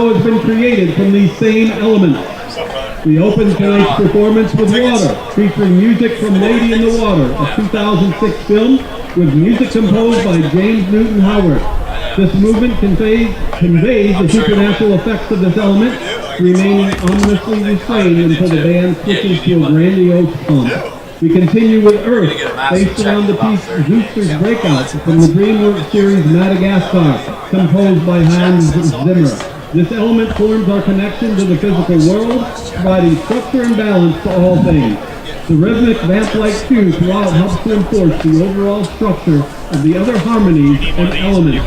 has been created from these same elements. We opened tonight's performance with Water, featuring music from Lady in the Water, a 2006 film with music composed by James Newton Howard. This movement conveys the supernatural effects of this element, remaining ominously restrained until the band switches to a grandiose pump. We continue with Earth, based around the piece Zooster's Breakout from the DreamWorks series Madagascar, composed by Hans Zimmer. This element forms our connection to the physical world, providing structure and balance to all things. The rhythmic vamp-like cue throughout helps to enforce the overall structure of the other harmonies and elements.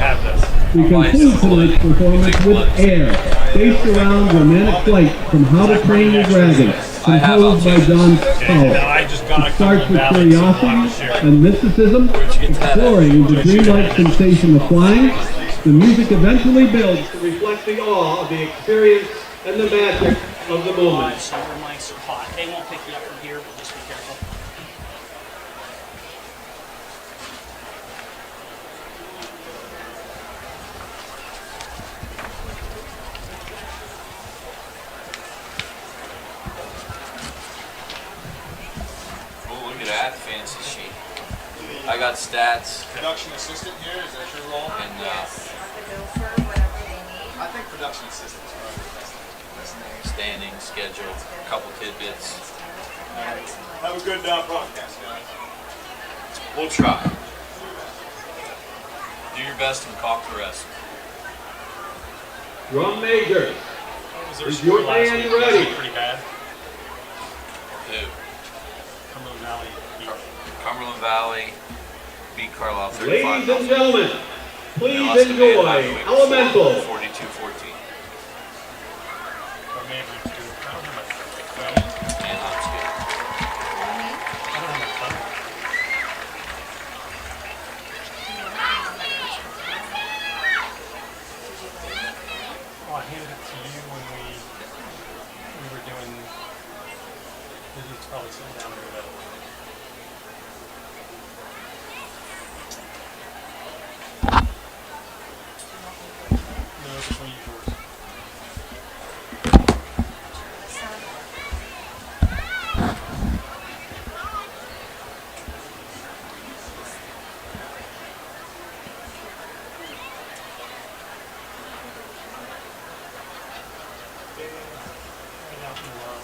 We conclude tonight's performance with Air, based around Romantic Flight from How to Train Your Dragon, composed by John Powell. It starts with curiosity and mysticism, exploring the dreamlike sensation of flying. The music eventually builds to reflect the awe of the experience and the magic of the moment. So your mics are hot. They won't pick you up from here, but just be careful. Oh, look at that fancy sheet. I got stats. Production assistant here, is that your role? And Yes, the gopher, whatever they need. I think production assistant is probably the best name. standing, schedule, a couple tidbits. Have a good broadcast, guys. We'll try. Do your best and caulk the rest. Drum major, Was there a is score your last band week? Was ready? it pretty bad? Who? Cumberland Valley. Cumberland Valley beat Carlisle 35. Ladies and gentlemen, They please lost to enjoy Manheim the week Elemental. before, 42-14. Or maybe two. I don't have my phone. Manheim's good. I don't have my phone. Oh, I handed it to you when we were doing. It's probably sitting down there though. No, this one is yours. Right out in the row.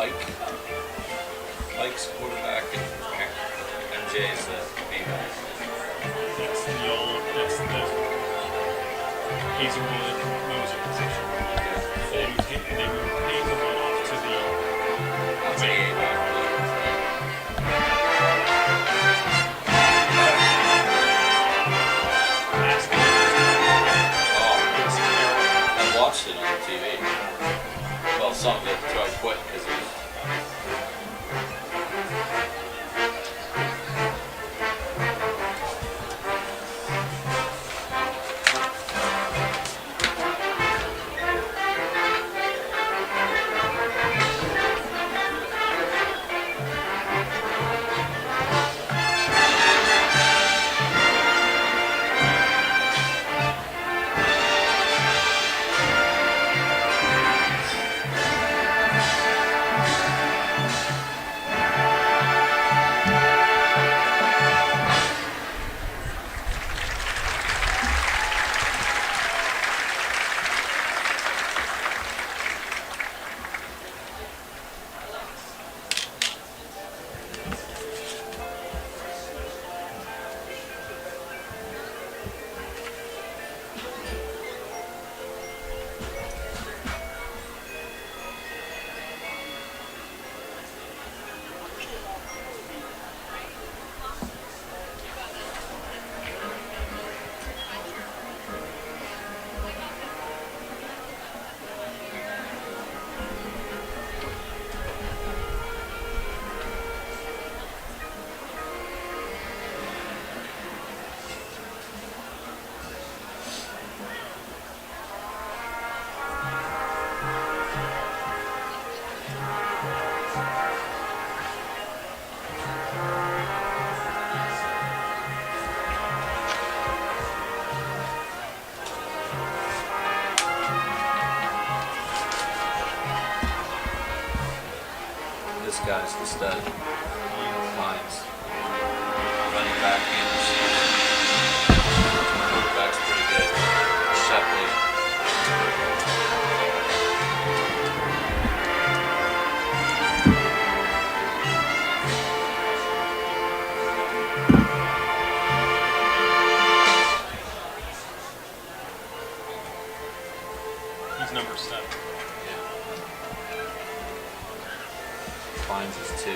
Pike's quarterback, and MJ's the main guy. That's the Hazelwood Moser position. They moved Hazelwood off to the That's AAHS. I watched it on TV. Well, some of it, so I quit because it was. This guy's the stud. Lions. Running back and receiver. Quarterback's pretty good. Shepley. He's number 7. Fines is 2.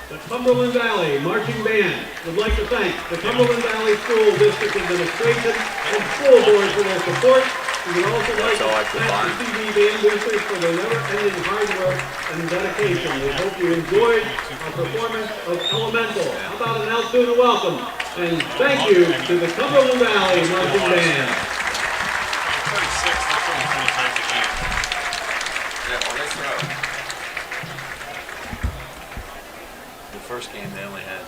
The Cumberland Valley Marching Band would like to thank the Cumberland Valley School District Administration and School Board for their support. We would also like to thank the CV Band District for their never-ending hard work and dedication. We hope you enjoyed our performance of Elemental. How about an Altoona welcome? And thank you to the Cumberland Valley Marching Band. 36, that's only 20 times a game. Yeah, well, they throw. The first game they only had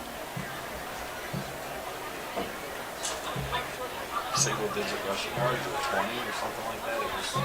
single-digit rushing yards or 20 or something like that. It was.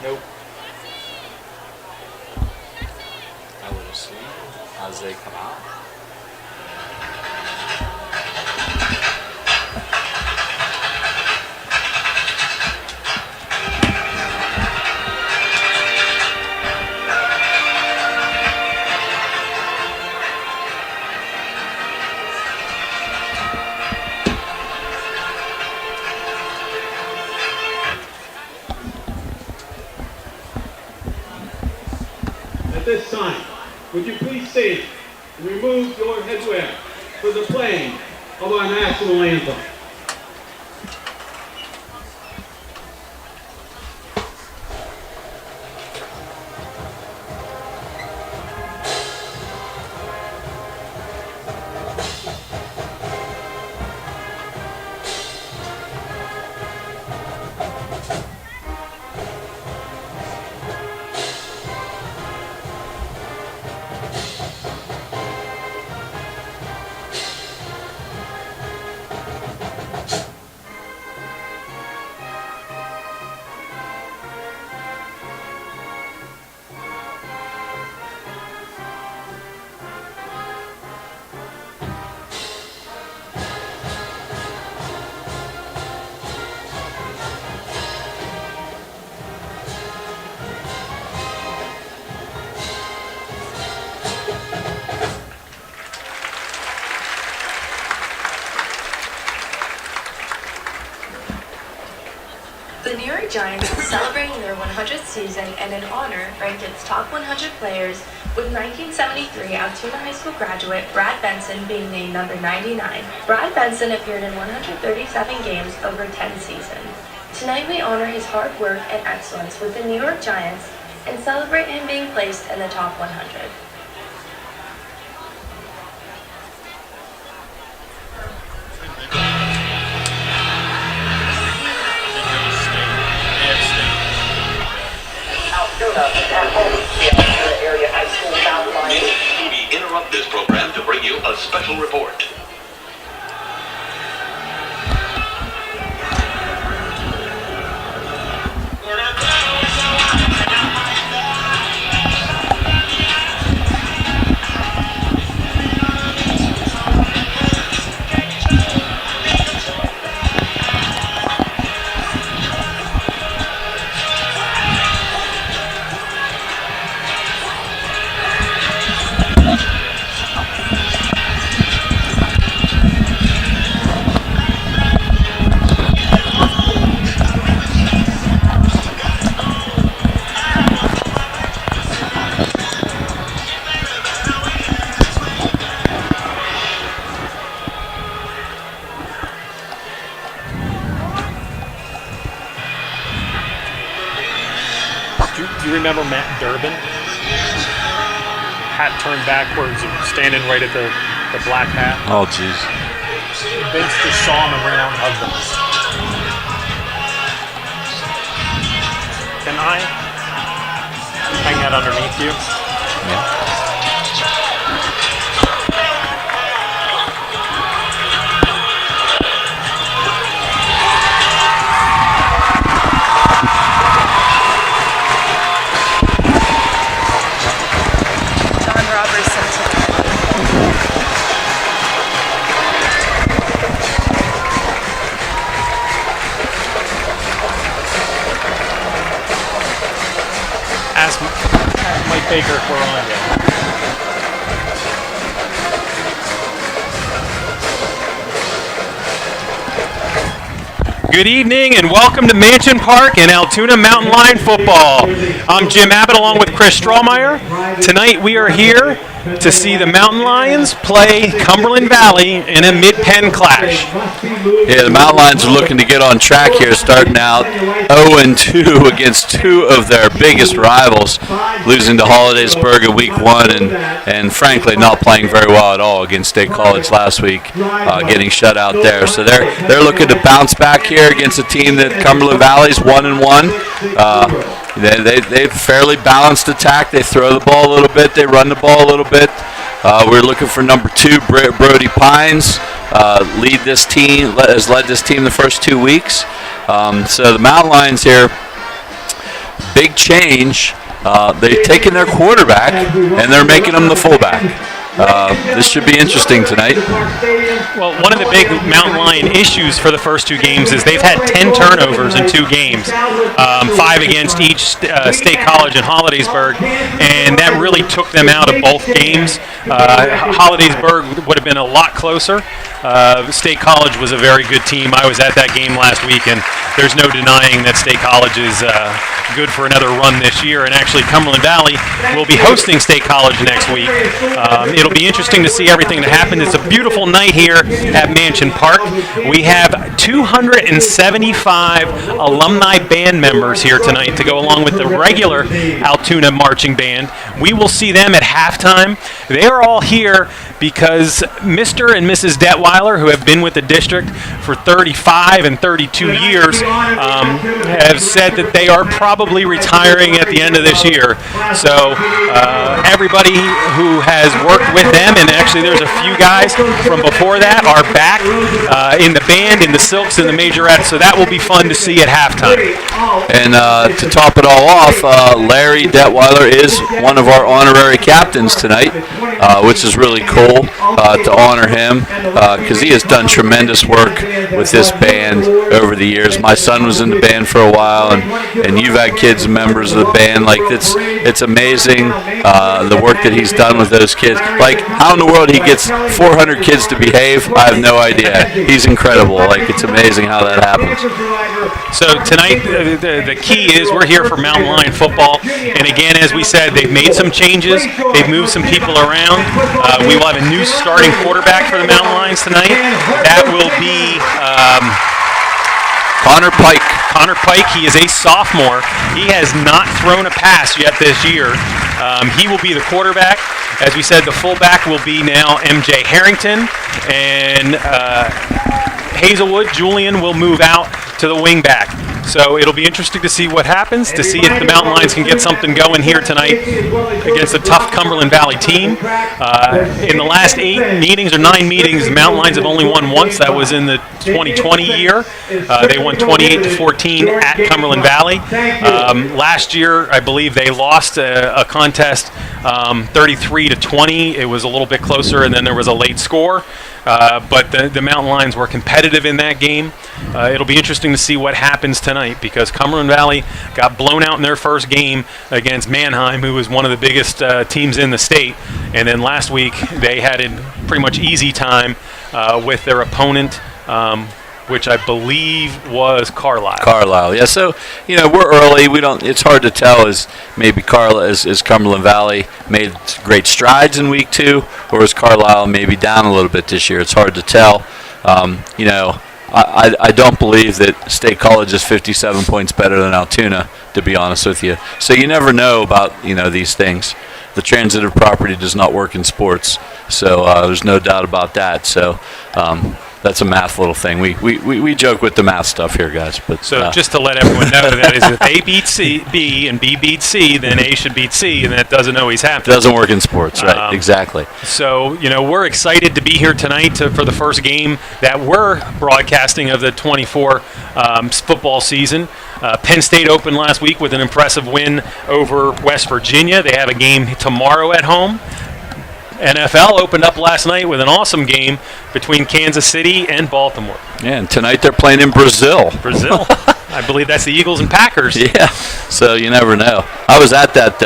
Nope. I would assume as they come out. At this time, would you please stand and remove your headwear for the playing of our national anthem? The New York Giants is celebrating their 100th season and in honor ranked its top 100 players, with 1973 Altoona High School graduate Brad Benson being named number 99. Brad Benson appeared in 137 games over 10 seasons. Tonight we honor his hard work and excellence with the New York Giants and celebrate him being placed in the top 100. Area High School Mountain Lions. We interrupt this program to bring you a special report. Do you remember Matt Durbin? Hat turned backwards, standing right at the black hat. Oh, jeez. Vince just saw him and ran out and hugged him. Can I hang that underneath you? Yeah. Ask Mike Baker if we're on yet. Good evening and welcome to Mansion Park and Altoona Mountain Lion football. I'm Jim Abbott along with Chris Strohmeyer. Tonight we are here to see the Mountain Lions play Cumberland Valley in a mid-pen clash. Yeah, the Mountain Lions are looking to get on track here, starting out 0-2 against two of their biggest rivals, losing to Hollidaysburg in week 1 and frankly not playing very well at all against State College last week, getting shut out there. So they're looking to bounce back here against a team that Cumberland Valley's 1-1. They've fairly balanced attack. They throw the ball a little bit. They run the ball a little bit. We're looking for number 2, Brody Pines. Has led this team the first 2 weeks. So the Mountain Lions here, big change. They've taken their quarterback and they're making him the fullback. This should be interesting tonight. Well, one of the big Mountain Lion issues for the first 2 games is they've had 10 turnovers in 2 games, 5 against each State College and Hollidaysburg, and that really took them out of both games. Hollidaysburg would have been a lot closer. State College was a very good team. I was at that game last week, and there's no denying that State College is good for another run this year. And actually, Cumberland Valley will be hosting State College next week. It'll be interesting to see everything that happens. It's a beautiful night here at Mansion Park. We have 275 alumni band members here tonight to go along with the regular Altoona marching band. We will see them at halftime. They are all here because Mr. and Mrs. Detweiler, who have been with the district for 35 and 32 years, have said that they are probably retiring at the end of this year. So everybody who has worked with them, and actually there's a few guys from before that, are back in the band, in the Silks, in the Majorettes, so that will be fun to see at halftime. And to top it all off, Larry Detweiler is one of our honorary captains tonight, which is really cool to honor him because he has done tremendous work with this band over the years. My son was in the band for a while, and you've had kids and members of the band. Like, it's amazing the work that he's done with those kids. Like, how in the world he gets 400 kids to behave, I have no idea. He's incredible. Like, it's amazing how that happens. So tonight, the key is we're here for Mountain Lion football. And again, as we said, they've made some changes. They've moved some people around. We will have a new starting quarterback for the Mountain Lions tonight. That will be Connor Pike. Connor Pike. He is a sophomore. He has not thrown a pass yet this year. He will be the quarterback. As we said, the fullback will be now MJ Harrington, and Hazelwood, Julian, will move out to the wing back. So it'll be interesting to see what happens, to see if the Mountain Lions can get something going here tonight against a tough Cumberland Valley team. In the last 8 meetings or 9 meetings, the Mountain Lions have only won once. That was in the 2020 year. They won 28-14 at Cumberland Valley. Last year, I believe they lost a contest 33-20. It was a little bit closer, and then there was a late score. But the Mountain Lions were competitive in that game. It'll be interesting to see what happens tonight because Cumberland Valley got blown out in their first game against Mannheim, who was one of the biggest teams in the state. And then last week they had a pretty much easy time with their opponent, which I believe was Carlisle. Yeah. So we're early. It's hard to tell. Is maybe is Cumberland Valley made great strides in week 2, or is Carlisle maybe down a little bit this year? It's hard to tell. I don't believe that State College is 57 points better than Altoona, to be honest with you. So you never know about these things. The transitive property does not work in sports, so there's no doubt about that. So that's a math little thing. We joke with the math stuff here, guys. But so just to let everyone know, that is if A beats B and B beats C, then A should beat C, and that doesn't always happen. It doesn't work in sports, right? Exactly. So we're excited to be here tonight for the first game that we're broadcasting of the 24 football season. Penn State opened last week with an impressive win over West Virginia. They have a game tomorrow at home. NFL opened up last night with an awesome game between Kansas City and Baltimore. Yeah, and tonight they're playing in Brazil. I believe that's the Eagles and Packers. Yeah, so you never know. I was at that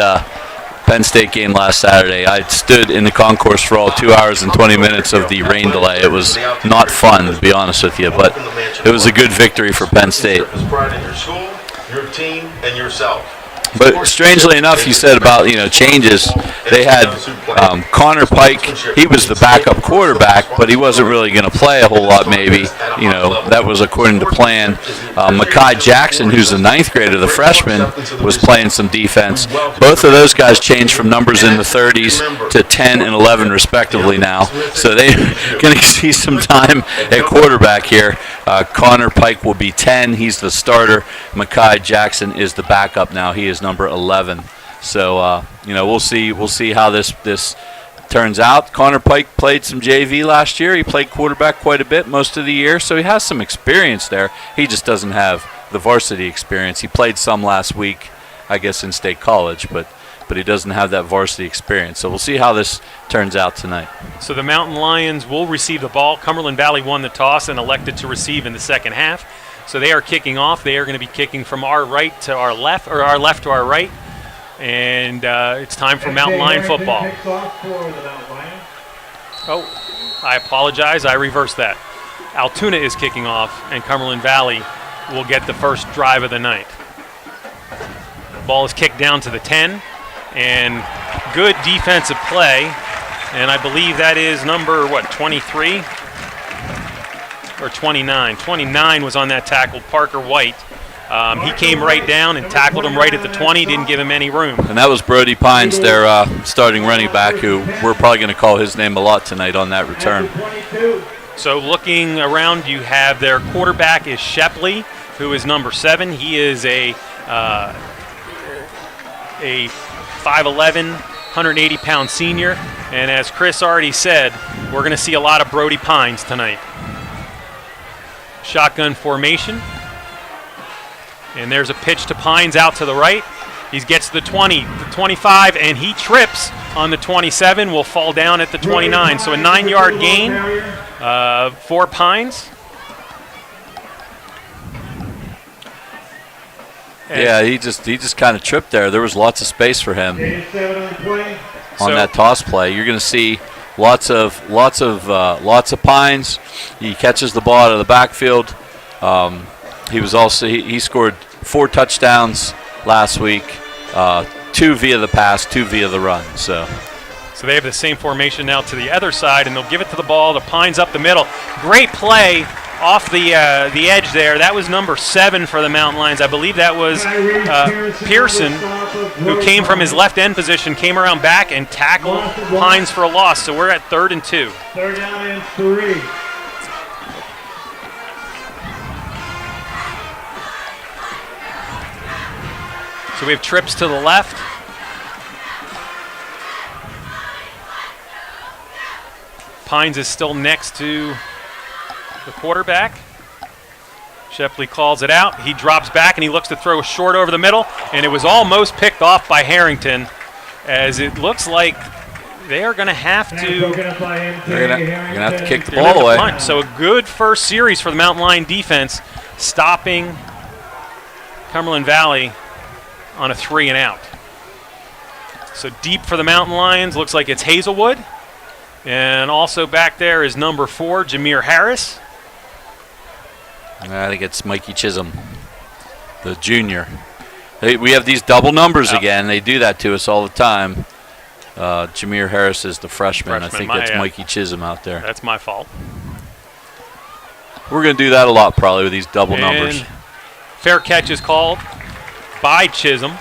Penn State game last Saturday. I stood in the concourse for all 2 hours and 20 minutes of the rain delay. It was not fun, to be honest with you, but it was a good victory for Penn State. Pride in your school, your team, and yourself. But strangely enough, you said about changes. They had Connor Pike. He was the backup quarterback, but he wasn't really going to play a whole lot. Maybe that was according to plan. Mekhi Jackson, who's the 9th grader, the freshman, was playing some defense. Both of those guys changed from numbers in the 30s to 10 and 11 respectively now. So they're going to see some time at quarterback here. Connor Pike will be 10. He's the starter. Mekhi Jackson is the backup now. He is number 11. So we'll see how this turns out. Connor Pike played some JV last year. He played quarterback quite a bit most of the year, so he has some experience there. He just doesn't have the varsity experience. He played some last week, I guess, in State College, but he doesn't have that varsity experience. So we'll see how this turns out tonight. So the Mountain Lions will receive the ball. Cumberland Valley won the toss and elected to receive in the second half. So they are kicking off. They are going to be kicking from our right to our left, or our left to our right. And it's time for Mountain Lion football. Oh, I apologize. I reversed that. Altoona is kicking off, and Cumberland Valley will get the first drive of the night. Ball is kicked down to the 10, and good defensive play. And I believe that is number, 23 or 29? 29 was on that tackle, Parker White. He came right down and tackled him right at the 20, didn't give him any room. And that was Brody Pines, their starting running back, who we're probably going to call his name a lot tonight on that return. So looking around, you have their quarterback is Shepley, who is number 7. He is a 5'11", 180-pound senior. And as Chris already said, we're going to see a lot of Brody Pines tonight. Shotgun formation. And there's a pitch to Pines out to the right. He gets to the 20, the 25, and he trips on the 27, will fall down at the 29. So a 9-yard gain for Pines. Yeah, he just kind of tripped there. There was lots of space for him on that toss play. You're going to see lots of Pines. He catches the ball out of the backfield. He scored 4 touchdowns last week, 2 via the pass, 2 via the run. So they have the same formation now to the other side, and they'll give it to the ball to Pines up the middle. Great play off the edge there. That was number 7 for the Mountain Lions. I believe that was Pearson, who came from his left end position, came around back and tackled Pines for a loss. So we're at 3rd and 2. 3rd down and 3. So we have trips to the left. Pines is still next to the quarterback. Shepley calls it out. He drops back and he looks to throw a short over the middle, and it was almost picked off by Harrington, as it looks like they are going to have to. They're going to have to kick the ball away. Punt. So a good first series for the Mountain Lion defense, stopping Cumberland Valley on a 3 and out. So deep for the Mountain Lions, looks like it's Hazelwood. And also back there is number 4, Jameer Harris. I think it's Mikey Chisholm, the junior. We have these double numbers again. They do that to us all the time. Jameer Harris is the freshman. I think that's Mikey Chisholm out there. That's my fault. We're going to do that a lot probably with these double numbers. Fair catch is called by Chisholm.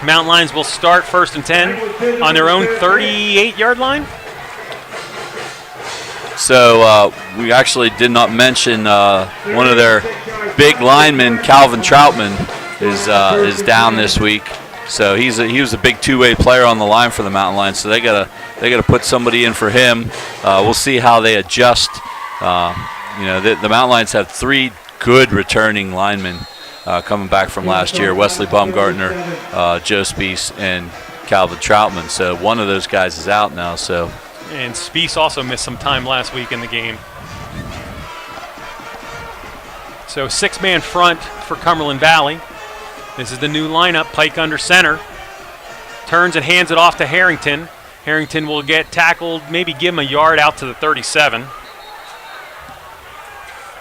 Mountain Lions will start 1st and 10 on their own 38-yard line. So we actually did not mention one of their big linemen, Calvin Troutman, is down this week. So he was a big two-way player on the line for the Mountain Lions. So they gotta put somebody in for him. We'll see how they adjust. The Mountain Lions have 3 good returning linemen coming back from last year: Wesley Baumgartner, Joe Spees, and Calvin Troutman. So one of those guys is out now. So. And Spees also missed some time last week in the game. So 6-man front for Cumberland Valley. This is the new lineup. Pike under center. Turns and hands it off to Harrington. Harrington will get tackled, maybe give him a yard out to the 37.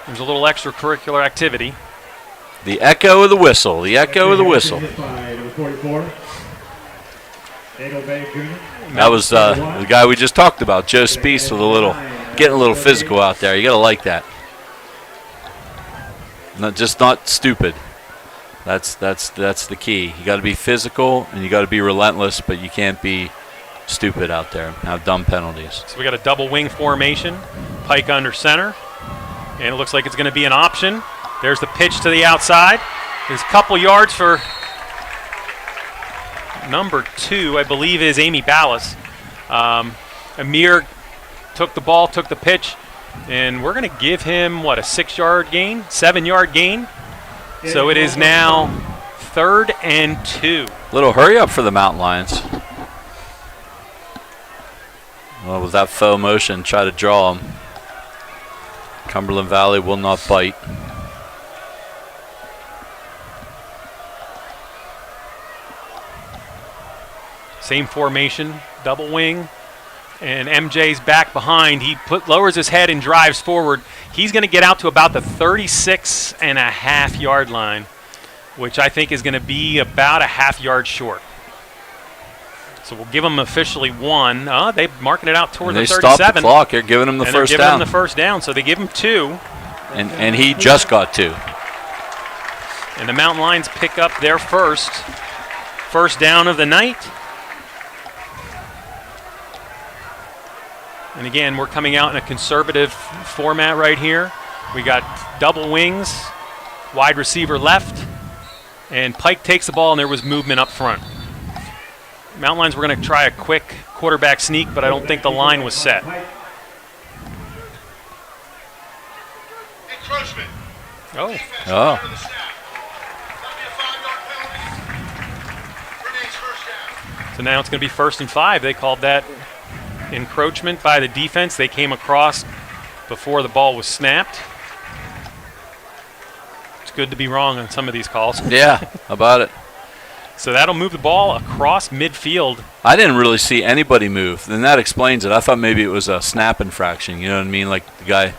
There's a little extracurricular activity. The echo of the whistle. The echo of the whistle. That was the guy we just talked about, Joe Spees, with getting a little physical out there. You got to like that. Not stupid. That's the key. You got to be physical and you got to be relentless, but you can't be stupid out there and have dumb penalties. So we got a double wing formation. Pike under center, and it looks like it's going to be an option. There's the pitch to the outside. There's a couple yards for number 2, I believe, is Amy Ballas. Amir took the ball, took the pitch, and we're going to give him, a 6-yard gain, 7-yard gain. So it is now 3rd and 2. Little hurry up for the Mountain Lions. Well, with that faux motion, try to draw them. Cumberland Valley will not bite. Same formation, double wing, and MJ's back behind. He lowers his head and drives forward. He's going to get out to about the 36.5-yard line, which I think is going to be about a half yard short. So we'll give him officially 1. They're marking it out toward the 37. They stopped the clock. They're giving him the first down. They're giving him the first down, so they give him 2. And he just got 2. And the Mountain Lions pick up their first down of the night. And again, we're coming out in a conservative format right here. We got double wings, wide receiver left, and Pike takes the ball, and there was movement up front. Mountain Lions were going to try a quick quarterback sneak, but I don't think the line was set. Encroachment. Oh. Oh. So now it's going to be 1st and 5. They called that encroachment by the defense. They came across before the ball was snapped. It's good to be wrong on some of these calls. Yeah, about it. So that'll move the ball across midfield. I didn't really see anybody move, and that explains it. I thought maybe it was a snap infraction, you know what I mean? Like the guy,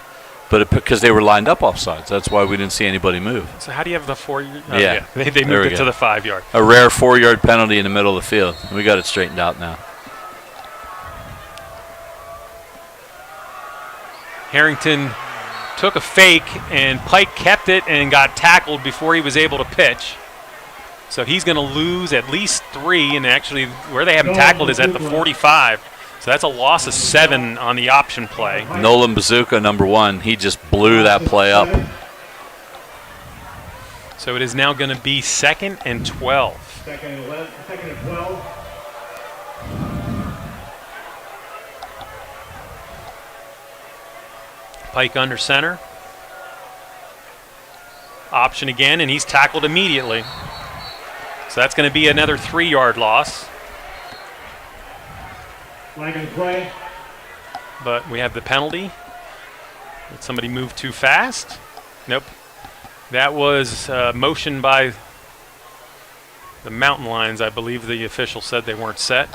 but because they were lined up offsides. That's why we didn't see anybody move. So how do you have the 4? Yeah. They moved it to the 5-yard. A rare 4-yard penalty in the middle of the field. We got it straightened out now. Harrington took a fake, and Pike kept it and got tackled before he was able to pitch. So he's going to lose at least 3, and actually where they have him tackled is at the 45. So that's a loss of 7 on the option play. Nolan Bazooka, number 1, he just blew that play up. So it is now going to be 2nd and 12. Second and 12. Pike under center. Option again, and he's tackled immediately. So that's going to be another 3-yard loss. Flag and play. But we have the penalty. Did somebody move too fast? Nope. That was motion by the Mountain Lions. I believe the official said they weren't set.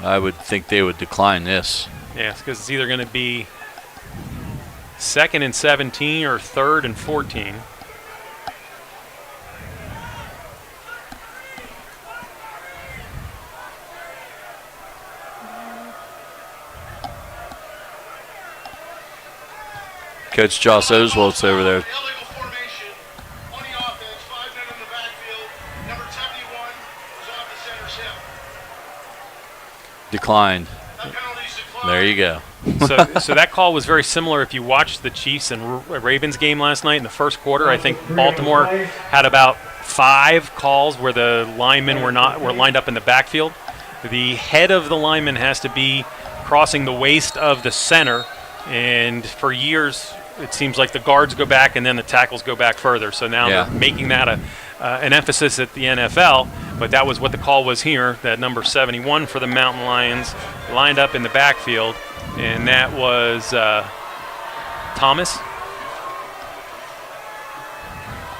I would think they would decline this. Yeah, because it's either going to be 2nd and 17 or 3rd and 14. Coach Joss Oswald's over there. Illegal formation on the offense. 5 men in the backfield. Number 71 was off the center's hip. Declined. That penalty's declined. There you go. So that call was very similar. If you watched the Chiefs and Ravens game last night in the first quarter, I think Baltimore had about 5 calls where the linemen were lined up in the backfield. The head of the lineman has to be crossing the waist of the center, and for years it seems like the guards go back and then the tackles go back further. So now they're making that an emphasis at the NFL, but that was what the call was here, that number 71 for the Mountain Lions lined up in the backfield, and that was Thomas.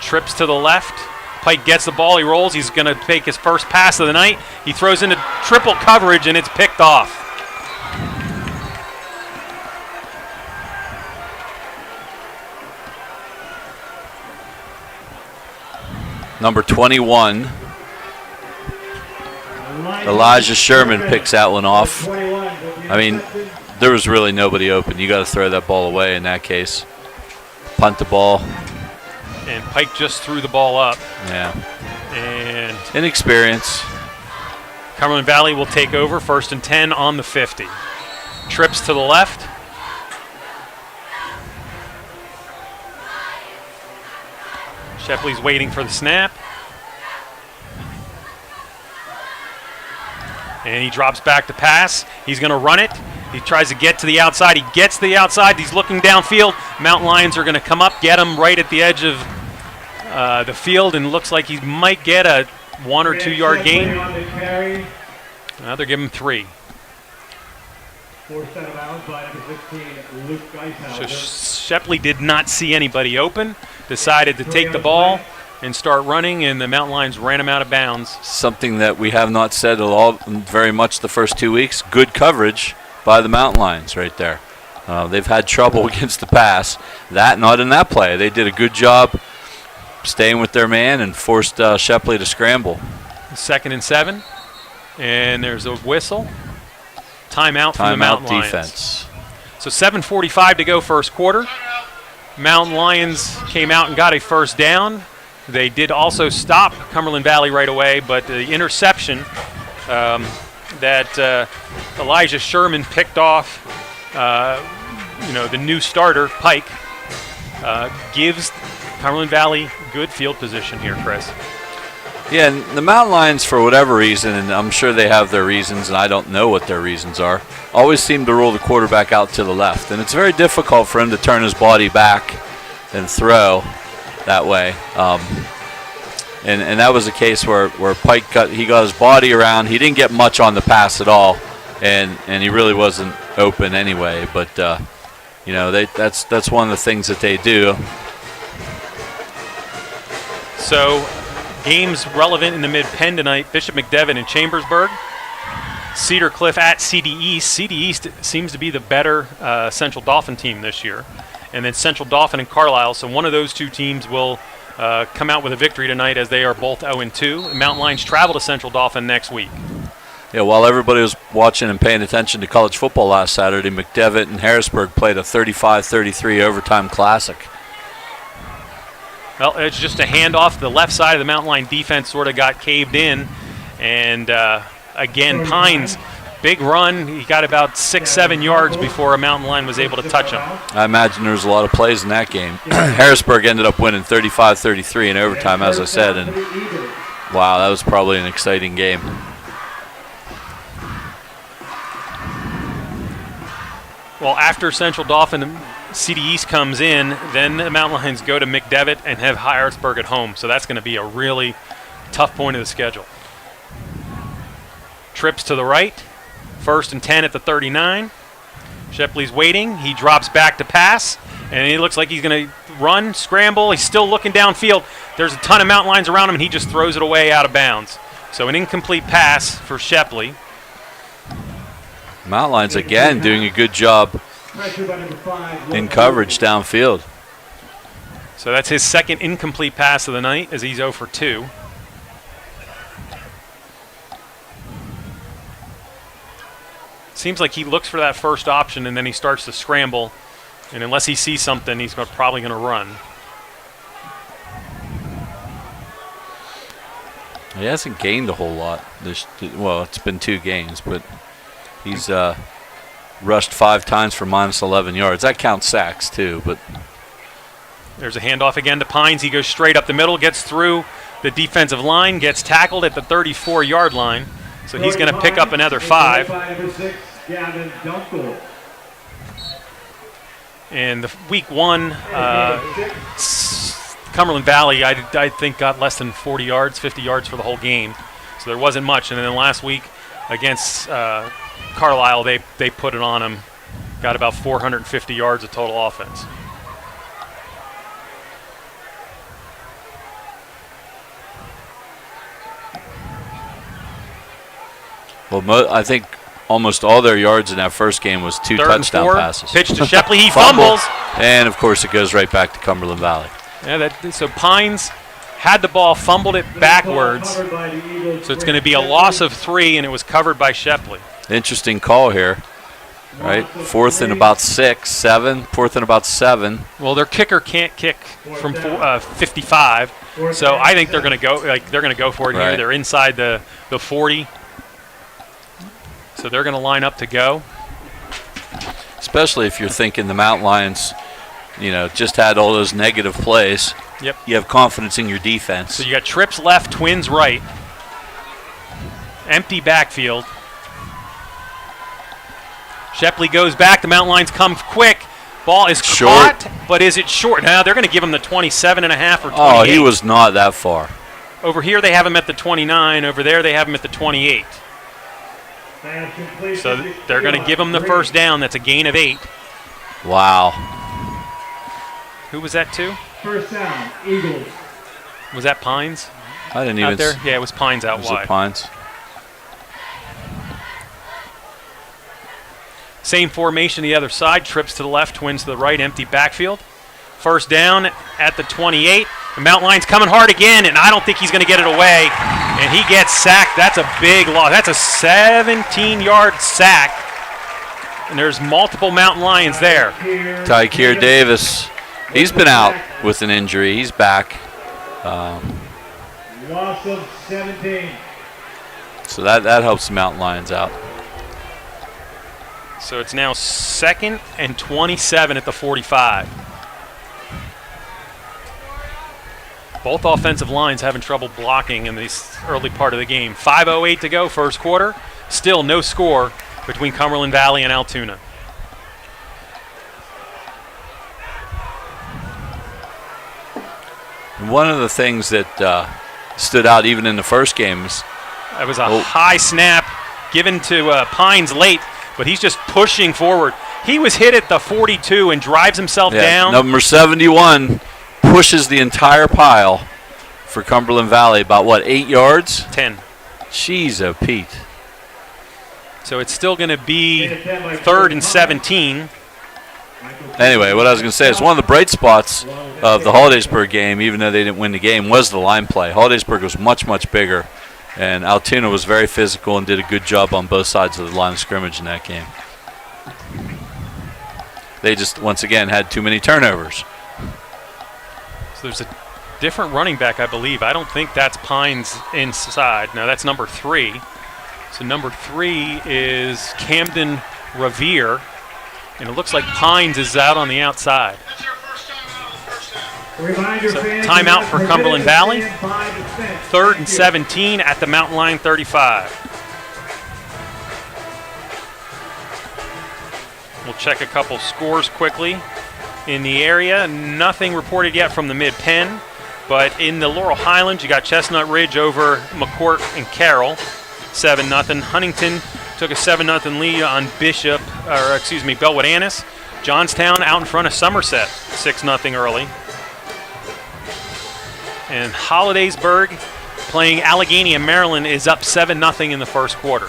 Trips to the left. Pike gets the ball. He rolls. He's going to take his first pass of the night. He throws into triple coverage, and it's picked off. Number 21, Elijah Sherman picks that one off. I mean, there was really nobody open. You got to throw that ball away in that case. Punt the ball. And Pike just threw the ball up. Yeah. And inexperience. Cumberland Valley will take over, 1st and 10 on the 50. Trips to the left. Shepley's waiting for the snap. And he drops back to pass. He's going to run it. He tries to get to the outside. He gets to the outside. He's looking downfield. Mountain Lions are going to come up, get him right at the edge of the field, and looks like he might get a 1 or 2 yard gain. Now they're giving him 3. Forced out of bounds by number 16, Luke Geishauser. So Shepley did not see anybody open, decided to take the ball and start running, and the Mountain Lions ran him out of bounds. Something that we have not said at all very much the first 2 weeks. Good coverage by the Mountain Lions right there. They've had trouble against the pass. Not in that play. They did a good job staying with their man and forced Shepley to scramble. 2nd and 7. And there's a whistle. Timeout from the Mountain Lions. Defense. So 7:45 to go first quarter. Mountain Lions came out and got a first down. They did also stop Cumberland Valley right away, but the interception that Elijah Sherman picked off, the new starter, Pike, gives Cumberland Valley good field position here, Chris. Yeah, and the Mountain Lions, for whatever reason, and I'm sure they have their reasons, and I don't know what their reasons are, always seem to roll the quarterback out to the left. And it's very difficult for him to turn his body back and throw that way. And that was a case where Pike got his body around. He didn't get much on the pass at all, and he really wasn't open anyway. But, that's one of the things that they do. So, games relevant in the Mid-Penn tonight, Bishop McDevitt and Chambersburg. Cedar Cliff at CD East. CD East seems to be the better Central Dauphin team this year. And then Central Dauphin and Carlisle. So one of those two teams will come out with a victory tonight, as they are both 0-2. Mountain Lions travel to Central Dauphin next week. Yeah, while everybody was watching and paying attention to college football last Saturday, McDevitt and Harrisburg played a 35-33 overtime classic. Well, it's just a handoff. The left side of the Mountain Lion defense sort of got caved in. And, again, Pines, big run. He got about 6-7 yards before a Mountain Lion was able to touch him. I imagine there was a lot of plays in that game. Harrisburg ended up winning 35-33 in overtime, as I said. And, wow, that was probably an exciting game. Well, after Central Dauphin, CD East comes in, then the Mountain Lions go to McDevitt and have Harrisburg at home. So that's going to be a really tough point of the schedule. Trips to the right. 1st and 10 at the 39. Shepley's waiting. He drops back to pass, and he looks like he's going to run, scramble. He's still looking downfield. There's a ton of Mountain Lions around him, and he just throws it away out of bounds. So an incomplete pass for Shepley. Mountain Lions, again, doing a good job in coverage downfield. So that's his second incomplete pass of the night, as he's 0 for 2. Seems like he looks for that first option, and then he starts to scramble. And unless he sees something, he's probably going to run. He hasn't gained a whole lot. Well, it's been 2 games, but he's rushed 5 times for minus 11 yards. That counts sacks, too. But there's a handoff again to Pines. He goes straight up the middle, gets through the defensive line, gets tackled at the 34-yard line. So he's going to pick up another 5. And the week 1, Cumberland Valley, I think, got less than 40 yards, 50 yards for the whole game. So there wasn't much. And then last week against Carlisle, they put it on him. Got about 450 yards of total offense. Well, I think almost all their yards in that first game was 2 touchdown passes. Pitch to Shepley, he fumbles. And, of course, it goes right back to Cumberland Valley. Yeah, so Pines had the ball, fumbled it backwards. So it's going to be a loss of 3, and it was covered by Shepley. Interesting call here, right? 4th and about 6, 7. 4th and about 7. Well, their kicker can't kick from 55, so I think they're going to go for it here. They're inside the 40. So they're going to line up to go. Especially if you're thinking the Mountain Lions, just had all those negative plays. Yep. You have confidence in your defense. So you got Trips left, Twins right. Empty backfield. Shepley goes back. The Mountain Lions come quick. Ball is short. Caught, but is it short? Now they're going to give him the 27.5 or 28. Oh, he was not that far. Over here they have him at the 29. Over there they have him at the 28. So they're going to give him the first down. That's a gain of 8. Wow. Who was that to? First down, Eagles. Was that Pines? I didn't even. Out there? Yeah, it was Pines out was wide. It Pines? Same formation the other side. Trips to the left, twins to the right, empty backfield. First down at the 28. The Mountain Lions coming hard again, and I don't think he's going to get it away. And he gets sacked. That's a big loss. That's a 17-yard sack. And there's multiple Mountain Lions there. Tykeer Davis, he's been out with an injury. He's back. Loss of 17. So that helps the Mountain Lions out. So it's now 2nd and 27 at the 45. Both offensive lines having trouble blocking in this early part of the game. 5:08 to go, first quarter. Still no score between Cumberland Valley and Altoona. And one of the things that stood out even in the first games. That was a high snap given to Pines late, but he's just pushing forward. He was hit at the 42 and drives himself down. Number 71 pushes the entire pile for Cumberland Valley. About, what, 8 yards? 10. Jeez, oh, Pete. So it's still going to be 3rd and 17. Anyway, what I was going to say is one of the bright spots of the Hollidaysburg game, even though they didn't win the game, was the line play. Hollidaysburg was much, much bigger, and Altoona was very physical and did a good job on both sides of the line of scrimmage in that game. They just, once again, had too many turnovers. So there's a different running back, I believe. I don't think that's Pines inside. No, that's number 3. So number 3 is Camden Revere. And it looks like Pines is out on the outside. So timeout for Cumberland Valley. 3rd and 17 at the Mountain Lion 35. We'll check a couple scores quickly. In the area, nothing reported yet from the mid-pen. But in the Laurel Highlands, you got Chestnut Ridge over McCourt and Carroll, 7-0. Huntington took a 7-0 lead on Bellwood Annis. Johnstown out in front of Somerset, 6-0 early. And Hollidaysburg playing Allegheny and Maryland is up 7-0 in the first quarter.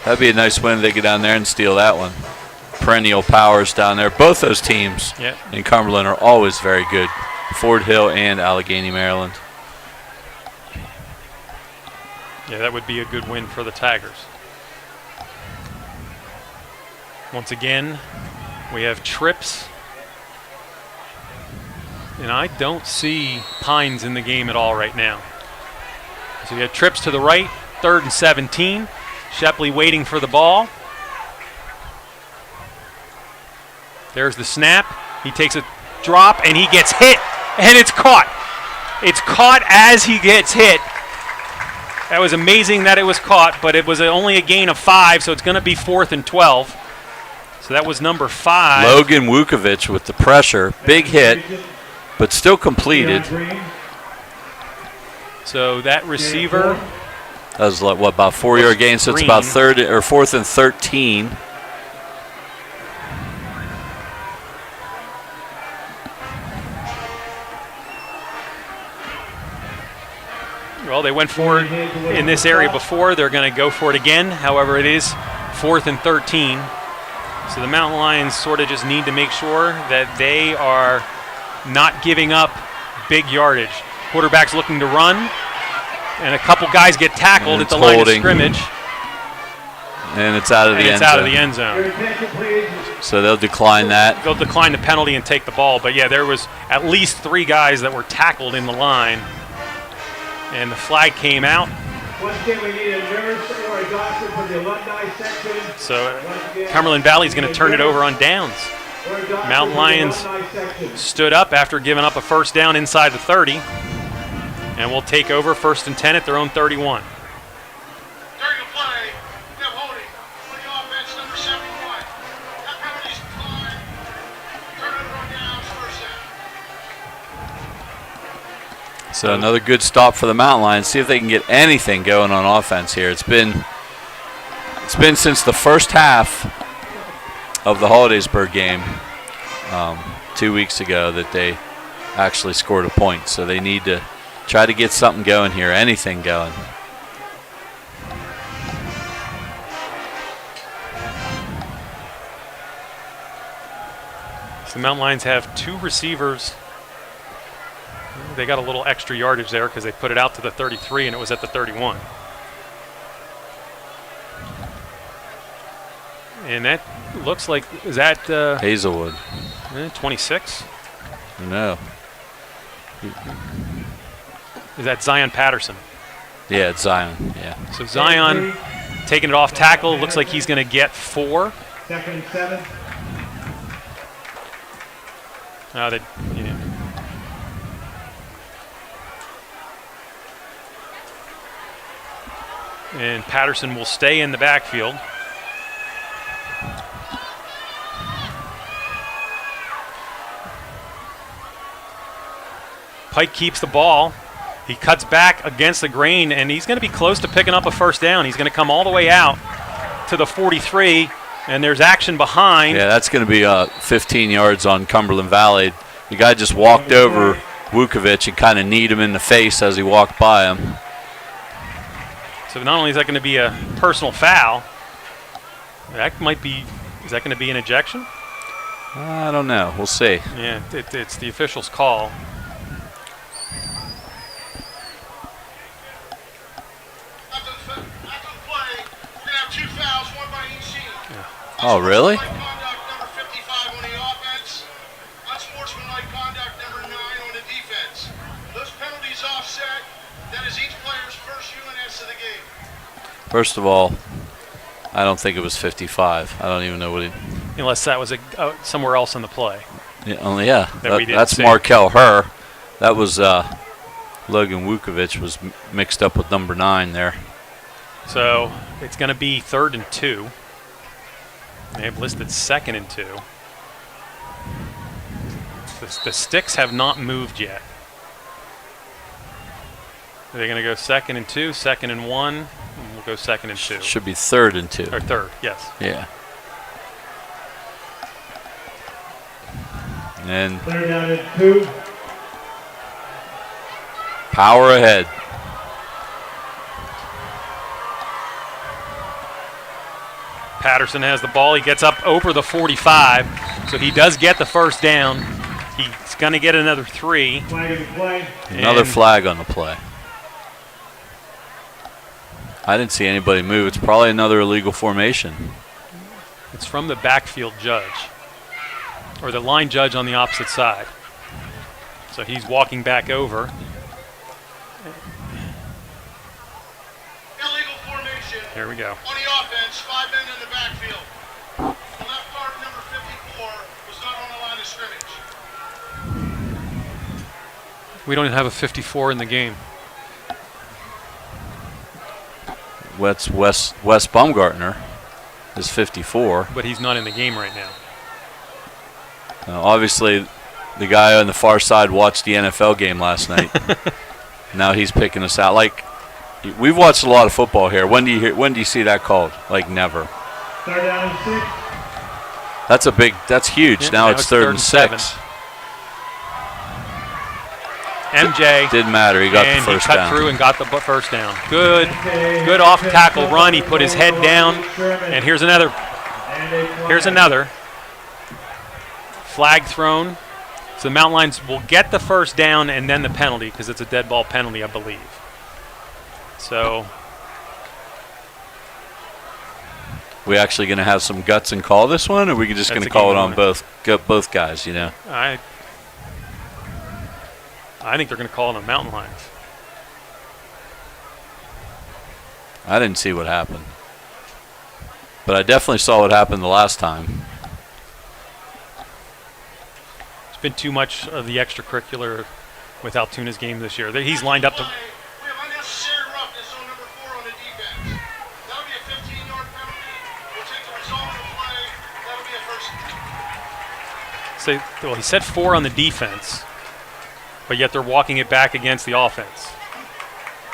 That'd be a nice win if they get down there and steal that one. Perennial powers down there. Both those teams in Cumberland are always very good. Fort Hill and Allegheny, Maryland. Yeah, that would be a good win for the Tigers. Once again, we have trips. And I don't see Pines in the game at all right now. So you have trips to the right, 3rd and 17. Shepley waiting for the ball. There's the snap. He takes a drop, and he gets hit, and it's caught. It's caught as he gets hit. That was amazing that it was caught, but it was only a gain of 5, so it's going to be 4th and 12. So that was number 5. Logan Wukovich with the pressure. Big hit, but still completed. So that receiver. That was like, what, about 4-yard gain, so it's about 4th and 13. Well, they went for it in this area before. They're going to go for it again. However, it is 4th and 13. So the Mountain Lions sort of just need to make sure that they are not giving up big yardage. Quarterback's looking to run, and a couple guys get tackled at the line of scrimmage. And it's out of the end zone. Out of the end zone. So they'll decline that. They'll decline the penalty and take the ball. But, yeah, there was at least 3 guys that were tackled in the line. And the flag came out. So Cumberland Valley is going to turn it over on downs. Mountain Lions stood up after giving up a first down inside the 30. And will take over 1st and 10 at their own 31. During the play, we have holding for the offense, number 71. That penalty's declined. Turnover on downs, 1st down. So another good stop for the Mountain Lions. See if they can get anything going on offense here. It's been since the first half of the Hollidaysburg game 2 weeks ago that they actually scored a point. So they need to try to get something going here, anything going. So the Mountain Lions have 2 receivers. They got a little extra yardage there because they put it out to the 33 and it was at the 31. And that looks like, is that Hazelwood. 26? No. Is that Zion Patterson? Yeah, it's Zion. Yeah. So Zion taking it off tackle. Looks like he's going to get 4. 2nd and 7. Yeah. And Patterson will stay in the backfield. Pike keeps the ball. He cuts back against the grain, and he's going to be close to picking up a first down. He's going to come all the way out to the 43, and there's action behind. Yeah, that's going to be 15 yards on Cumberland Valley. The guy just walked over Vukovic and kind of kneed him in the face as he walked by him. So not only is that going to be a personal foul, that might be, is that going to be an ejection? I don't know. We'll see. Yeah, it's the official's call. Oh, really? Conduct number 55 on the offense. Unsportsmanlike conduct number 9 on the defense. Those penalties offset. That is each player's first UNS of the game. First of all, I don't think it was 55. I don't even know what he. Unless that was somewhere else in the play. Yeah, we didn't that's see. Markel Herr. That was Logan Vukovic was mixed up with number 9 there. So it's going to be 3rd and 2. They have listed 2nd and 2. The sticks have not moved yet. Are they going to go 2nd and 2, 2nd and 1? And we'll go 2nd and 2. Should be 3rd and 2. Or 3rd, yes. Yeah. And 3rd down and 2. power ahead. Patterson has the ball. He gets up over the 45, so he does get the first down. He's going to get another 3. Flag of the play. Another flag on the play. I didn't see anybody move. It's probably another illegal formation. It's from the backfield judge, or the line judge on the opposite side. So he's walking back over. Illegal formation. There we go. On the offense, 5 men in the backfield. The left guard number 54 was not on the line of scrimmage. We don't even have a 54 in the game. Wes Baumgartner is 54. But he's not in the game right now. Obviously, the guy on the far side watched the NFL game last night. Now he's picking us out. Like, we've watched a lot of football here. When do you see that called? Like, never. 3rd down and 6. That's huge. Yeah, now it's 3rd and 6. MJ. Didn't matter. He got the first cut down. through and got the first down. Good off tackle run. He put his head down. And here's another. Flag thrown. So the Mountain Lions will get the first down and then the penalty because it's a dead ball penalty, I believe. So We actually going to have some guts and call this one, or are we just going to call it on both guys? You know. I think they're going to call it on Mountain Lions. I didn't see what happened, but I definitely saw what happened the last time. It's been too much of the extracurricular with Altoona's game this year. He's lined up to. We have unnecessary roughness on number 4 on the defense. That'll be a 15-yard penalty. We'll take the result of the play. That'll be a first. Well, he said 4 on the defense, but yet they're walking it back against the offense.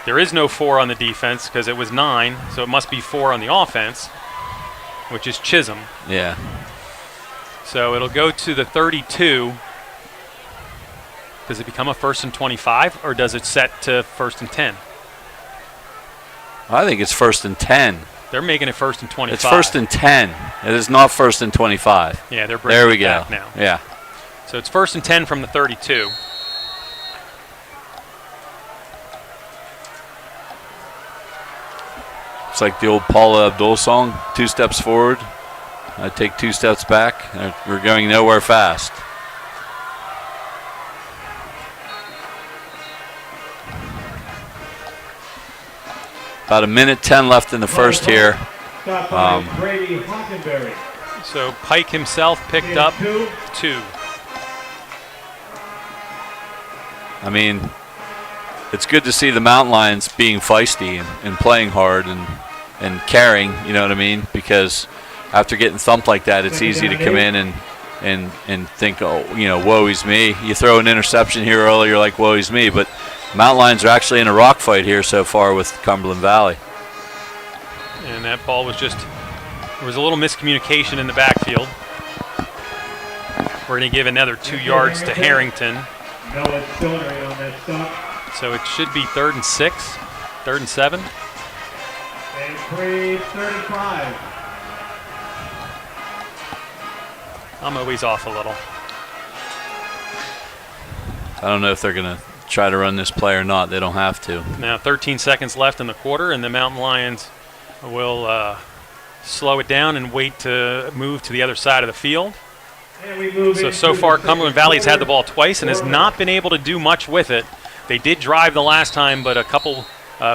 There is no 4 on the defense because it was 9, so it must be 4 on the offense, which is Chisholm. Yeah. So it'll go to the 32. Does it become a 1st and 25, or does it set to 1st and 10? I think it's 1st and 10. They're making it 1st and 25. It's 1st and 10. It is not 1st and 25. Yeah, they're bringing it back now. Yeah. So it's 1st and 10 from the 32. It's like the old Paula Abdul song, 2 steps forward, I take 2 steps back. We're going nowhere fast. About 1:10 left in the first here. So Pike himself picked up 2. I mean, it's good to see the Mountain Lions being feisty and playing hard and caring, you know what I mean? Because after getting thumped like that, it's easy to come in and think, oh, you know, woe is me. You throw an interception here early, you're like, woe is me. But Mountain Lions are actually in a rock fight here so far with Cumberland Valley. And that ball was just, there was a little miscommunication in the backfield. We're going to give another 2 yards to Harrington. So it should be 3rd and 6, 3rd and 7. And 3:35. I'm always off a little. I don't know if they're going to try to run this play or not. They don't have to. Now 13 seconds left in the quarter, and the Mountain Lions will slow it down and wait to move to the other side of the field. So far, Cumberland Valley has had the ball twice and has not been able to do much with it. They did drive the last time, but a couple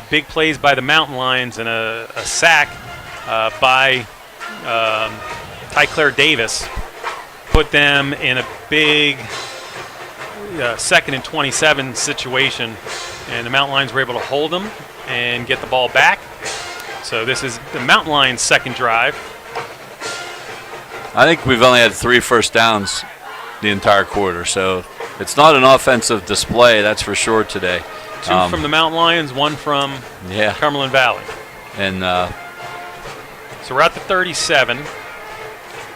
big plays by the Mountain Lions and a sack by Tyclaire Davis put them in a big 2nd and 27 situation, and the Mountain Lions were able to hold them and get the ball back. So this is the Mountain Lions' second drive. I think we've only had 3 first downs the entire quarter, so it's not an offensive display, that's for sure today. 2 from the Mountain Lions, 1 from Cumberland Valley. And so we're at the 37.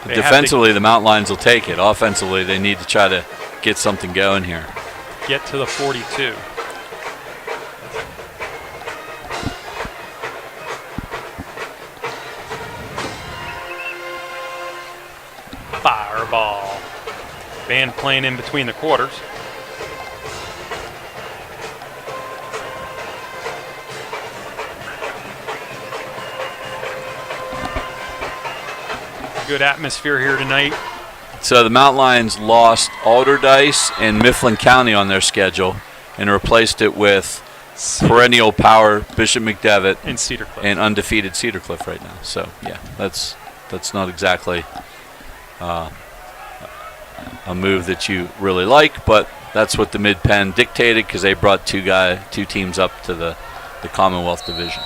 Defensively, the Mountain Lions will take it. Offensively, they need to try to get something going here. Get to the 42. Fireball. Band playing in between the quarters. Good atmosphere here tonight. So the Mountain Lions lost Alderdice and Mifflin County on their schedule and replaced it with perennial power Bishop McDevitt and Cedar Cliff and undefeated Cedar Cliff right now. So yeah, that's not exactly a move that you really like, but that's what the Mid-Penn dictated because they brought two teams up to the Commonwealth Division.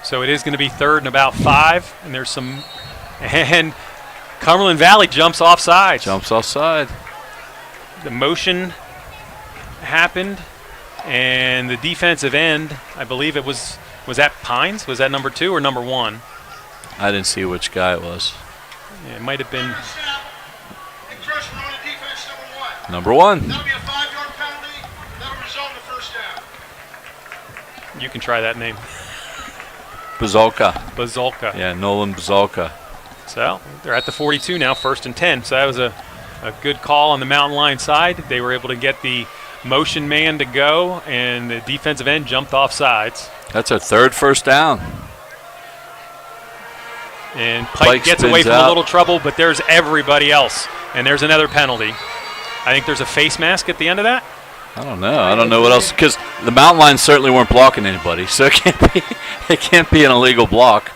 So it is going to be 3rd and about 5, and there's some, and Cumberland Valley jumps offside. Jumps offside. The motion happened, and the defensive end, I believe it was that Pines? Was that number 2 or number 1? I didn't see which guy it was. Yeah, it might have been number 1. That'll be a 5-yard penalty. That'll result in a first down. You can try that name. Bazalka. Yeah, Nolan Bazalka. So they're at the 42 now, 1st and 10. So that was a good call on the Mountain Lion side. They were able to get the motion man to go, and the defensive end jumped off sides. That's our 3rd first down. And Pike gets away from a little trouble, but there's everybody else. And there's another penalty. I think there's a face mask at the end of that. I don't know. I don't know what else, because the Mountain Lions certainly weren't blocking anybody, so it can't be an illegal block.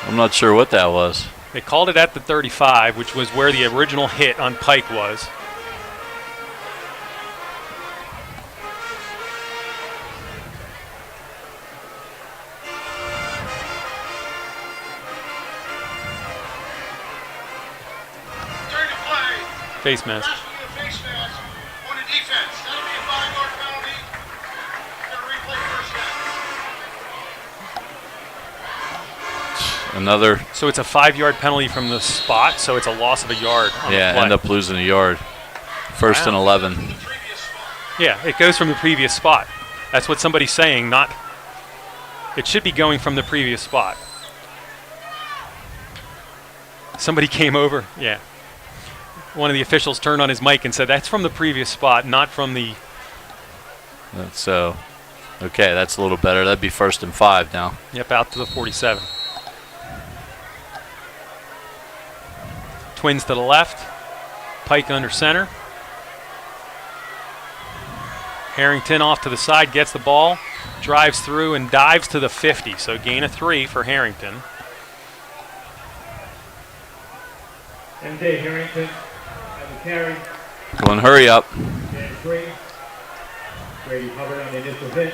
I'm not sure what that was. They called it at the 35, which was where the original hit on Pike was. Face mask. Another. So it's a 5-yard penalty from the spot, so it's a loss of a yard on the play. End up losing a yard. 1st and 11. Yeah, it goes from the previous spot. That's what somebody's saying, not. It should be going from the previous spot. Somebody came over. Yeah. One of the officials turned on his mic and said, "That's from the previous spot, not from the." So, okay, that's a little better. That'd be 1st and 5 now. Yep, out to the 47. Twins to the left. Pike under center. Harrington off to the side, gets the ball, drives through and dives to the 50. So gain of 3 for Harrington. MJ Harrington at the carry. Go and hurry up. Gain of 3. Brady Hubbard on the initial hit.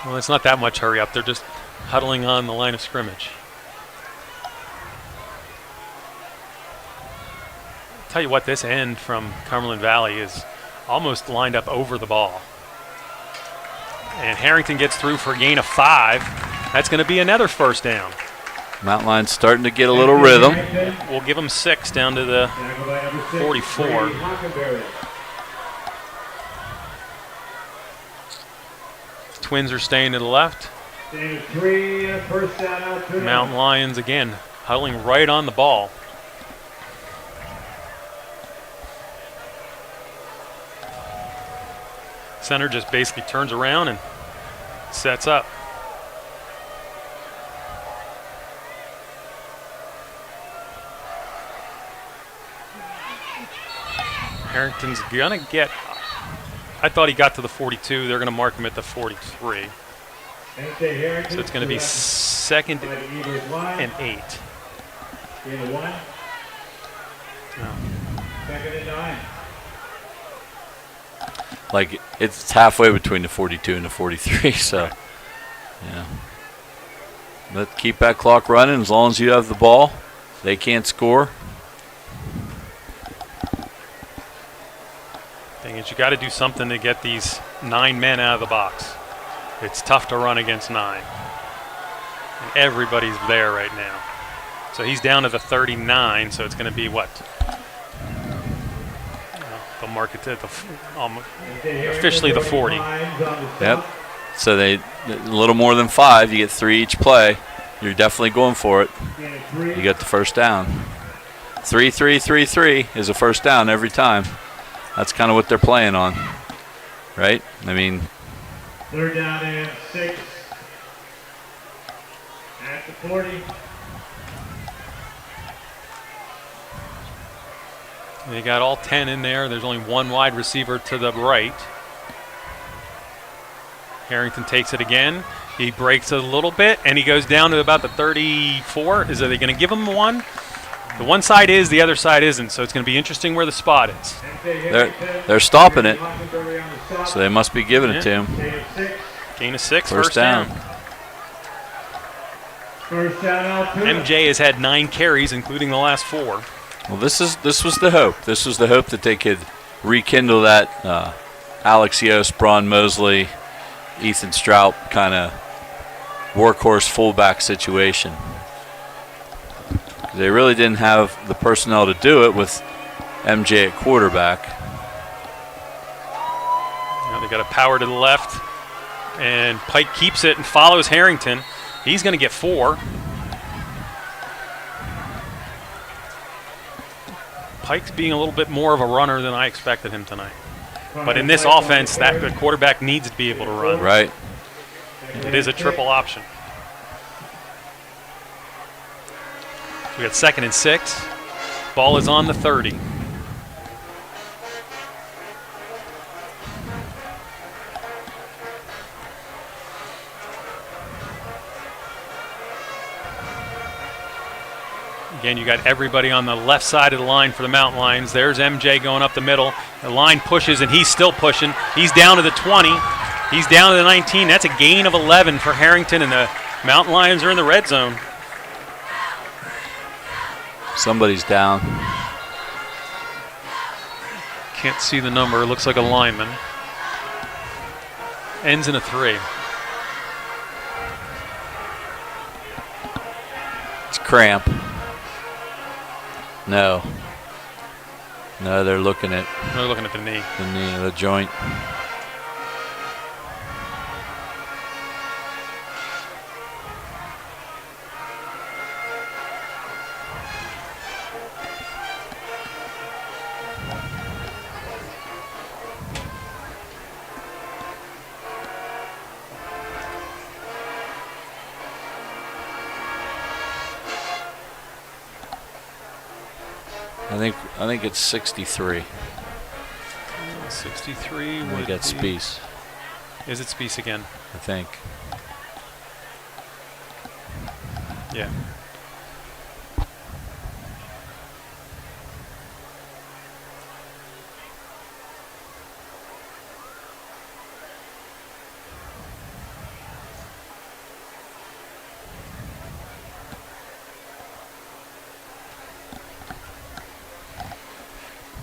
Well, it's not that much hurry up. They're just huddling on the line of scrimmage. Tell you what, this end from Cumberland Valley is almost lined up over the ball. And Harrington gets through for a gain of 5. That's going to be another 1st down. Mountain Lions starting to get a little rhythm. We'll give them 6 down to the 44. Twins are staying to the left. Mountain Lions again huddling right on the ball. Center just basically turns around and sets up. Harrington's gonna get, I thought he got to the 42. They're gonna mark him at the 43. So it's gonna be 2nd and 8. No. 2nd and 9. Like, it's halfway between the 42 and the 43, so, yeah. But keep that clock running as long as you have the ball. They can't score. Thing is, you got to do something to get these 9 men out of the box. It's tough to run against 9. And everybody's there right now. So he's down to the 39, so it's going to be what? They'll mark it to the officially the 40. Yep. So they a little more than 5. You get 3 each play. You're definitely going for it. You got the 1st down. 3-3-3-3 is a 1st down every time. That's kind of what they're playing on, right? I mean, 3rd down and 6 at the 40. They got all 10 in there. There's only 1 wide receiver to the right. Harrington takes it again. He breaks it a little bit, and he goes down to about the 34. Are they going to give him 1? The one side is, the other side isn't, so it's going to be interesting where the spot is. They're stopping it, so they must be giving it to him. Gain of 6, 1st down. MJ has had 9 carries, including the last 4. Well, this was the hope. This was the hope that they could rekindle that Alex Yost, Braun Mosley, Ethan Strout kind of workhorse fullback situation. They really didn't have the personnel to do it with MJ at quarterback. Now they got a power to the left, and Pike keeps it and follows Harrington. He's going to get 4. Pike's being a little bit more of a runner than I expected him tonight. But in this offense, that the quarterback needs to be able to run. Right. It is a triple option. We got 2nd and 6. Ball is on the 30. Again, you got everybody on the left side of the line for the Mountain Lions. There's MJ going up the middle. The line pushes, and he's still pushing. He's down to the 20. He's down to the 19. That's a gain of 11 for Harrington, and the Mountain Lions are in the red zone. Somebody's down. Can't see the number. It looks like a lineman. Ends in a 3. It's cramp. No, they're looking at the knee. The knee, the joint. I think it's 63. 63 I would think that's be- Spies, Is it Spies again? I think. Yeah.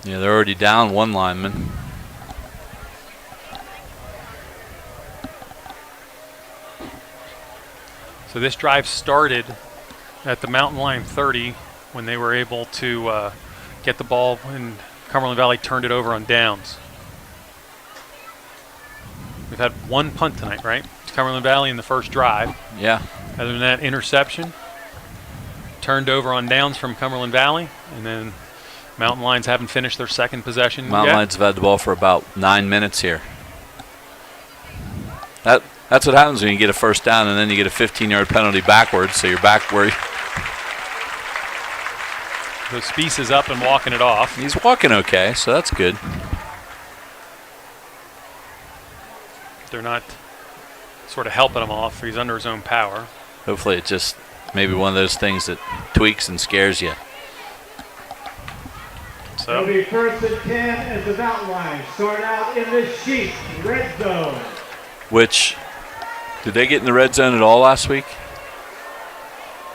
Yeah, they're already down one lineman. So this drive started at the Mountain Lion 30 when they were able to get the ball and Cumberland Valley turned it over on downs. We've had one punt tonight, right? It's Cumberland Valley in the first drive. Yeah. Other than that, interception. Turned over on downs from Cumberland Valley. And then Mountain Lions haven't finished their second possession Mountain yet. Lions have had the ball for about 9 minutes here. That's what happens when you get a first down and then you get a 15-yard penalty backwards, so you're back where So Spies is up and walking it off. he's walking okay, so that's good. They're not sort of helping him off. He's under his own power. Hopefully it's just maybe one of those things that tweaks and scares you. So It'll be 1st and 10 as the Mountain Lions start out in the sheet red zone. Which, did they get in the red zone at all last week?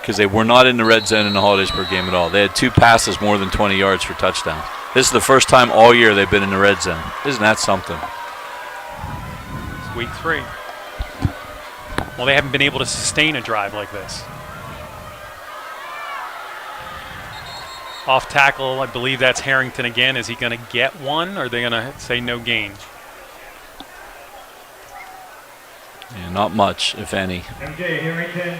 Because they were not in the red zone in the Hollidaysburg game at all. They had 2 passes more than 20 yards for touchdowns. This is the first time all year they've been in the red zone. Isn't that something? it's week 3. Well, they haven't been able to sustain a drive like this. Off tackle, I believe that's Harrington again. Is he going to get one, or are they going to say no gain? Yeah, not much, if any. MJ Harrington.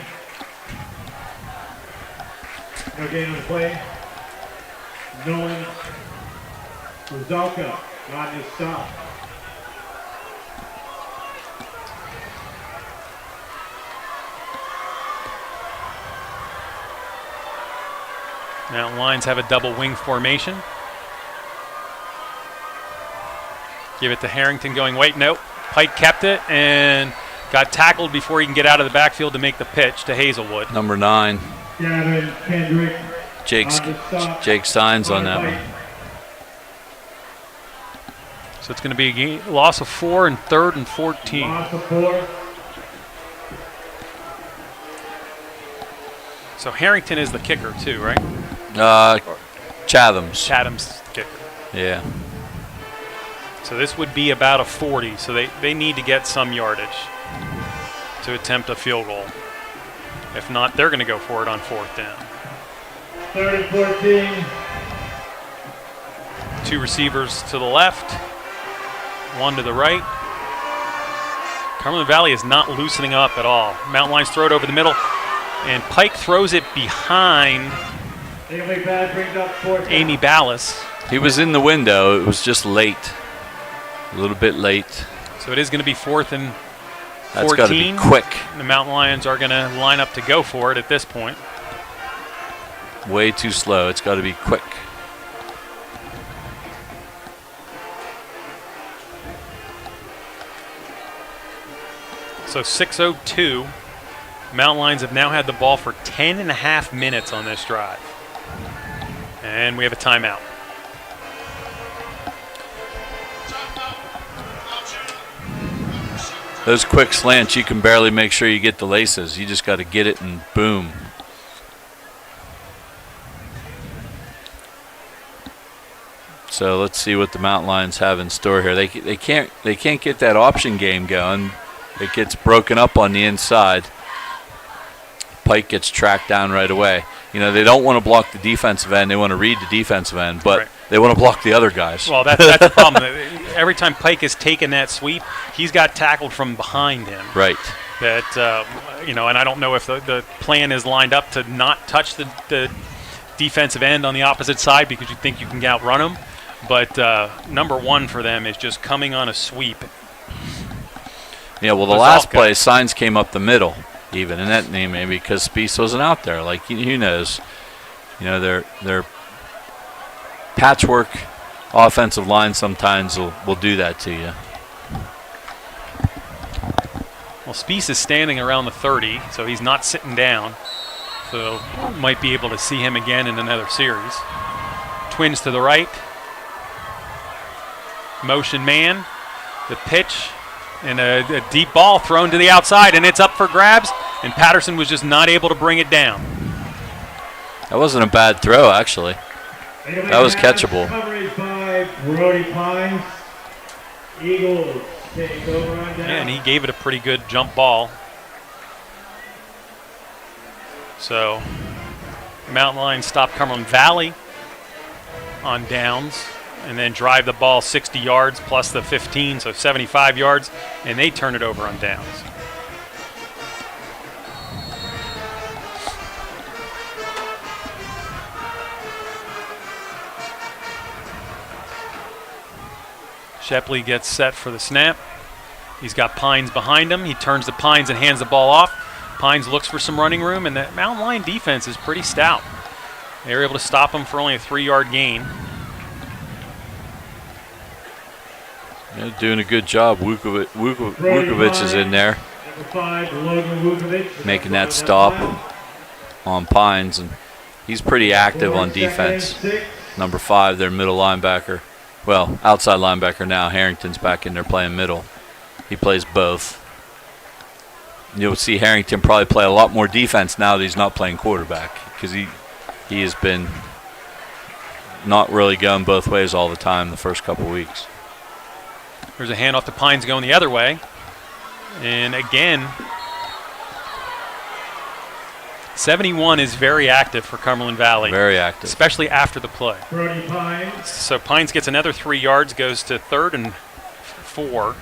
No gain on the play. Nolan Rizalka on his stop. Mountain Lions have a double wing formation. Give it to Harrington going, wait, nope. Pike kept it and got tackled before he can get out of the backfield to make the pitch to Hazelwood. Number 9, Gavin Kendrick. Jake Steins on that one. So it's going to be a loss of 4 and 3rd and 14. Loss of 4. So Harrington is the kicker too, right? Chatham's kicker. Yeah. So this would be about a 40. So they need to get some yardage to attempt a field goal. If not, they're going to go for it on 4th down. 3rd and 14. 2 receivers to the left, 1 to the right. Cumberland Valley is not loosening up at all. Mountain Lions throw it over the middle, and Pike throws it behind Amy Ballas. He was in the window. It was just late. A little bit late. So it is going to be 4th and 14. That's got to be quick. The Mountain Lions are going to line up to go for it at this point. Way too slow. It's got to be quick. So 6:02. Mountain Lions have now had the ball for 10.5 minutes on this drive. And we have a timeout. Those quick slants, you can barely make sure you get the laces. You just got to get it and boom. So let's see what the Mountain Lions have in store here. They can't get that option game going. It gets broken up on the inside. Pike gets tracked down right away. You know, they don't want to block the defensive end. They want to read the defensive end, but they want to block the other guys. Well, that's the problem. Every time Pike has taken that sweep, he's got tackled from behind him. Right. That, and I don't know if the plan is lined up to not touch the defensive end on the opposite side because you think you can outrun him. But number 1 for them is just coming on a sweep. Yeah, well, the last play, Signs came up the middle, even, and that maybe because Spies wasn't out there. Like, who knows? You know, they're patchwork offensive line sometimes will do that to you. Well, Spiess is standing around the 30, so he's not sitting down. So might be able to see him again in another series. Twins to the right. Motion man. The pitch. And a deep ball thrown to the outside, and it's up for grabs. And Patterson was just not able to bring it down. That wasn't a bad throw, actually. That was catchable. Coverage by Brody Pines. Eagles take over on down. Yeah, and he gave it a pretty good jump ball. So, Mountain Lions stop Cumberland Valley on downs and then drive the ball 60 yards plus the 15, so 75 yards, and they turn it over on downs. Shepley gets set for the snap. He's got Pines behind him. He turns to Pines and hands the ball off. Pines looks for some running room, and the Mountain Lion defense is pretty stout. They were able to stop him for only a 3-yard gain. Yeah, doing a good job. Vukovic is in there, making that stop on Pines, and he's pretty active on defense. Number 5, their middle linebacker. Well, outside linebacker now. Harrington's back in there playing middle. He plays both. You'll see Harrington probably play a lot more defense now that he's not playing quarterback, because he has been not really going both ways all the time the first couple weeks. There's a handoff to Pines going the other way. And again, 71 is very active for Cumberland Valley. Very active. Especially after the play. Brody Pines. So Pines gets another 3 yards, goes to 3rd and 4.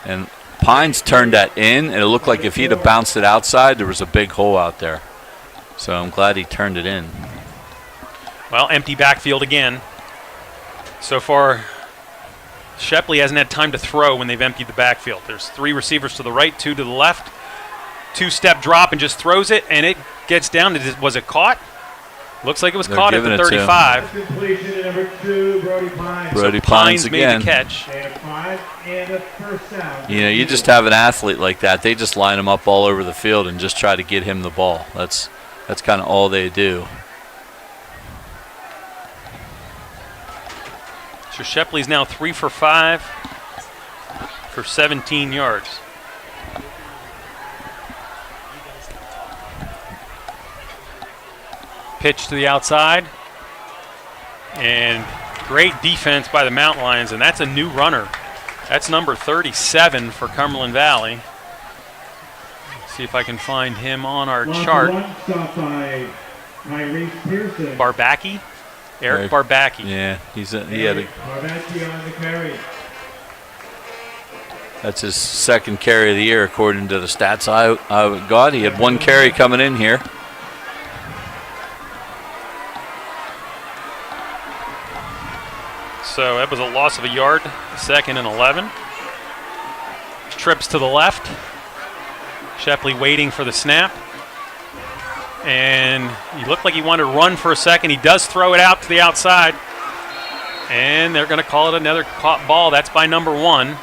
And Pines turned that in, and it looked like if he'd have bounced it outside, there was a big hole out there. So I'm glad he turned it in. Well, empty backfield again. So far, Shepley hasn't had time to throw when they've emptied the backfield. There's 3 receivers to the right, 2 to the left. 2-step drop and just throws it, and it gets down to, was it caught? Looks like it was caught at the 35. Completion to number 2, Brody Pines. Brody So Pines again. made the catch. And a 5 and a first down. You know, you just have an athlete like that. They just line him up all over the field and just try to get him the ball. That's kind of all they do. So Shepley's now 3 for 5 for 17 yards. Pitch to the outside. And great defense by the Mountain Lions, and that's a new runner. That's number 37 for Cumberland Valley. Let's see if I can find him on our chart. Barbacki? Eric Barbacki. Yeah, he had a. Barbacki on the carry. That's his 2nd carry of the year, according to the stats I got. He had 1 carry coming in here. So that was a loss of a yard, 2nd and 11. Trips to the left. Shepley waiting for the snap. And he looked like he wanted to run for a second. He does throw it out to the outside. And they're going to call it another caught ball. That's by number 1.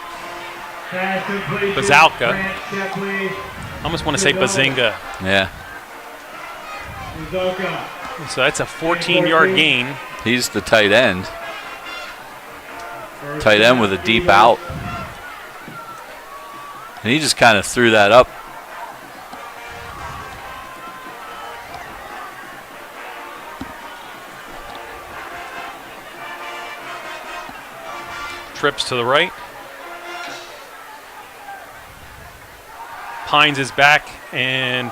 Bazalka. I almost want to say Bazinga. Yeah. So that's a 14-yard gain. He's the tight end. Tight end with a deep out. And he just kind of threw that up. Trips to the right. Pines is back, and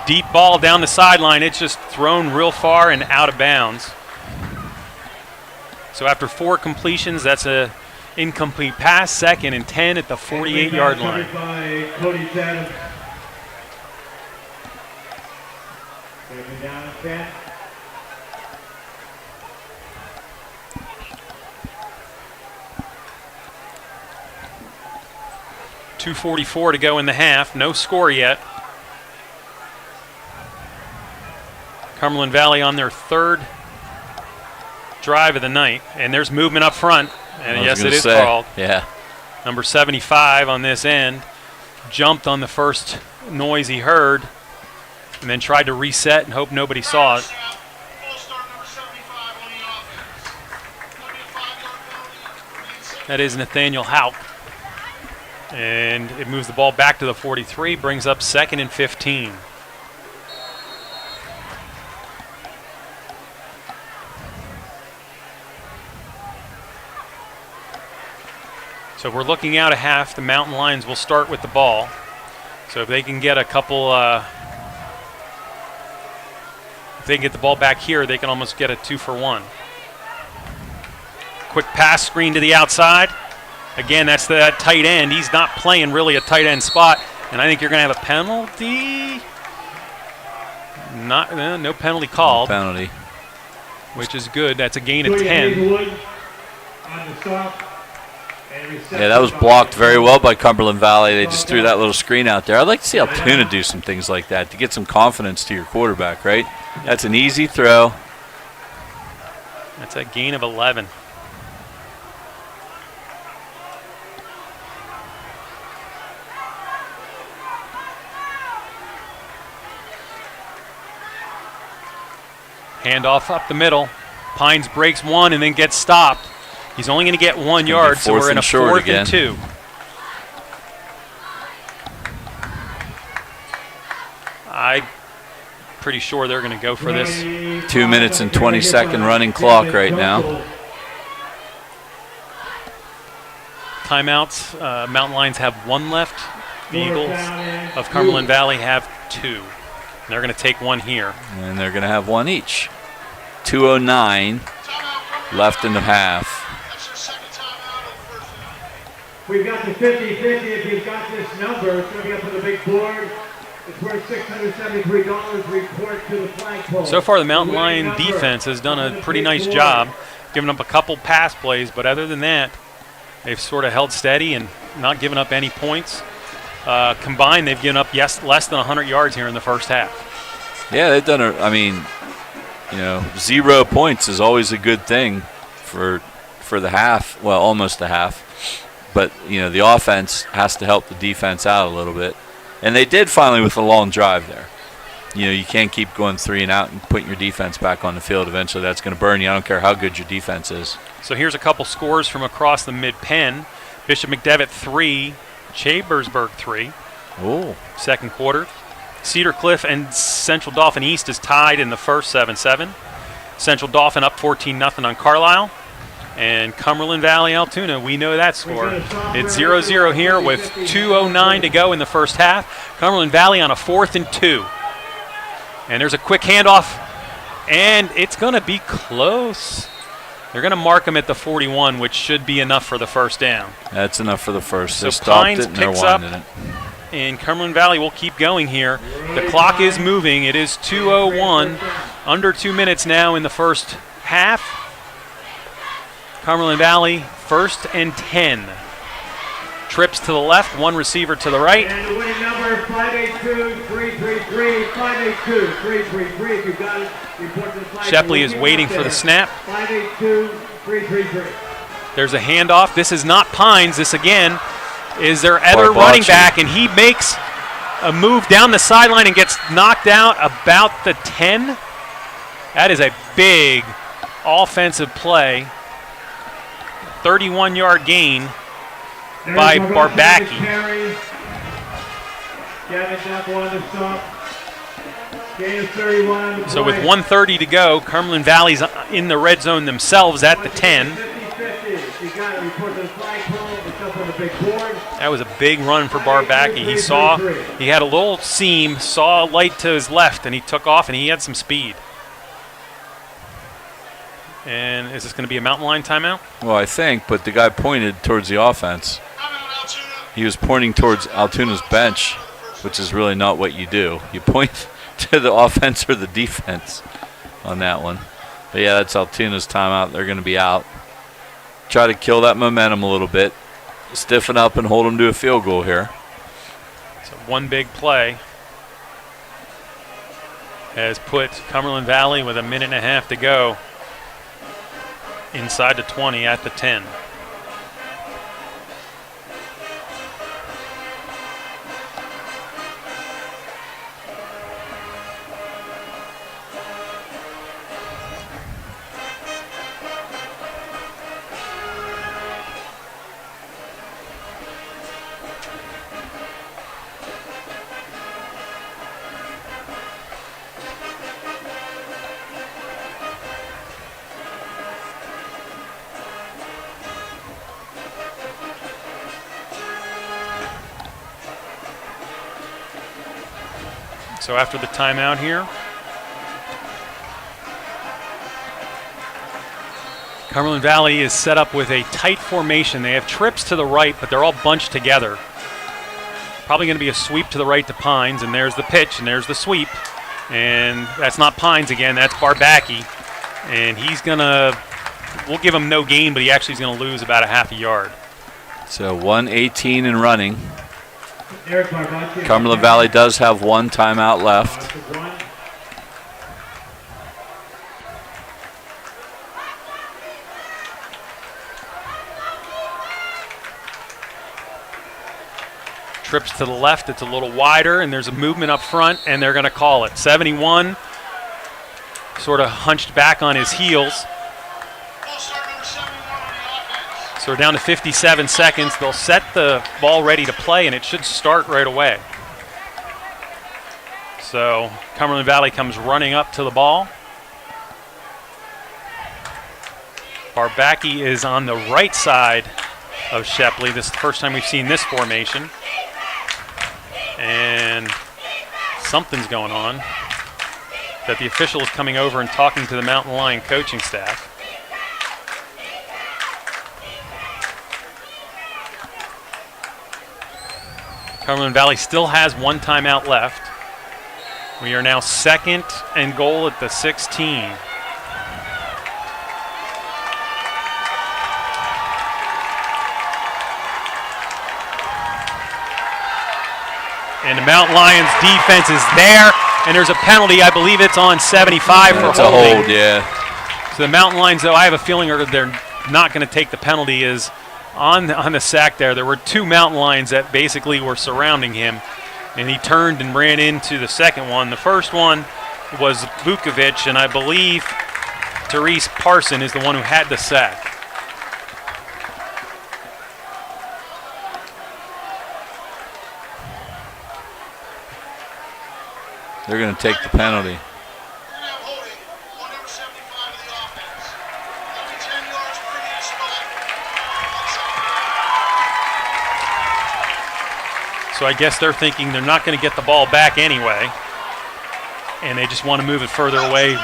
deep ball down the sideline. It's just thrown real far and out of bounds. So after 4 completions, that's a incomplete pass, 2nd and 10 at the 48-yard line. By Cody Chatham. 2nd down and 10. .244 to go in the half. No score yet. Cumberland Valley on their 3rd drive of the night. And there's movement up front. And yes, it is say, called. Yeah. Number 75 on this end jumped on the first noise he heard and then tried to reset and hope nobody saw it. That is Nathaniel Hauk. And it moves the ball back to the 43, brings up 2nd and 15. So we're looking out a half. The Mountain Lions will start with the ball. So if they can get a couple, if they can get the ball back here, they can almost get a 2-for-1. Quick pass screen to the outside. Again, that's that tight end. He's not playing really a tight end spot, and I think you're going to have a penalty. No penalty called. No penalty. Which is good. That's a gain of 10. Yeah, that was blocked very well by Cumberland Valley. They just threw that little screen out there. I'd like to see Altoona do some things like that to get some confidence to your quarterback, right? That's an easy throw. That's a gain of 11. Handoff up the middle. Pines breaks one and then gets stopped. He's only going to get 1 yard, so we're in a 4th and 2. I'm pretty sure they're going to go for this. 2 minutes and 20-second running clock right now. Timeouts. Mountain Lions have 1 left. The Eagles of Cumberland Valley have 2. They're going to take 1 here. And they're going to have 1 each. 2:09 left in the half. We've got the 50-50. If you've got this number, it's going to be up on the big board. It's worth $673. Report to the flagpole. So far, the Mountain Lion defense has done a pretty nice job, giving up a couple pass plays, but other than that, they've sort of held steady and not given up any points. Combined, they've given up less than 100 yards here in the first half. Yeah, they've done I mean, 0 points is always a good thing for the half. Well, almost the half. But, the offense has to help the defense out a little bit. And they did finally with a long drive there. You can't keep going 3 and out and putting your defense back on the field. Eventually that's going to burn you. I don't care how good your defense is. So here's a couple scores from across the mid-pen. Bishop McDevitt 3, Chambersburg 3. Oh. Second quarter. Cedar Cliff and Central Dauphin East is tied in the first 7-7. Central Dauphin up 14-0 on Carlisle. And Cumberland Valley Altoona, we know that score. It's 0-0 here with 2:09 to go in the first half. Cumberland Valley on a 4th and 2. And there's a quick handoff, and it's going to be close. They're going to mark them at the 41, which should be enough for the first down. That's enough for the first. So they stopped Pines it and they're picks up, winding it. and Cumberland Valley will keep going here. The clock is moving. It is 2:01, under 2 minutes now in the first half. Cumberland Valley, 1st and 10. Trips to the left, 1 receiver to the right. And the winning number, 582-333, 582-333. If you've got it, report to the flag. Shepley is waiting for the snap. 582-333. There's a handoff. This is not Pines. This, again, is their other running back, and he makes a move down the sideline and gets knocked out about the 10. That is a big offensive play. 31-yard gain by Barbacki. So with 1:30 to go, Cumberland Valley's in the red zone themselves at the 10. That was a big run for Barbacki. He had a little seam, saw a light to his left, and he took off, and he had some speed. And is this going to be a Mountain Lion timeout? Well, I think, but the guy pointed towards the offense. He was pointing towards Altoona's bench, which is really not what you do. You point to the offense or the defense on that one. But yeah, that's Altoona's timeout. They're going to be out. Try to kill that momentum a little bit. Stiffen up and hold them to a field goal here. So one big play has put Cumberland Valley with 1.5 minutes to go inside the 20 at the 10. So after the timeout here, Cumberland Valley is set up with a tight formation. They have trips to the right, but they're all bunched together. Probably going to be a sweep to the right to Pines, and there's the pitch, and there's the sweep. And that's not Pines again, that's Barbacki. And he's going to, we'll give him no gain, but he actually is going to lose about a half a yard. So 1:18 and running. Cumberland Valley does have one timeout left. Trips to the left, it's a little wider, and there's a movement up front, and they're going to call it. 71, sort of hunched back on his heels. So we're down to 57 seconds. They'll set the ball ready to play, and it should start right away. So Cumberland Valley comes running up to the ball. Barbacki is on the right side of Shepley. This is the first time we've seen this formation. And something's going on that the official is coming over and talking to the Mountain Lion coaching staff. Cumberland Valley still has one timeout left. We are now 2nd and goal at the 16. And the Mountain Lions defense is there, and there's a penalty. I believe it's on 75 for holding. It's a hold, yeah. So the Mountain Lions, though, I have a feeling they're not going to take the penalty, is on the sack there. There were two Mountain Lions that basically were surrounding him, and he turned and ran into the second one. The first one was Vukovic, and I believe Therese Parson is the one who had the sack. They're going to take the penalty. So I guess they're thinking they're not going to get the ball back anyway, and they just want to move it further away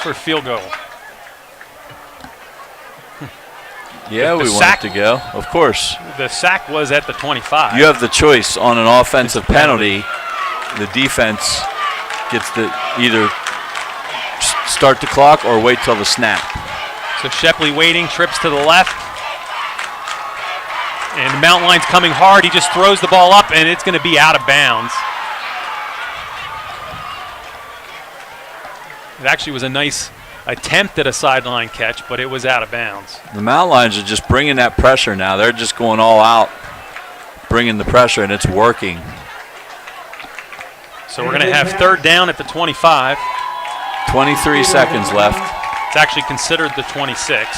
for field goal. Yeah, we want it to go, of course. The sack was at the 25. You have the choice on an offensive penalty. The defense gets to either start the clock or wait till the snap. So Shepley waiting, trips to the left. And the Mountain Lions coming hard. He just throws the ball up, and it's going to be out of bounds. It actually was a nice attempt at a sideline catch, but it was out of bounds. The Mountain Lions are just bringing that pressure now. They're just going all out, bringing the pressure, and it's working. So we're going to have 3rd down at the 25. 23 seconds left. It's actually considered the 26.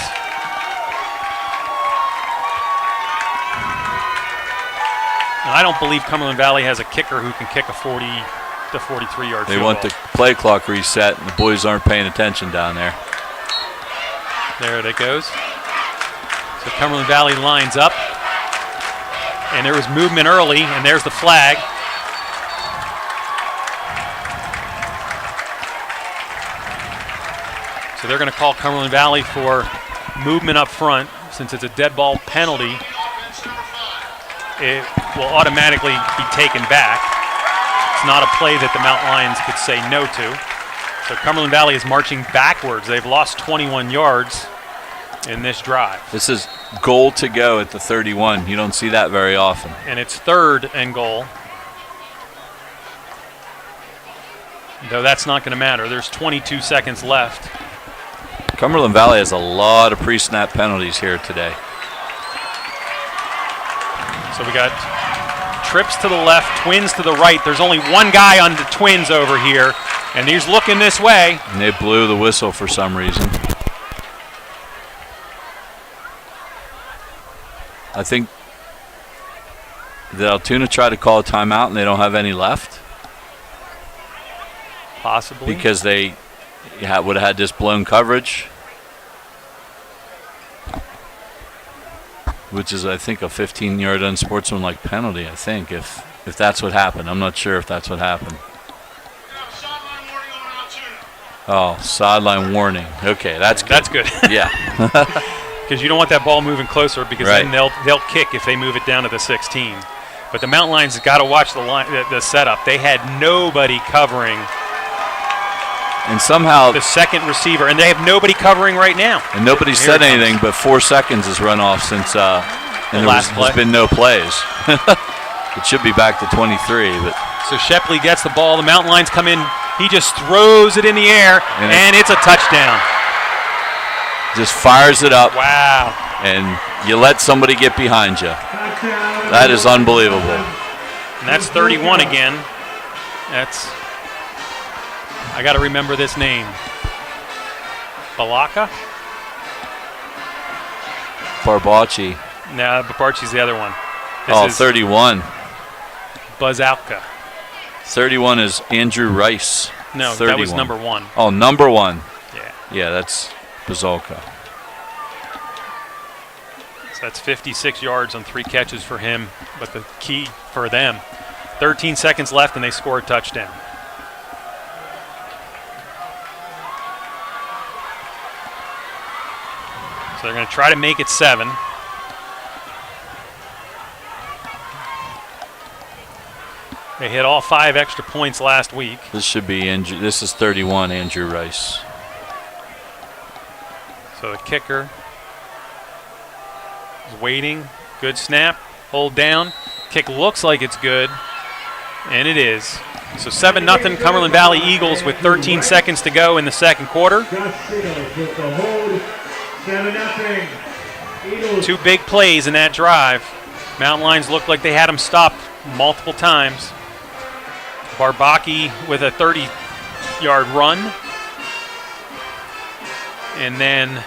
And I don't believe Cumberland Valley has a kicker who can kick a 40 to 43-yard field They want goal. the play clock reset, and the boys aren't paying attention down there. There it goes. So Cumberland Valley lines up. And there was movement early, and there's the flag. So they're going to call Cumberland Valley for movement up front. Since it's a dead ball penalty, it will automatically be taken back. It's not a play that the Mountain Lions could say no to. So Cumberland Valley is marching backwards. They've lost 21 yards in this drive. This is goal to go at the 31. You don't see that very often. And it's 3rd and goal. Though that's not going to matter. There's 22 seconds left. Cumberland Valley has a lot of pre-snap penalties here today. So we got trips to the left, twins to the right. There's only one guy on the twins over here, and he's looking this way. And they blew the whistle for some reason. I think did Altoona try to call a timeout and they don't have any left? Possibly. Because they would have had this blown coverage, which is, I think, a 15-yard unsportsmanlike penalty, I think, if that's what happened. I'm not sure if that's what happened. Oh, sideline warning. Okay, that's good. That's good. Yeah. Because you don't want that ball moving closer, because Right. then they'll kick if they move it down to the 16. But the Mountain Lions got to watch the setup. They had nobody covering And somehow the second receiver, and they have nobody covering right now. And nobody Here said it comes. anything, but 4 seconds has run off since and there last play. has been no plays. It should be back to 23, but So Shepley gets the ball. The Mountain Lions come in. He just throws it in the air, and it's a touchdown. just fires it up, Wow. and you let somebody get behind you. That is unbelievable. And that's 31 again. I got to remember this name. Balaka? Barbacci. No, Babarchi's the other one. Oh, This is 31. Buzzalka. 31 is Andrew Rice. No, 31. that was number 1. Oh, number 1. Yeah. Yeah, that's Bazolka. So that's 56 yards on 3 catches for him. But the key for them, 13 seconds left, and they score a touchdown. So they're going to try to make it 7. They hit all 5 extra points last week. This should be Andrew. This is 31, Andrew Rice. So the kicker is waiting. Good snap. Hold down. Kick looks like it's good. And it is. So 7-0 Cumberland Valley Eagles with 13 seconds to go in the second quarter. 2 big plays in that drive. Mountain Lions looked like they had them stopped multiple times. Barbacchi with a 30-yard run. And then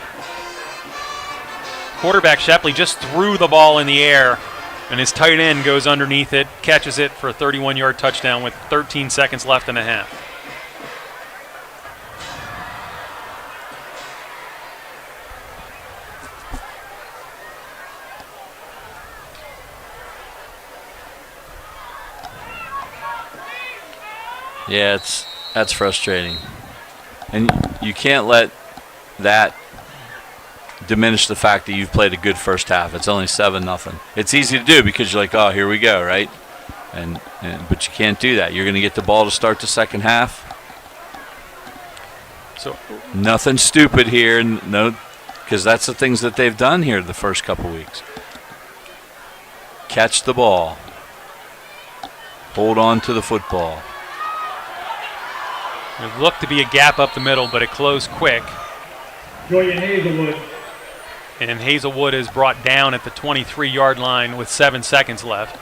quarterback Shepley just threw the ball in the air, and his tight end goes underneath it, catches it for a 31-yard touchdown with 13 seconds left in the half. Yeah, that's frustrating. And you can't let that diminish the fact that you've played a good first half. It's only 7-0. It's easy to do because you're like, oh, here we go, right? But you can't do that. You're going to get the ball to start the second half. So nothing stupid here, no, because that's the things that they've done here the first couple weeks. Catch the ball. Hold on to the football. It looked to be a gap up the middle, but it closed quick. Julian Hazelwood. And Hazelwood is brought down at the 23-yard line with 7 seconds left.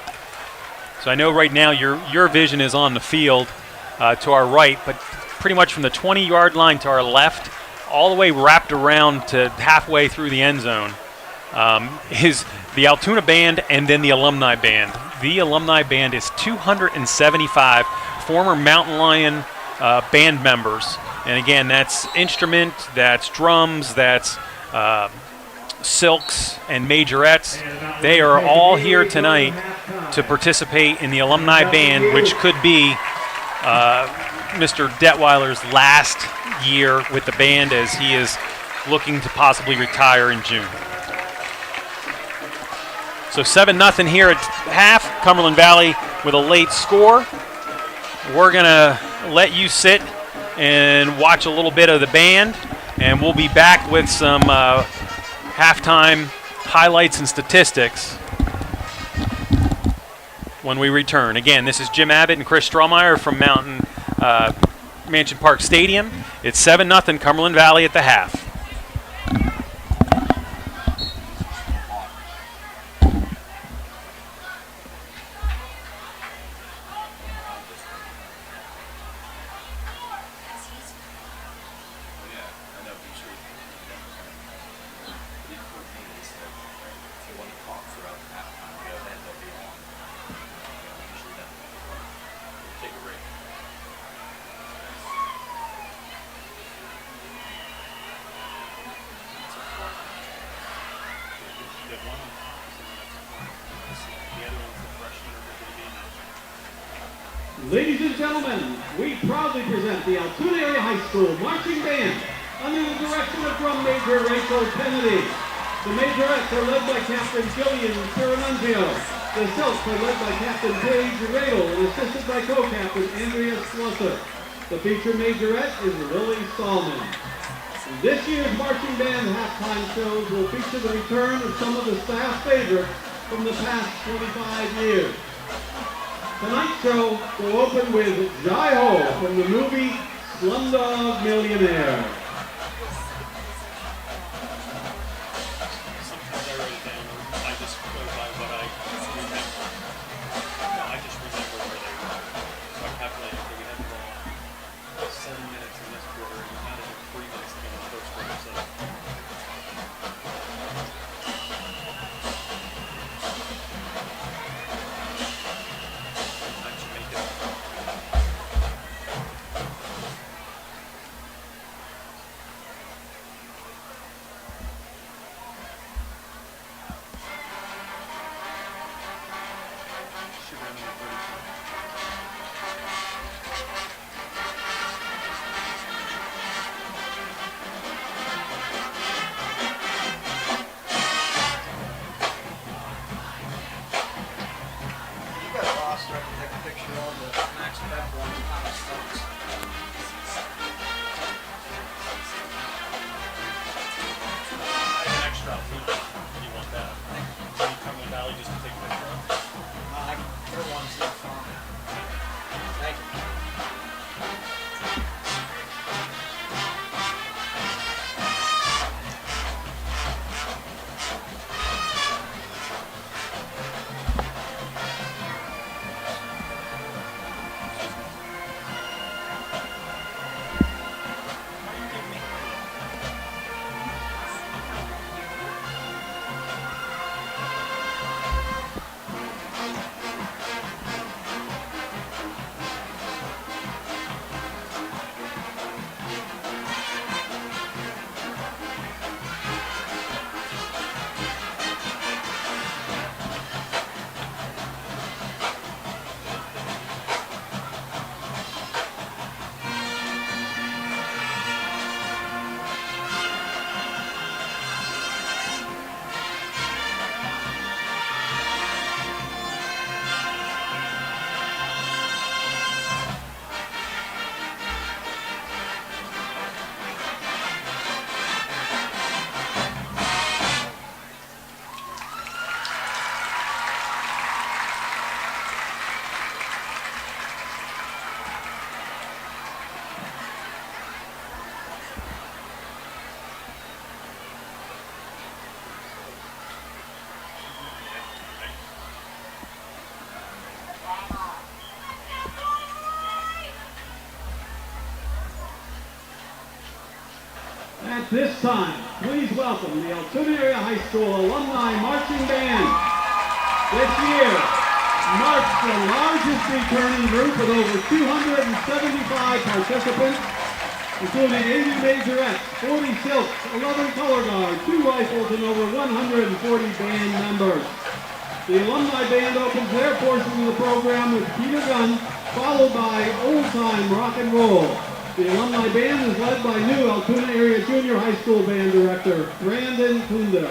So I know right now your vision is on the field to our right, but pretty much from the 20-yard line to our left, all the way wrapped around to halfway through the end zone, is the Altoona Band and then the Alumni Band. The Alumni Band is 275 former Mountain Lion band members. And again, that's instrument, that's drums, that's silks and majorettes. They are all here tonight to participate in the Alumni Band, which could be Mr. Detweiler's last year with the band, as he is looking to possibly retire in June. So 7-0 here at half. Cumberland Valley with a late score. We're going to let you sit and watch a little bit of the band, and we'll be back with some halftime highlights and statistics when we return. Again, this is Jim Abbott and Chris Strohmeyer from Mansion Park Stadium. It's 7-0 Cumberland Valley at the half. good one. The other one's the freshman or the Ladies and gentlemen, we proudly present the Altoona Area High School Marching Band under the direction of Drum Major Rachel Kennedy. The majorettes are led by Captain Gillian Cirinunzio. The Silks are led by Captain Paige Radel and assisted by co-captain Andrea Slusser. The feature majorette is Lily Stallman. This year's marching band halftime shows will feature the return of some of the staff favorites from the past 25 years. Tonight's show will open with Jai Ho from the movie Slumdog Millionaire. Sometimes I write it down, or I just go by what I remember. No, I just remember where they were. So I calculated that we had to go 7 minutes in this quarter, and we had to have 3 minutes to go in the first quarter. So I should make it. Should run in 32. You got a roster, I can take a picture of the Max Beck one kind of stuff. I have an extra food if you want that. Can you come to the valley just to take a picture of? I can put one to the phone. Thank you. At this time, please welcome the Altoona Area High School Alumni Marching Band. This year marks the largest returning group with over 275 participants, including 80 majorettes, 40 silks, 11 color guards, 2 rifles, and over 140 band members. The Alumni Band opens their portion of the program with Peter Gunn, followed by Old Time Rock and Roll. The Alumni Band is led by new Altoona Area Junior High School Band Director, Brandon Kunder.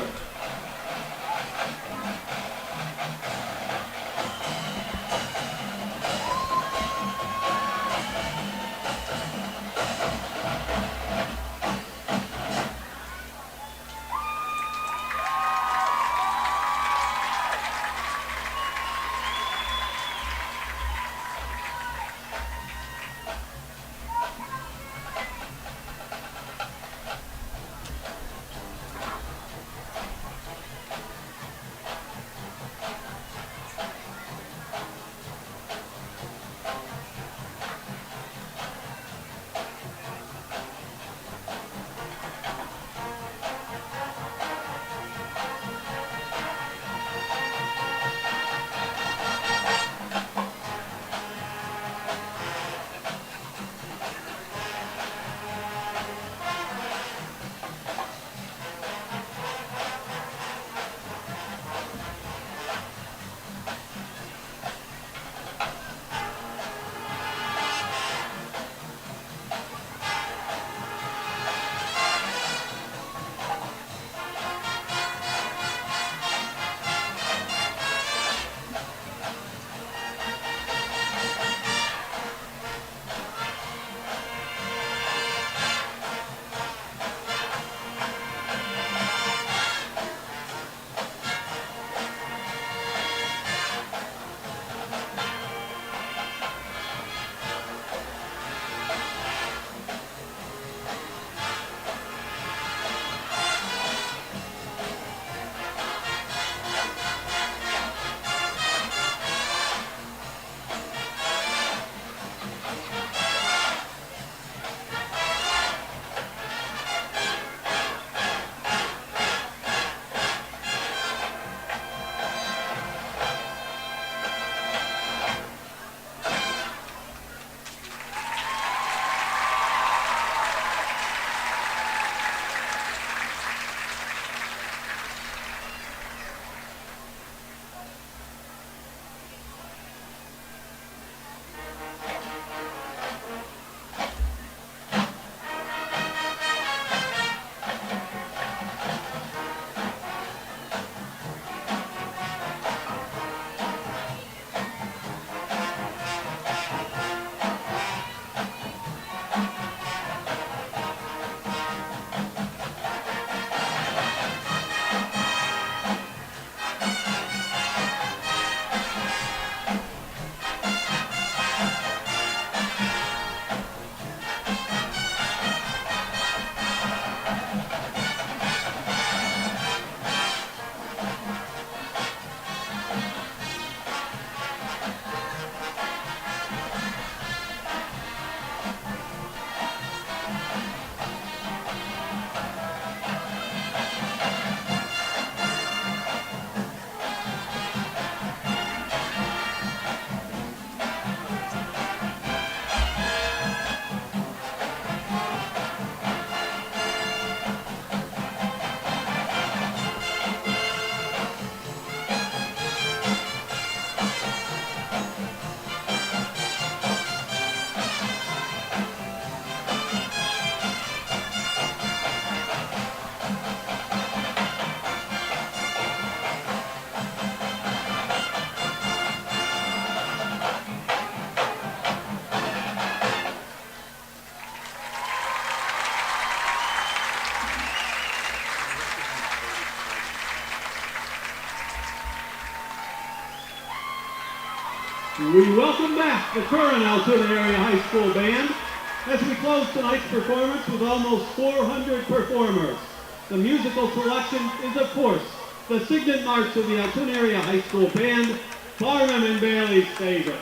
We welcome back the current Altoona Area High School Band as we close tonight's performance with almost 400 performers. The musical selection is, of course, the Signet March of the Altoona Area High School Band, Barnum and Bailey's favorite.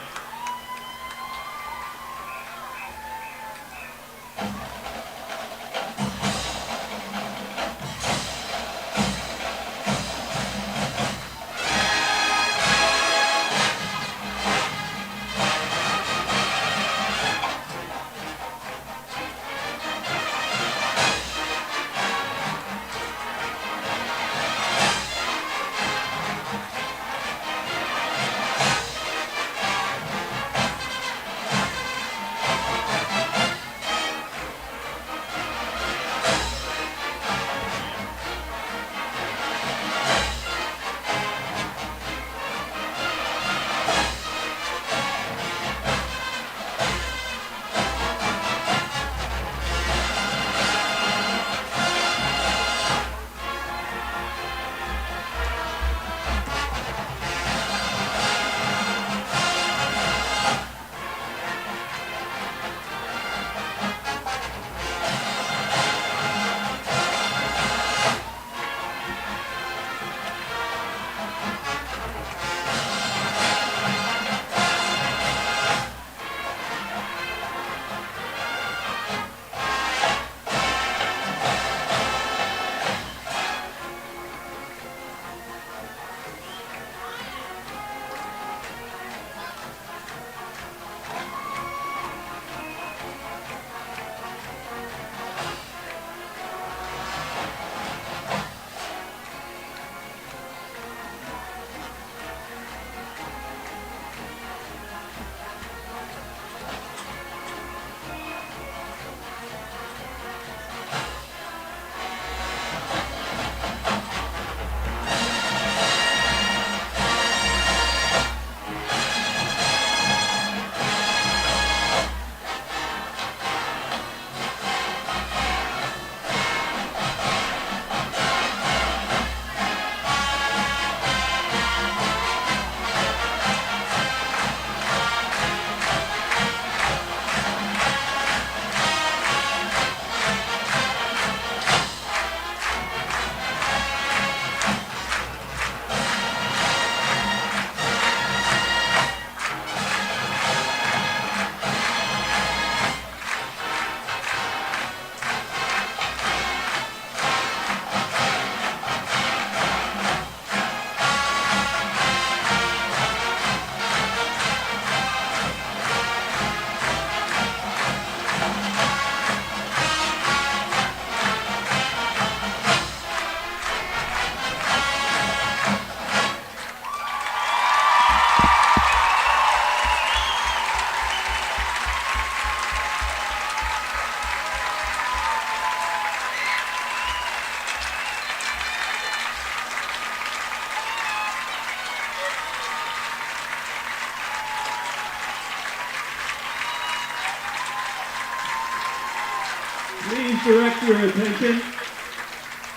Please direct your attention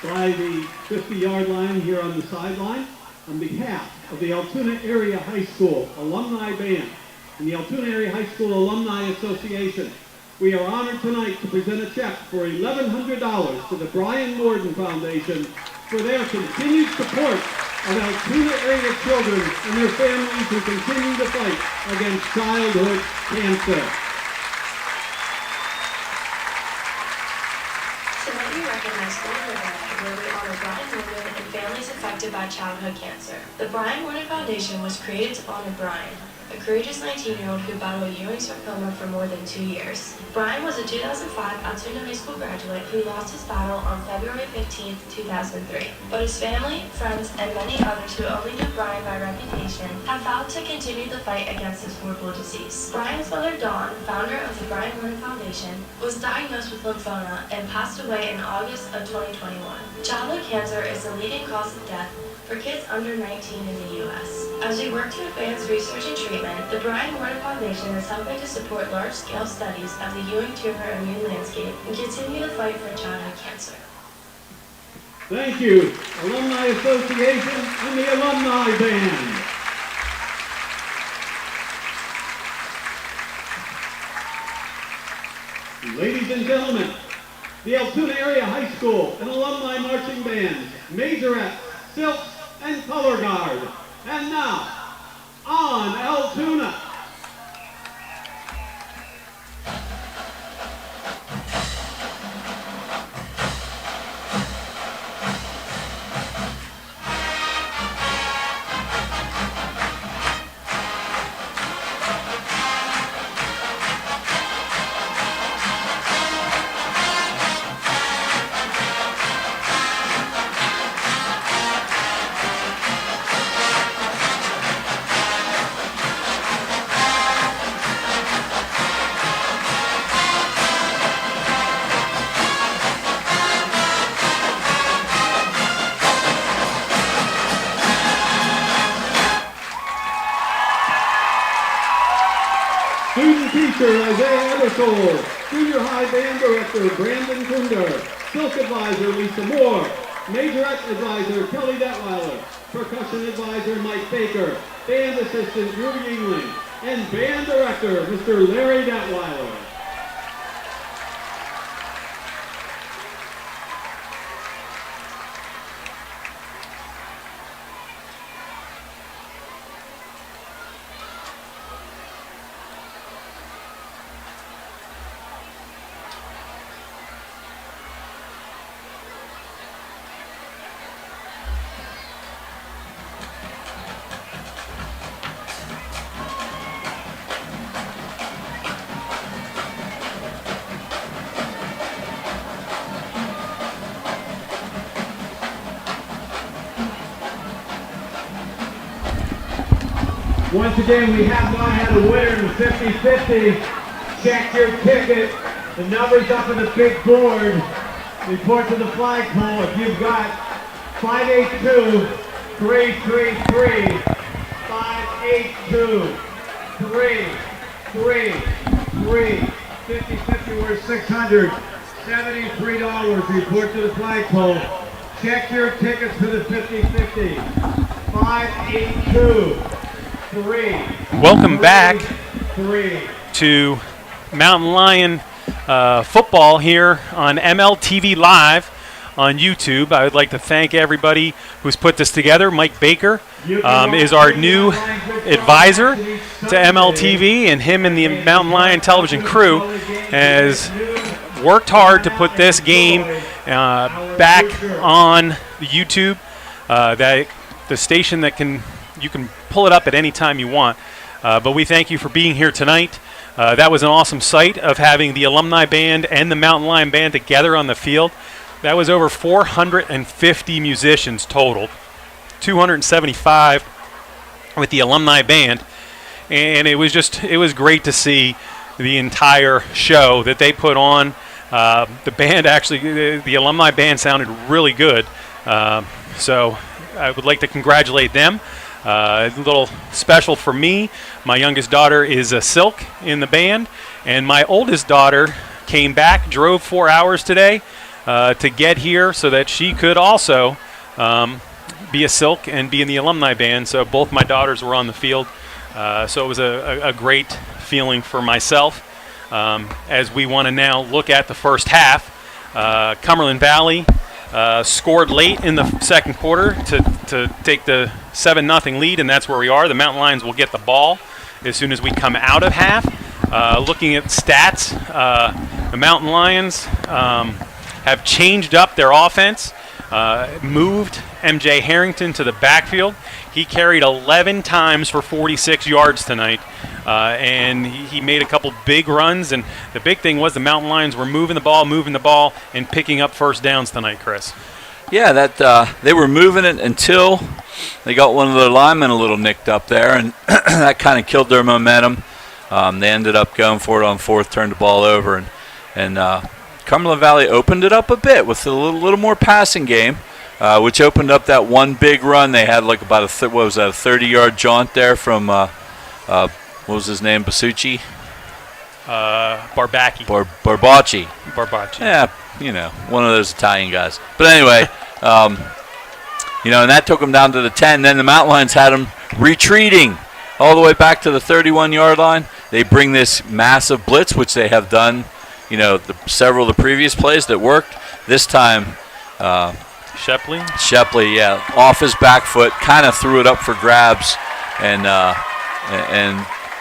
by the 50-yard line here on the sideline on behalf of the Altoona Area High School Alumni Band and the Altoona Area High School Alumni Association. We are honored tonight to present a check for $1,100 to the Brian Morden Foundation for their continued support of Altoona area children and their families who continue to fight against childhood cancer. Tonight we recognize Alumni Band, where we honor Brian Morden and families affected by childhood cancer. The Brian Morden Foundation was created to honor Brian, a courageous 19-year-old who battled Ewing sarcoma for more than 2 years. Brian was a 2005 Altoona High School graduate who lost his battle on February 15, 2003. But his family, friends, and many others who only knew Brian by reputation have vowed to continue the fight against this horrible disease. Brian's mother, Dawn, founder of the Brian Morden Foundation, was diagnosed with lymphoma and passed away in August of 2021. Childhood cancer is the leading cause of death for kids under 19 in the U.S. As we work to advance research and treatment, the Brian Morden Foundation is helping to support large-scale studies of the Ewing tumor immune landscape and continue the fight for childhood cancer. Thank you, Alumni Association and the Alumni Band. Ladies and gentlemen, the Altoona Area High School and Alumni Marching Band, Majorette, Silk, and Color Guard. And now, on Altoona. Student teacher Isaiah Eversole, Junior High Band Director Brandon Kunder, Silk Advisor Lisa Moore, Majorette Advisor Kelly Detweiler, Percussion Advisor Mike Baker, Band Assistant Drew Yingling, and Band Director Mr. Larry Detweiler. Once again, we have not had a winner in 50-50. Check your ticket. The number's up on the big board. Report to the flagpole if you've got 582-333. 582-333. 50-50, we're $673. Report to the flagpole. Check your tickets for the 50-50. 582. Welcome back to Mountain Lion football here on MLTV Live on YouTube. I would like to thank everybody who's put this together. Mike Baker is our new advisor to MLTV, and him and the Mountain Lion television crew has worked hard to put this game back on YouTube. That the station that you can pull it up at any time you want. But we thank you for being here tonight. That was an awesome sight of having the Alumni Band and the Mountain Lion Band together on the field. That was over 450 musicians total, 275 with the Alumni Band. And it was great to see the entire show that they put on. The band actually, the Alumni Band sounded really good. So I would like to congratulate them. A little special for me, my youngest daughter is a Silk in the band, and my oldest daughter came back, drove 4 hours today to get here so that she could also be a Silk and be in the Alumni Band. So both my daughters were on the field. So it was a great feeling for myself as we want to now look at the first half. Cumberland Valley scored late in the second quarter to take the 7-0 lead, and that's where we are. The Mountain Lions will get the ball as soon as we come out of half. Looking at stats, the Mountain Lions have changed up their offense, moved MJ Harrington to the backfield. He carried 11 times for 46 yards tonight, and he made a couple big runs. And the big thing was the Mountain Lions were moving the ball, and picking up first downs tonight, Chris. Yeah, that they were moving it until they got one of their linemen a little nicked up there, and that kind of killed their momentum. They ended up going for it on fourth, turned the ball over, and Cumberland Valley opened it up a bit with a little more passing game, which opened up that one big run. They had like about a 30-yard jaunt there from what was his name, Basucci? Barbacchi. Barbacci. Yeah, one of those Italian guys. But anyway, and that took them down to the 10. Then the Mountain Lions had them retreating all the way back to the 31-yard line. They bring this massive blitz, which they have done several of the previous plays that worked. This time, Shepley, yeah, off his back foot, kind of threw it up for grabs, and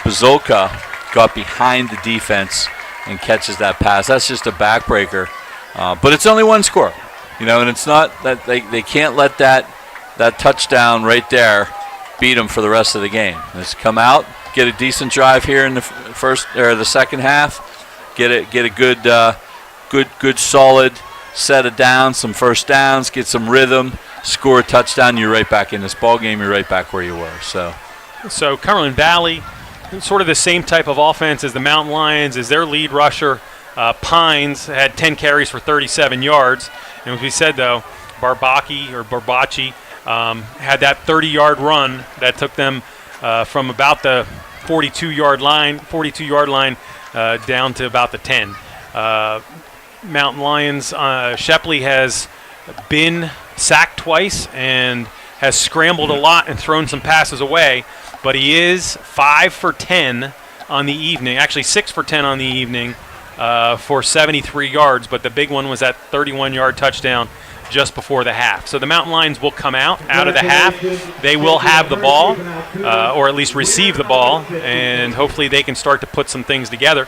Bazolka got behind the defense and catches that pass. That's just a backbreaker, but it's only one score, and it's not that they can't let that touchdown right there beat them for the rest of the game. Let's come out, get a decent drive here in the the second half, get a good solid set of downs, some first downs, get some rhythm, score a touchdown. You're right back in this ball game. You're right back where you were. So Cumberland Valley, sort of the same type of offense as the Mountain Lions, is their lead rusher. Pines had 10 carries for 37 yards. And as we said, though, Barbaci had that 30-yard run that took them from about the 42-yard line down to about the 10. Mountain Lions, Shepley has been sacked twice and has scrambled a lot and thrown some passes away, but he is 5 for 10 on the evening, actually 6 for 10 on the evening for 73 yards, but the big one was that 31-yard touchdown just before the half. So the Mountain Lions will come out of the half. They will have the ball, or at least receive the ball, and hopefully they can start to put some things together.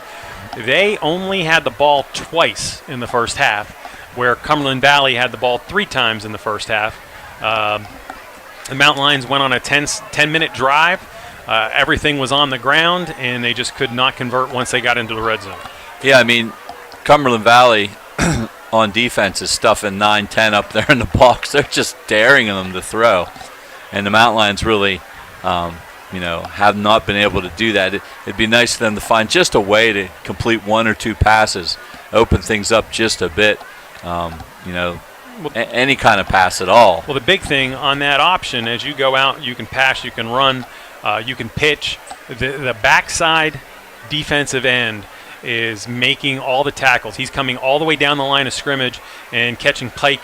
They only had the ball twice in the first half, where Cumberland Valley had the ball 3 times in the first half. The Mountain Lions went on a 10-minute drive. Everything was on the ground, and they just could not convert once they got into the red zone. Yeah, I mean, Cumberland Valley on defense is stuffing 9-10 up there in the box. They're just daring them to throw. And the Mountain Lions really have not been able to do that. It'd be nice for them to find just a way to complete 1 or 2 passes, open things up just a bit, any kind of pass at all. Well, the big thing on that option, as you go out, you can pass, you can run, you can pitch. The backside defensive end is making all the tackles. He's coming all the way down the line of scrimmage and catching Pike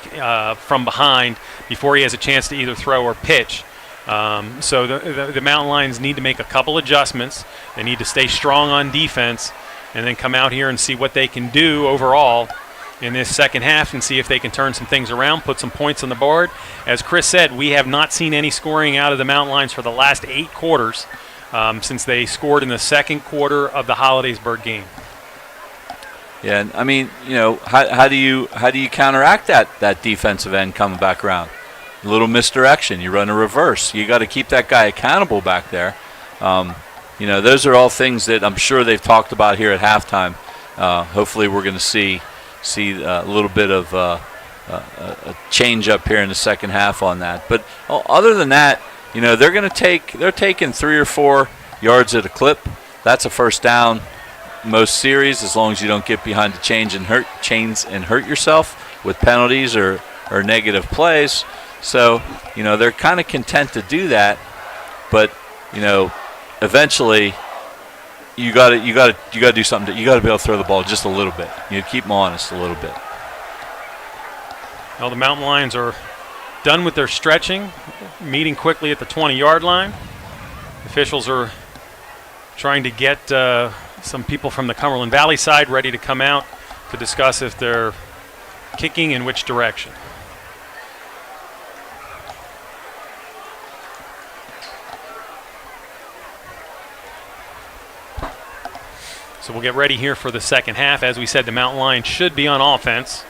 from behind before he has a chance to either throw or pitch. So the Mountain Lions need to make a couple adjustments. They need to stay strong on defense and then come out here and see what they can do overall in this second half and see if they can turn some things around, put some points on the board. As Chris said, we have not seen any scoring out of the Mountain Lions for the last 8 quarters since they scored in the second quarter of the Hollidaysburg game. Yeah, I mean, how do you counteract that defensive end coming back around? A little misdirection. You run a reverse. You got to keep that guy accountable back there. Those are all things that I'm sure they've talked about here at halftime. Hopefully, we're going to see a little bit of a change up here in the second half on that. But other than that, they're taking 3 or 4 yards at a clip. That's a first down most series, as long as you don't get behind the chains and hurt yourself with penalties or negative plays. So, they're kind of content to do that, but eventually you got to do something. You got to be able to throw the ball just a little bit. Keep them honest a little bit. Well, the Mountain Lions are done with their stretching, meeting quickly at the 20-yard line. Officials are trying to get some people from the Cumberland Valley side ready to come out to discuss if they're kicking in which direction. So we'll get ready here for the second half. As we said, the Mountain Lions should be on offense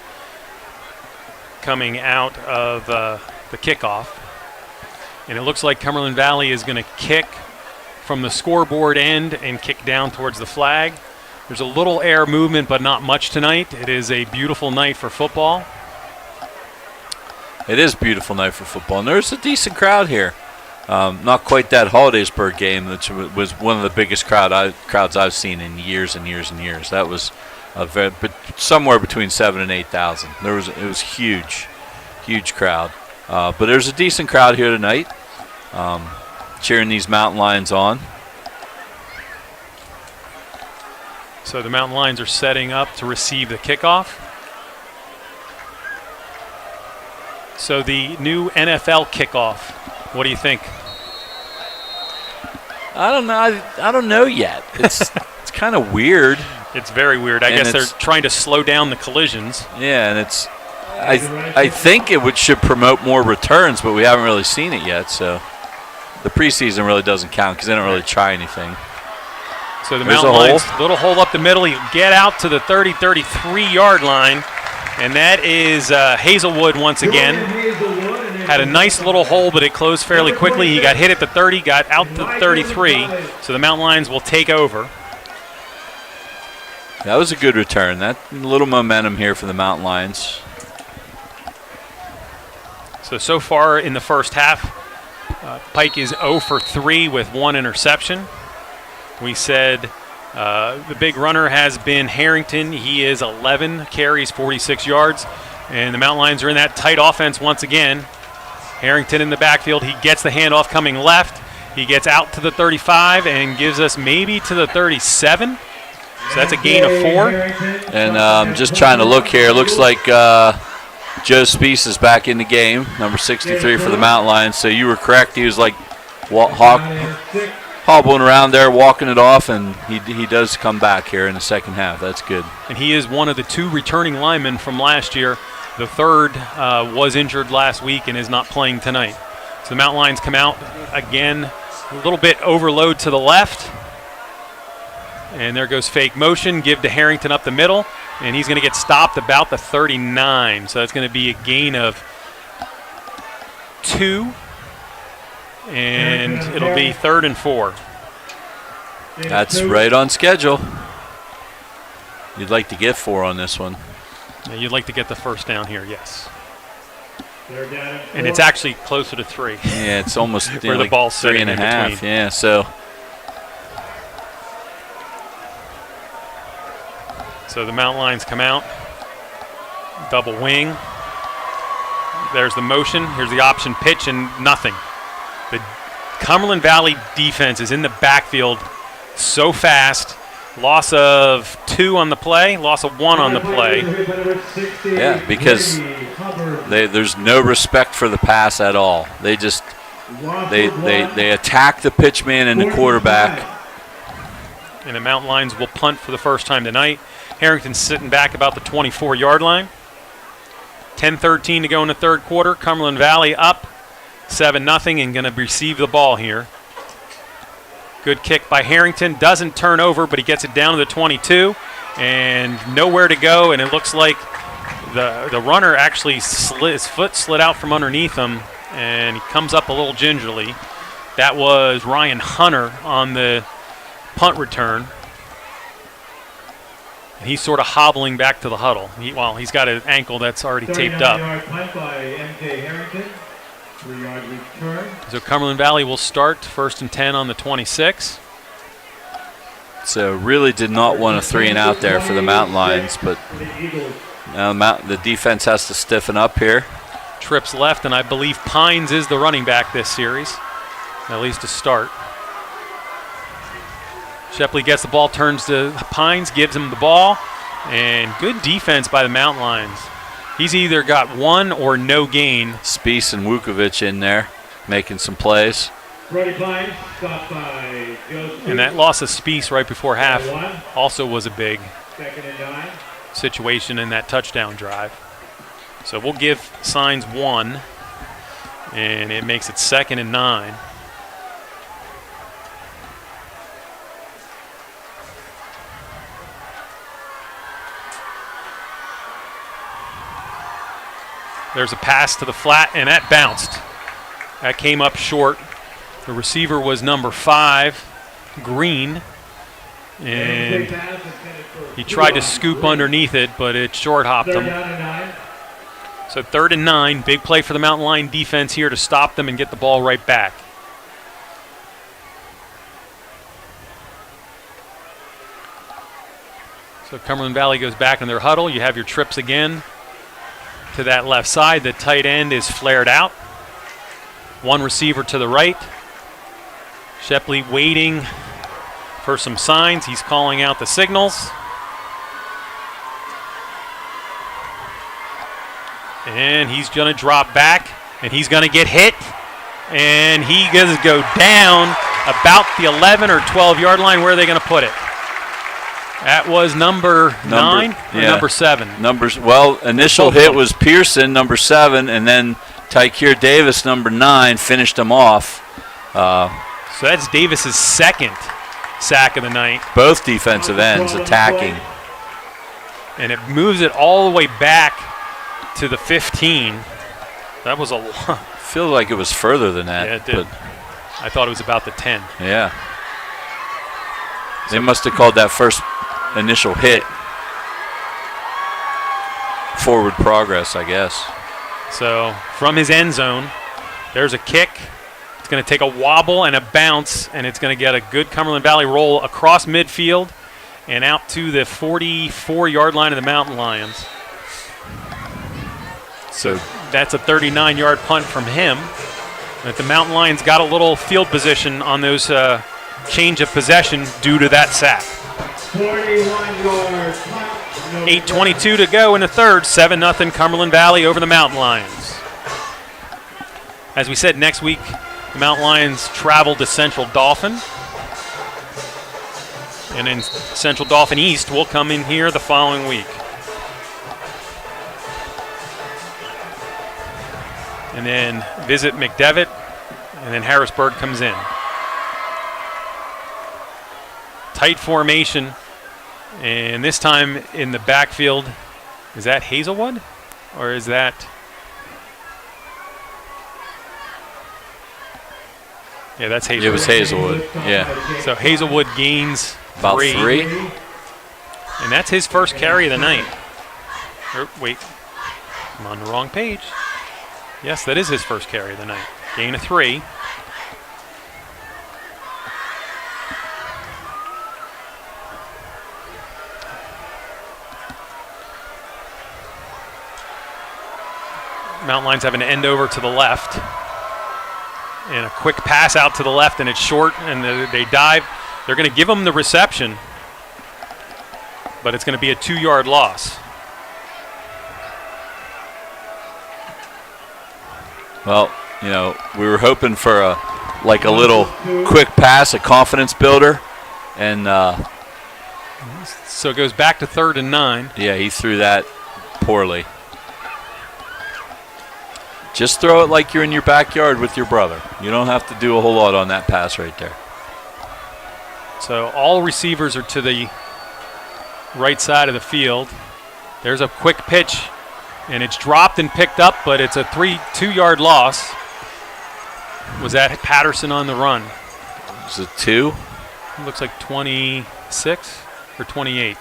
coming out of the kickoff. And it looks like Cumberland Valley is going to kick from the scoreboard end and kick down towards the flag. There's a little air movement, but not much tonight. It is a beautiful night for football. It is a beautiful night for football, and there's a decent crowd here. Not quite that Hollidaysburg game, which was one of the biggest crowds I've seen in years and years and years. That was but somewhere between 7,000 and 8,000. It was huge crowd. But there's a decent crowd here tonight, cheering these Mountain Lions on. So the Mountain Lions are setting up to receive the kickoff. So the new NFL kickoff, what do you think? I don't know. I don't know yet. It's kind of weird. It's very weird. I And guess they're it's- trying to slow down the collisions. Yeah, and it's. I think should promote more returns, but we haven't really seen it yet. So the preseason really doesn't count because they don't really try anything. So the There's Mountain a hole. Lions, little hole up the middle. He'll get out to the 33-yard line, and that is Hazelwood once again. Had a nice little hole, but it closed fairly quickly. He got hit at the 30, got out to the 33, so the Mountain Lions will take over. That was a good return. That little momentum here for the Mountain Lions. So far in the first half, Pike is 0 for 3 with 1 interception. We said the big runner has been Harrington. He is 11 carries, 46 yards. And the Mountain Lions are in that tight offense once again. Harrington in the backfield. He gets the handoff coming left. He gets out to the 35 and gives us maybe to the 37. So that's a gain of 4. And just trying to look here. Looks like Joe Speece is back in the game, number 63 for the Mountain Lions. So you were correct. He was like hobbling around there, walking it off, and he does come back here in the second half. That's good. And he is one of the 2 returning linemen from last year. The third was injured last week and is not playing tonight. So the Mountain Lions come out again, a little bit overload to the left. And there goes fake motion, give to Harrington up the middle, and he's going to get stopped about the 39. So that's going to be a gain of 2, and it'll be 3rd and 4. That's right on schedule. You'd like to get 4 on this one. Yeah, you'd like to get the first down here, yes. And it's actually closer to 3. Yeah, it's almost where the like ball's 3 sitting and a in half. between. Yeah, so So the Mountain Lions come out, double wing. There's the motion. Here's the option pitch and nothing. The Cumberland Valley defense is in the backfield so fast. Loss of 2 on the play, loss of 1 on the play. yeah, because there's no respect for the pass at all. They just they attack the pitch man and the quarterback. And the Mountain Lions will punt for the first time tonight. Harrington's sitting back about the 24-yard line. 10-13 to go in the third quarter. Cumberland Valley up 7-0 and going to receive the ball here. Good kick by Harrington. Doesn't turn over, but he gets it down to the 22. And nowhere to go, and it looks like the runner actually his foot slid out from underneath him, and he comes up a little gingerly. That was Ryan Hunter on the punt return. And he's sort of hobbling back to the huddle. He's got an ankle that's already taped up. 39-yard punt by M.K. Harrington. 3-yard return. So Cumberland Valley will start 1st and 10 on the 26. So really did not want a 3 and out there for the Mountain Lions, but now the defense has to stiffen up here. Trips left, and I believe Pines is the running back this series, at least to start. Shepley gets the ball, turns to Pines, gives him the ball, and good defense by the Mountain Lions. He's either got 1 or no gain. Speece and Vukovic in there making some plays. Brody Pines, stopped by Joe And that loss of Speece right before half also was a big 2nd and 9. situation in that touchdown drive. So we'll give Signs 1, and it makes it 2nd and 9. There's a pass to the flat, and that bounced. That came up short. The receiver was number 5, Green, and he tried to scoop underneath it, but it short hopped him. So 3rd and 9, big play for the Mountain Lion defense here to stop them and get the ball right back. So Cumberland Valley goes back in their huddle. You have your trips again to that left side. The tight end is flared out. 1 receiver to the right. Shepley waiting for some signs. He's calling out the signals. And he's going to drop back, and he's going to get hit. And he going to go down about the 11 or 12-yard line. Where are they going to put it? That was number 9 or number 7? Initial hit was Pearson, number 7, and then Tykeer Davis, number 9, finished him off. So that's Davis's second sack of the night. Both defensive ends attacking. And it moves it all the way back to the 15. That was a lot. I feel like it was further than that. Yeah, it did. I thought it was about the 10. Yeah. They must have called that first initial hit forward progress, I guess. So from his end zone, there's a kick. It's going to take a wobble and a bounce, and it's going to get a good Cumberland Valley roll across midfield and out to the 44-yard line of the Mountain Lions. So that's a 39-yard punt from him. But the Mountain Lions got a little field position on those change of possession due to that sack. 41-yard punt. 8:22 to go in the third. 7-0 Cumberland Valley over the Mountain Lions. As we said, next week the Mountain Lions travel to Central Dauphin. And then Central Dauphin East will come in here the following week. And then visit McDevitt, and then Harrisburg comes in. Tight formation, and this time in the backfield, is that Hazelwood? Or is that... Yeah, that's Hazelwood. It was Hazelwood, yeah. So Hazelwood gains about 3. And that's his first carry of the night. Wait, I'm on the wrong page. Yes, that is his first carry of the night. Gain of 3. Mountain Lions have an end over to the left. And a quick pass out to the left, and it's short, and they dive. They're going to give them the reception, but it's going to be a 2-yard loss. Well, you know, we were hoping for a little quick pass, a confidence builder, and so it goes back to 3rd and 9. Yeah, he threw that poorly. Just throw it like you're in your backyard with your brother. You don't have to do a whole lot on that pass right there. So all receivers are to the right side of the field. There's a quick pitch, and it's dropped and picked up, but it's a 2-yard loss. Was that Patterson on the run? Was it 2? It looks like 26 or 28.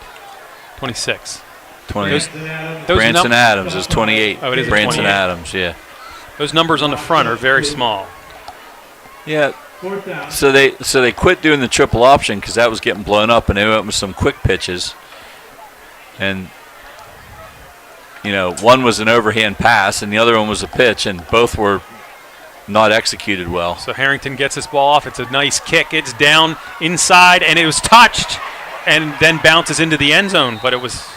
26. 28. Branson Adams is 28. Oh, it is Branson 28. Adams, yeah. Those numbers on the front are very small. Yeah. So they quit doing the triple option because that was getting blown up, and they went with some quick pitches. And you know, one was an overhand pass, and the other one was a pitch, and both were not executed well. So Harrington gets this ball off. It's a nice kick. It's down inside, and it was touched, and then bounces into the end zone. But it's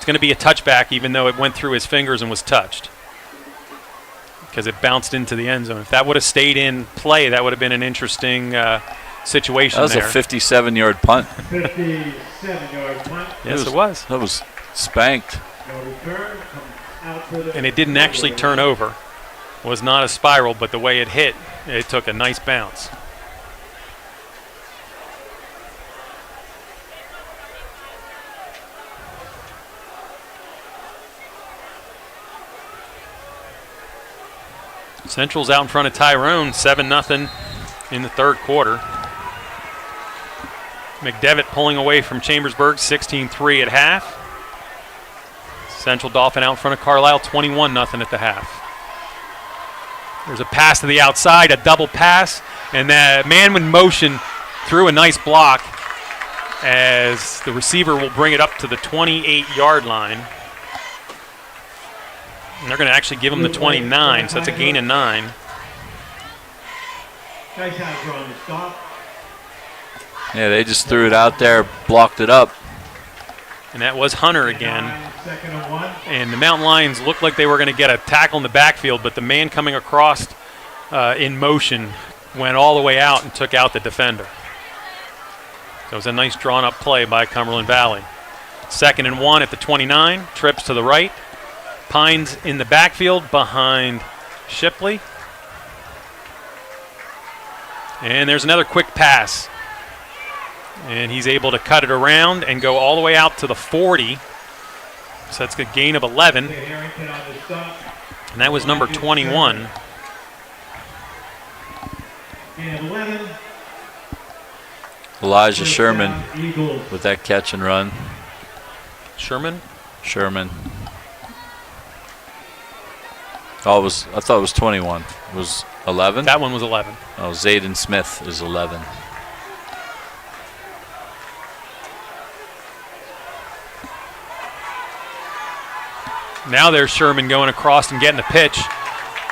going to be a touchback, even though it went through his fingers and was touched, because it bounced into the end zone. If that would have stayed in play, that would have been an interesting situation. That was there. a 57-yard punt. 57-yard punt. Yes, it was. That was spanked. And it didn't actually turn over. It was not a spiral, but the way it hit, it took a nice bounce. Central's out in front of Tyrone, 7-0 in the third quarter. McDevitt pulling away from Chambersburg, 16-3 at half. Central Dauphin out in front of Carlisle, 21-0 at the half. There's a pass to the outside, a double pass, and the man with motion threw a nice block as the receiver will bring it up to the 28-yard line. And they're going to actually give him the 29, so that's a gain of 9. Yeah, they just threw it out there, blocked it up. And that was Hunter again. And the Mountain Lions looked like they were going to get a tackle in the backfield, but the man coming across in motion went all the way out and took out the defender. So it was a nice drawn-up play by Cumberland Valley. 2nd and 1 at the 29. Trips to the right. Pines in the backfield behind Shipley. And there's another quick pass. And he's able to cut it around and go all the way out to the 40. So that's a gain of 11. And that was number 21. And 11. Elijah Sherman with that catch and run. Sherman. Oh, I thought it was 21. It was 11? That one was 11. Oh, Zayden Smith is 11. Now there's Sherman going across and getting the pitch.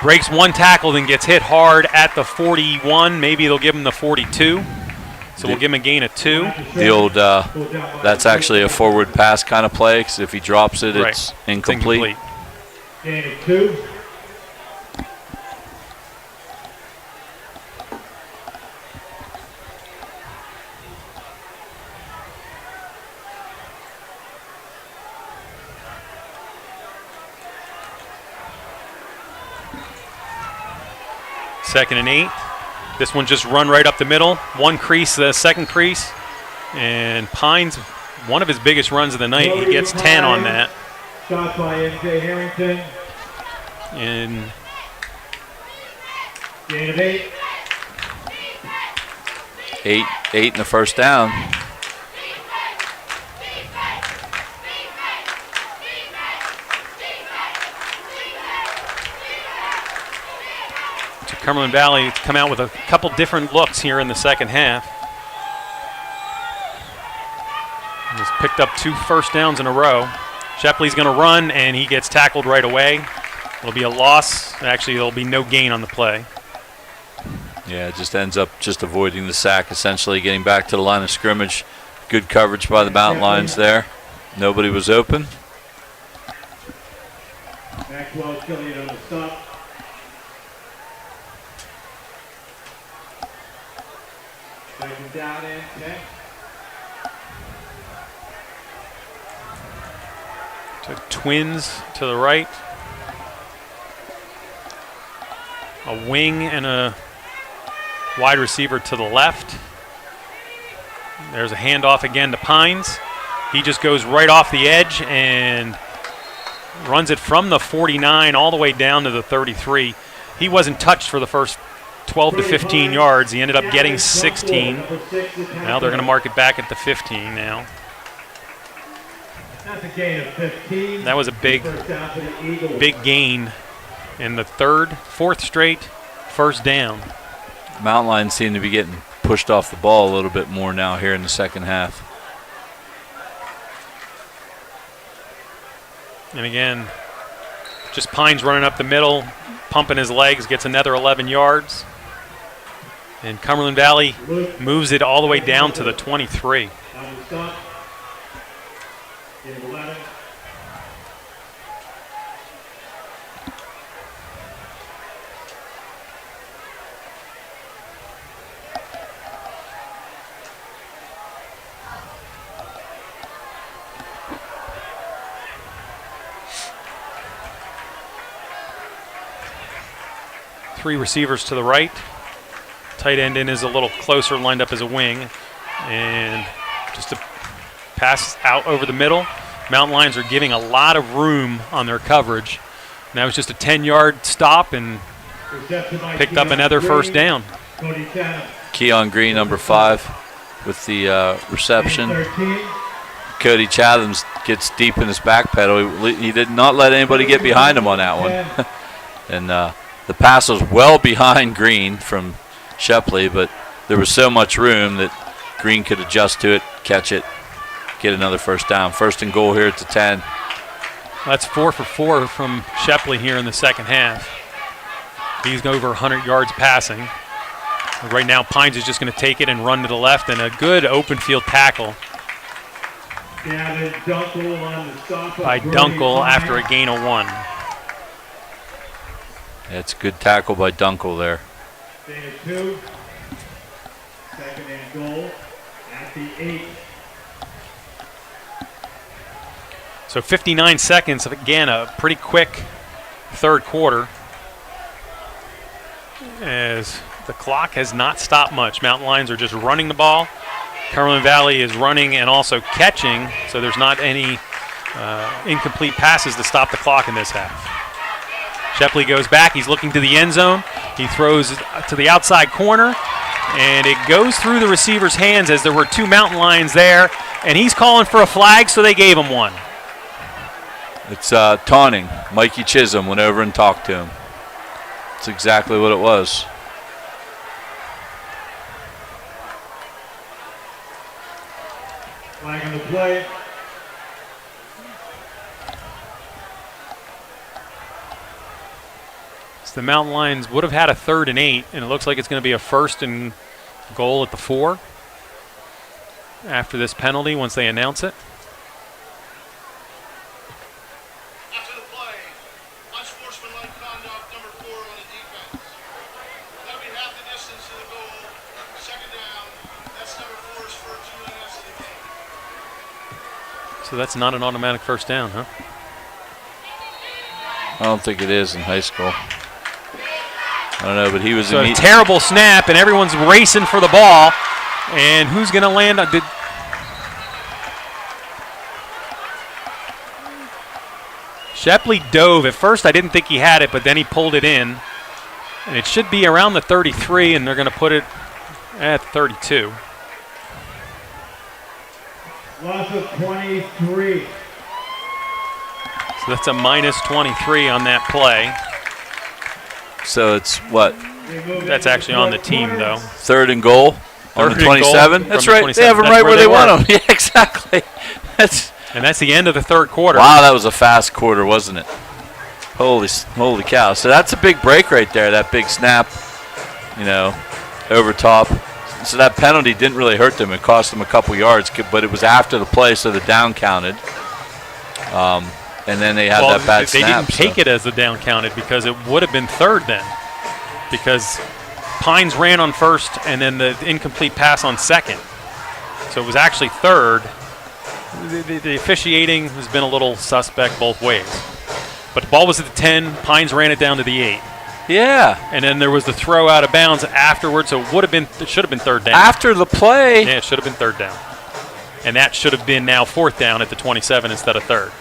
Breaks one tackle, then gets hit hard at the 41. Maybe they'll give him the 42. So we'll give him a gain of 2. The old, that's actually a forward pass kind of play, because if he drops it, Right. it's incomplete. Gain of 2. Second and 8. This one just run right up the middle. One crease, the second crease. And Pines, one of his biggest runs of the night. He gets 10 on that. Shot by M.J. Harrington. And Gain of 8. 8 and the first down. Cumberland Valley come out with a couple different looks here in the second half. He's picked up 2 first downs in a row. Shepley's going to run, and he gets tackled right away. It'll be a loss. Actually, there'll be no gain on the play. Yeah, it just ends up just avoiding the sack, essentially getting back to the line of scrimmage. Good coverage by the Mountain Lions there. Nobody was open. Maxwell Killian on the stop. Second down and 10. So Twins to the right. A wing and a wide receiver to the left. There's a handoff again to Pines. He just goes right off the edge and runs it from the 49 all the way down to the 33. He wasn't touched for the first 12 to 15 yards. He ended up getting 16. Now they're going to mark it back at the 15 now. That's a gain of 15. That was a big gain in the fourth straight first down. Mountain Lions seem to be getting pushed off the ball a little bit more now here in the second half. And again, just Pines running up the middle, pumping his legs, gets another 11 yards. And Cumberland Valley moves it all the way down to the 23. On the stop. Gain of 11. Three receivers to the right. Tight end in is a little closer, lined up as a wing. And just a pass out over the middle. Mountain Lions are giving a lot of room on their coverage. And that was just a 10-yard stop and picked up another first down. Keon Green, number 5, with the reception. Cody Chatham's gets deep in his back pedal. He did not let anybody get behind him on that one. And the pass was well behind Green from Shepley, but there was so much room that Green could adjust to it, catch it, get another first down. First and goal here at the 10. That's 4 for 4 from Shepley here in the second half. He's over 100 yards passing. Right now, Pines is just going to take it and run to the left, and a good open field tackle by Dunkel after a gain of 1. It's a good tackle by Dunkel there. Gain of 2. Second and goal at the 8. So 59 seconds, again, a pretty quick third quarter, as the clock has not stopped much. Mountain Lions are just running the ball. Cumberland Valley is running and also catching, so there's not any incomplete passes to stop the clock in this half. Shepley goes back. He's looking to the end zone. He throws to the outside corner, and it goes through the receiver's hands as there were 2 Mountain Lions there, and he's calling for a flag, so they gave him one. It's taunting. Mikey Chisholm went over and talked to him. That's exactly what it was. Flag on the play. So the Mountain Lions would have had a 3rd and 8, and it looks like it's going to be a 1st and goal at the 4 after this penalty once they announce it. After the play, unsportsmanlike conduct, number 4 on the defense. That'll be half the distance to the goal. 2nd down. That's number 4's first UNS of the game. So that's not an automatic first down, huh? I don't think it is in high school. I don't know, but he was so a terrible snap, and everyone's racing for the ball. And who's going to land on? Shepley dove. At first, I didn't think he had it, but then he pulled it in. And it should be around the 33, and they're going to put it at 32. Loss of 23. So that's a minus 23 on that play. So it's what? That's actually on the team, though. 3rd and goal on the 27. That's right. 27. They have them right where they want them. Yeah, exactly. And that's the end of the third quarter. Wow, that was a fast quarter, wasn't it? Holy cow. So that's a big break right there, that big snap, over top. So that penalty didn't really hurt them. It cost them a couple yards, but it was after the play, so the down counted. And then they had that bad snap. They didn't take it as the down counted because it would have been 3rd then. Because Pines ran on 1st and then the incomplete pass on 2nd. So it was actually 3rd. The officiating has been a little suspect both ways. But the ball was at the 10. Pines ran it down to the 8. Yeah. And then there was the throw out of bounds afterwards, so it should have been 3rd down. After the play. Yeah, it should have been 3rd down. And that should have been now 4th down at the 27 instead of 3rd.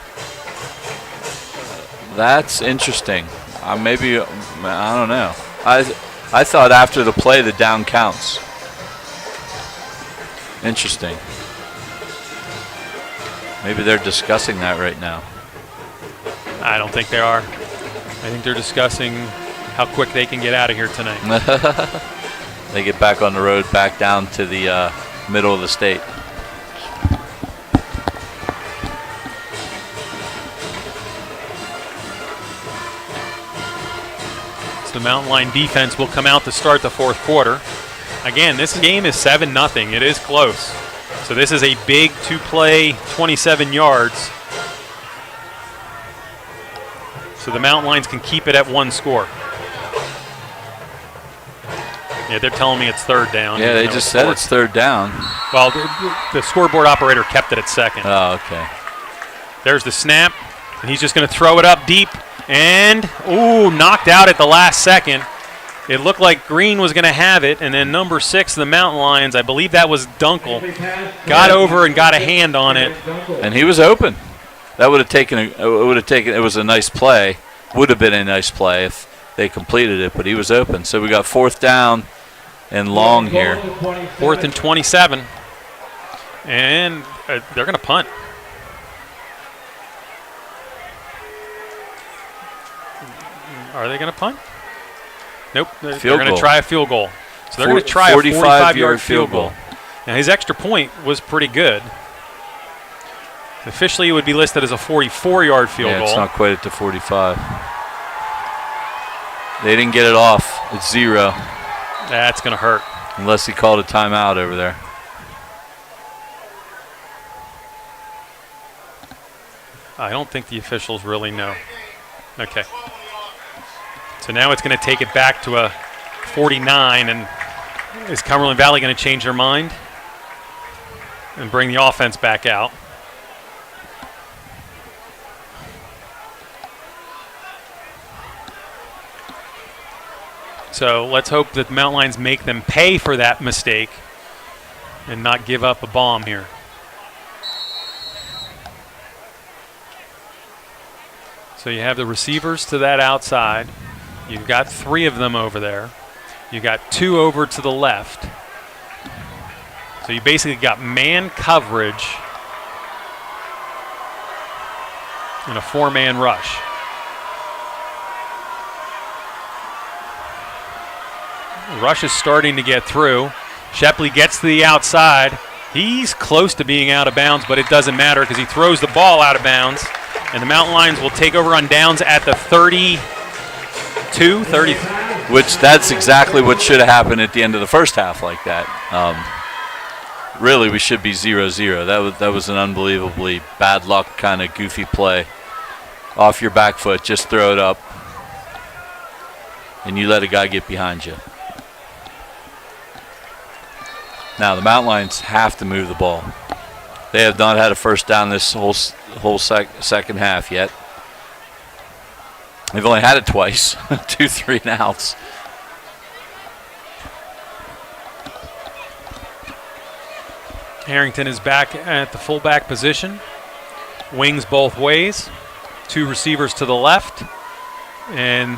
That's interesting. Maybe, I don't know. I thought after the play the down counts. Interesting. Maybe they're discussing that right now. I don't think they are. I think they're discussing how quick they can get out of here tonight. They get back on the road, back down to the middle of the state. The Mountain Lion defense will come out to start the 4th quarter. Again, this game is 7-0. It is close. So this is a big 2-play, 27 yards. So the Mountain Lions can keep it at 1 score. Yeah, they're telling me it's 3rd down. Yeah, they just said it's 3rd down. Well, the scoreboard operator kept it at 2nd. Oh, okay. There's the snap, and he's just going to throw it up deep. And, knocked out at the last second. It looked like Green was going to have it, and then number 6, the Mountain Lions, I believe that was Dunkel, got over and got a hand on it. And he was open. That would have taken, it was a nice play. Would have been a nice play if they completed it, but he was open. So we got 4th down and long here. 4th and 27. And they're going to punt. Are they going to punt? Nope. They're going to try a field goal. So they're going to try a 45-yard field goal. Now, his extra point was pretty good. Officially, it would be listed as a 44-yard field goal. It's not quite at the 45. They didn't get it off. It's 0. That's going to hurt. Unless he called a timeout over there. I don't think the officials really know. Okay. So now it's going to take it back to a 49, and is Cumberland Valley going to change their mind? and bring the offense back out. So let's hope that the Mountain Lions make them pay for that mistake and not give up a bomb here. So you have the receivers to that outside. You've got 3 of them over there. You've got 2 over to the left. So you basically got man coverage and a 4-man rush. The rush is starting to get through. Shepley gets to the outside. He's close to being out of bounds, but it doesn't matter because he throws the ball out of bounds. And the Mountain Lions will take over on downs at the 30. Which that's exactly what should have happened at the end of the first half like that. Really, we should be 0-0. That was an unbelievably bad luck kind of goofy play. Off your back foot, just throw it up. And you let a guy get behind you. Now, the Mountain Lions have to move the ball. They have not had a first down this whole second half yet. They've only had it twice, 2 3-and-outs. Harrington is back at the fullback position. Wings both ways. 2 receivers to the left. And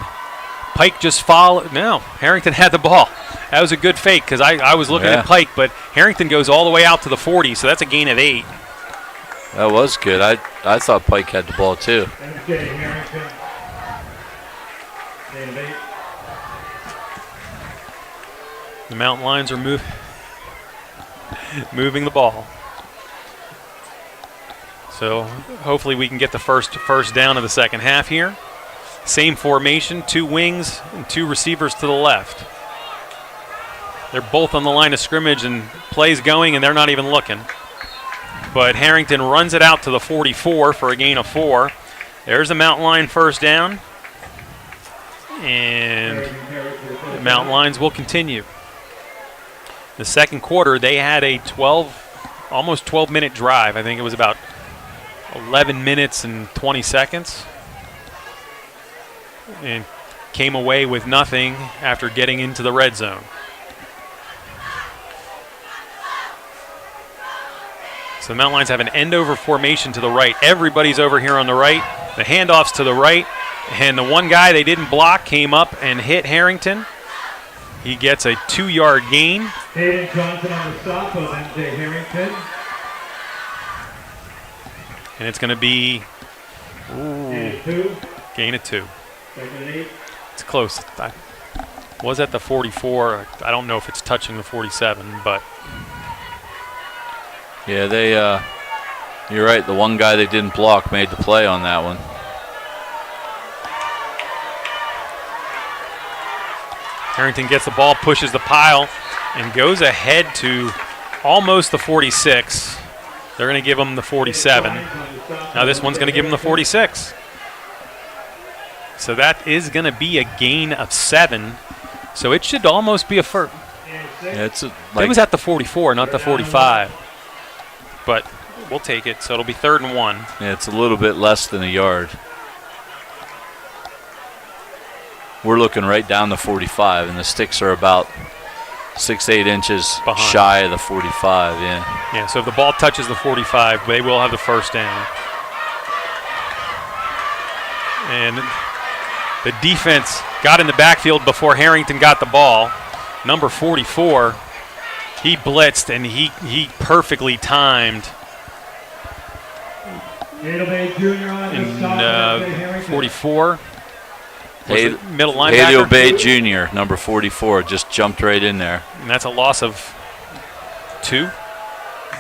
Pike just followed. No, Harrington had the ball. That was a good fake because I was looking at Pike, but Harrington goes all the way out to the 40, so that's a gain of 8. That was good. I thought Pike had the ball too. Okay, Harrington. Gain of 8. The Mountain Lions are moving the ball. So hopefully we can get the first down of the second half here. Same formation, 2 wings and 2 receivers to the left. They're both on the line of scrimmage and plays going and they're not even looking. But Harrington runs it out to the 44 for a gain of 4. There's a Mountain Lion first down. And the Mountain Lions will continue. The second quarter, they had a almost 12-minute drive. I think it was about 11 minutes and 20 seconds. And came away with nothing after getting into the red zone. So the Mountain Lions have an end-over formation to the right. Everybody's over here on the right. The handoff's to the right. And the one guy they didn't block came up and hit Harrington. He gets a 2-yard gain. Hayden Johnson on the stop of MJ Harrington. And it's going to be gain of 2. Second and 8. It's close. I was at the 44. I don't know if it's touching the 47, but. Yeah, you're right. The one guy they didn't block made the play on that one. Harrington gets the ball, pushes the pile, and goes ahead to almost the 46. They're going to give him the 47. Now this one's going to give him the 46. So that is going to be a gain of 7. So it should almost be a first. Yeah, it was at the 44, not the 45. But we'll take it. So it'll be 3rd and 1. Yeah, it's a little bit less than a yard. We're looking right down the 45, and the sticks are about 6-8 inches behind. Shy of the 45, yeah. Yeah, so if the ball touches the 45, they will have the first down. And the defense got in the backfield before Harrington got the ball. Number 44, he blitzed, and he perfectly timed. In 44. Middle linebacker. Haley Obey Jr., number 44, just jumped right in there. And that's a loss of 2.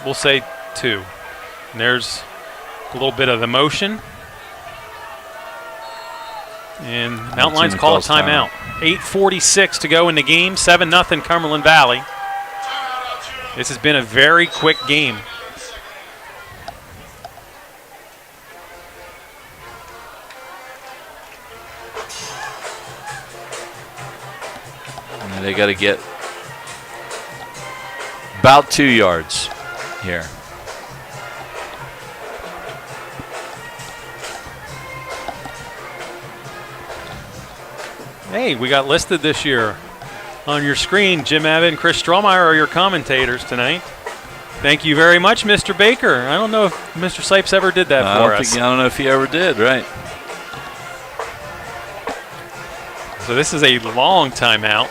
We'll say 2. And there's a little bit of emotion. And Mountain Lions call a timeout. 8:46 to go in the game. 7-0 Cumberland Valley. This has been a very quick game. They got to get about 2 yards here. Hey, we got listed this year on your screen. Jim Abbott and Chris Strohmeyer are your commentators tonight. Thank you very much, Mr. Baker. I don't know if Mr. Sipes ever did that for us. I don't know if he ever did, right? So this is a long timeout.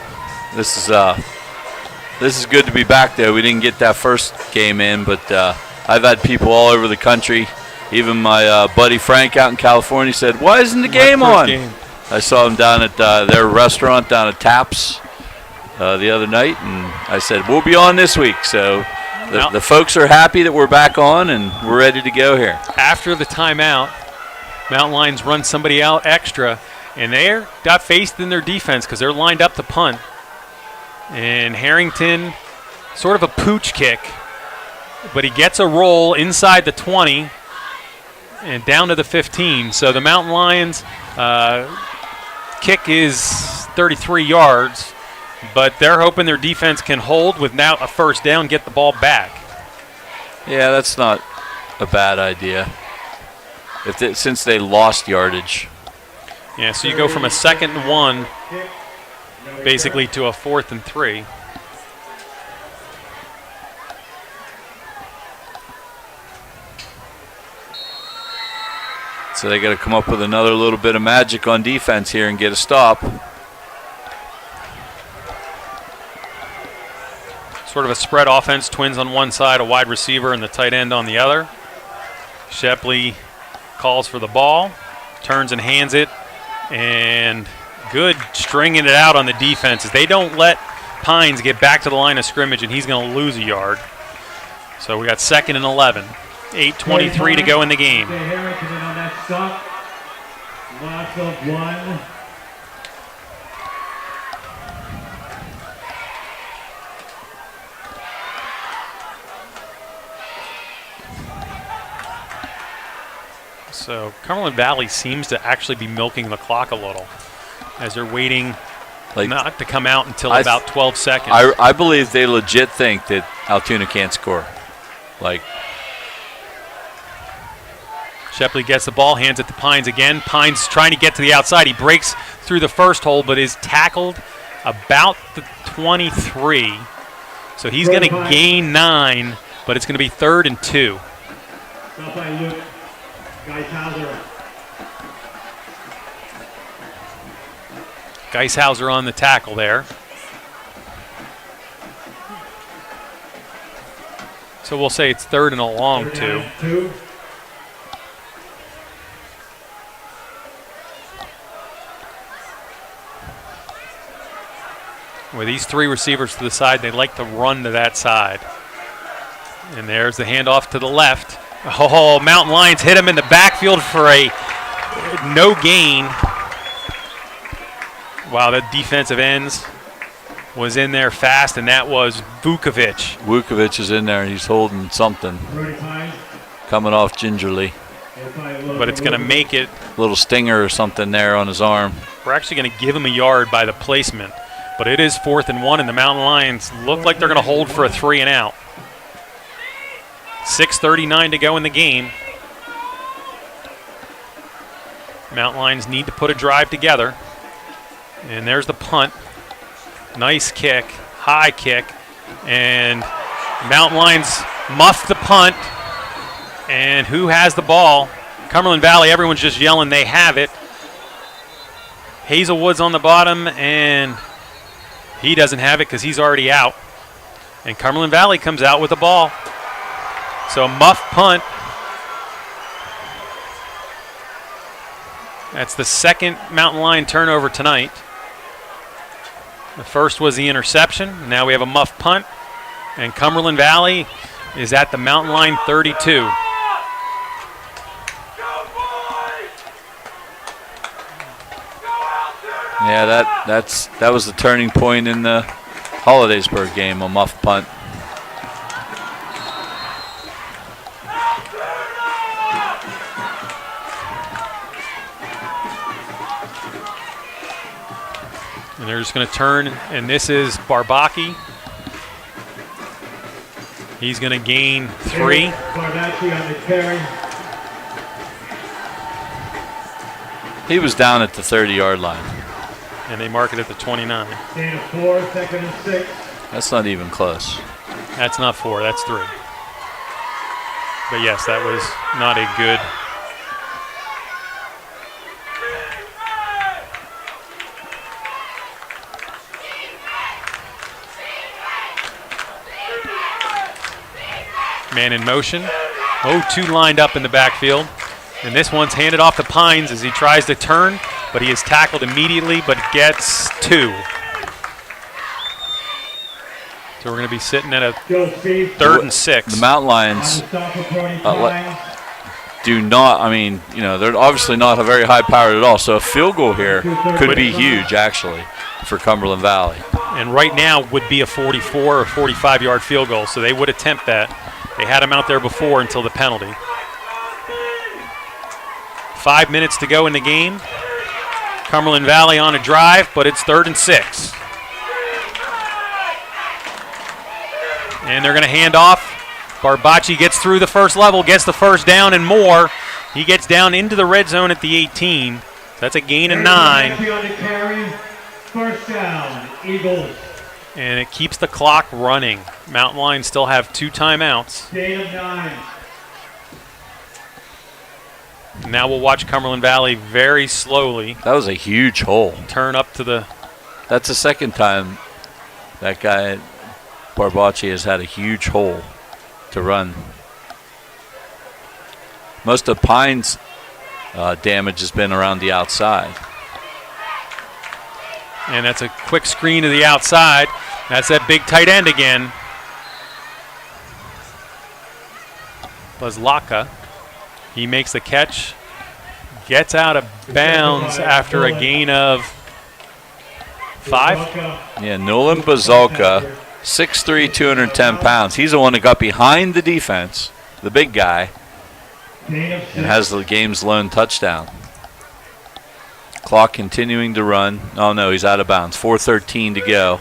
This is good to be back there. We didn't get that first game in, but I've had people all over the country. Even my buddy Frank out in California said, "Why isn't the game on?" I saw him down at their restaurant down at Taps the other night, and I said, "We'll be on this week." So the folks are happy that we're back on and we're ready to go here. After the timeout, Mountain Lions run somebody out extra, and they're got faith in their defense because they're lined up to punt. And Harrington, sort of a pooch kick, but he gets a roll inside the 20 and down to the 15. So the Mountain Lions kick is 33 yards, but they're hoping their defense can hold with now a first down, get the ball back. Yeah, that's not a bad idea. Since they lost yardage. Yeah, so you go from a 2nd and 1 basically to a 4th and 3. So they got to come up with another little bit of magic on defense here and get a stop. Sort of a spread offense, twins on one side, a wide receiver, and the tight end on the other. Shepley calls for the ball, turns and hands it, and good stringing it out on the defenses. They don't let Pines get back to the line of scrimmage, and he's going to lose a yard. So we got 2nd and 11. 8:23 to go in the game. Harrington on that stop. Loss of 1. So Cumberland Valley seems to actually be milking the clock a little as they're waiting not to come out until about 12 seconds. I believe they legit think that Altoona can't score. Shepley gets the ball, hands it to Pines again. Pines trying to get to the outside. He breaks through the first hole, but is tackled about the 23. So he's going to gain 9, but it's going to be 3rd and 2. Stop by Luke. Geishauser on the tackle there. So we'll say it's 3rd and a long 2. With these 3 receivers to the side, they like to run to that side. And there's the handoff to the left. Oh, Mountain Lions hit him in the backfield for a no gain. Wow, that defensive ends was in there fast, and that was Vukovic. Vukovic is in there, and he's holding something. Coming off gingerly. But it's going to make it. A little stinger or something there on his arm. We're actually going to give him a yard by the placement. But it is 4th and 1, and the Mountain Lions look like they're going to hold for a 3 and out. 6:39 to go in the game. Mountain Lions need to put a drive together. And there's the punt. Nice kick, high kick. And Mountain Lions muff the punt. And who has the ball? Cumberland Valley, everyone's just yelling they have it. Hazelwood's on the bottom, and he doesn't have it because he's already out. And Cumberland Valley comes out with the ball. So muff punt. That's the 2nd Mountain Lion turnover tonight. The first was the interception. Now we have a muff punt. And Cumberland Valley is at the Mountain Lion 32. Yeah, that was the turning point in the Hollidaysburg game, a muff punt. And they're just going to turn, and this is Barbaki. He's going to gain 3. He was down at the 30-yard line. And they mark it at the 29. Gain of 4, 2nd and 6. That's not even close. That's not 4, that's 3. But yes, that was not a good. Man in motion. 0-2 lined up in the backfield. And this one's handed off to Pines as he tries to turn, but he is tackled immediately, but gets 2. So we're going to be sitting at a 3rd and 6. The Mountain Lions do not, I mean, you know, they're obviously not a very high powered at all. So a field goal here could be huge, actually, for Cumberland Valley. And right now would be a 44 or 45-yard field goal, so they would attempt that. They had him out there before until the penalty. 5 minutes to go in the game. Cumberland Valley on a drive, but it's 3rd and 6. And they're going to hand off. Barbacci gets through the first level, gets the first down and more. He gets down into the red zone at the 18. That's a gain of 9. First down, Eagles. And it keeps the clock running. Mountain Lions still have 2 timeouts. Gain of 9. Now we'll watch Cumberland Valley very slowly. That was a huge hole. Turn up to the. That's the second time that guy, Barbacci, has had a huge hole to run. Most of Pine's damage has been around the outside. And that's a quick screen to the outside. That's that big tight end again. Bazlaka. He makes the catch. Gets out of bounds after a gain of 5. Yeah, Nolan Bazalka, 6'3", 210 pounds. He's the one that got behind the defense, the big guy, and has the game's lone touchdown. Clock continuing to run. Oh, no, he's out of bounds. 4:13 to go.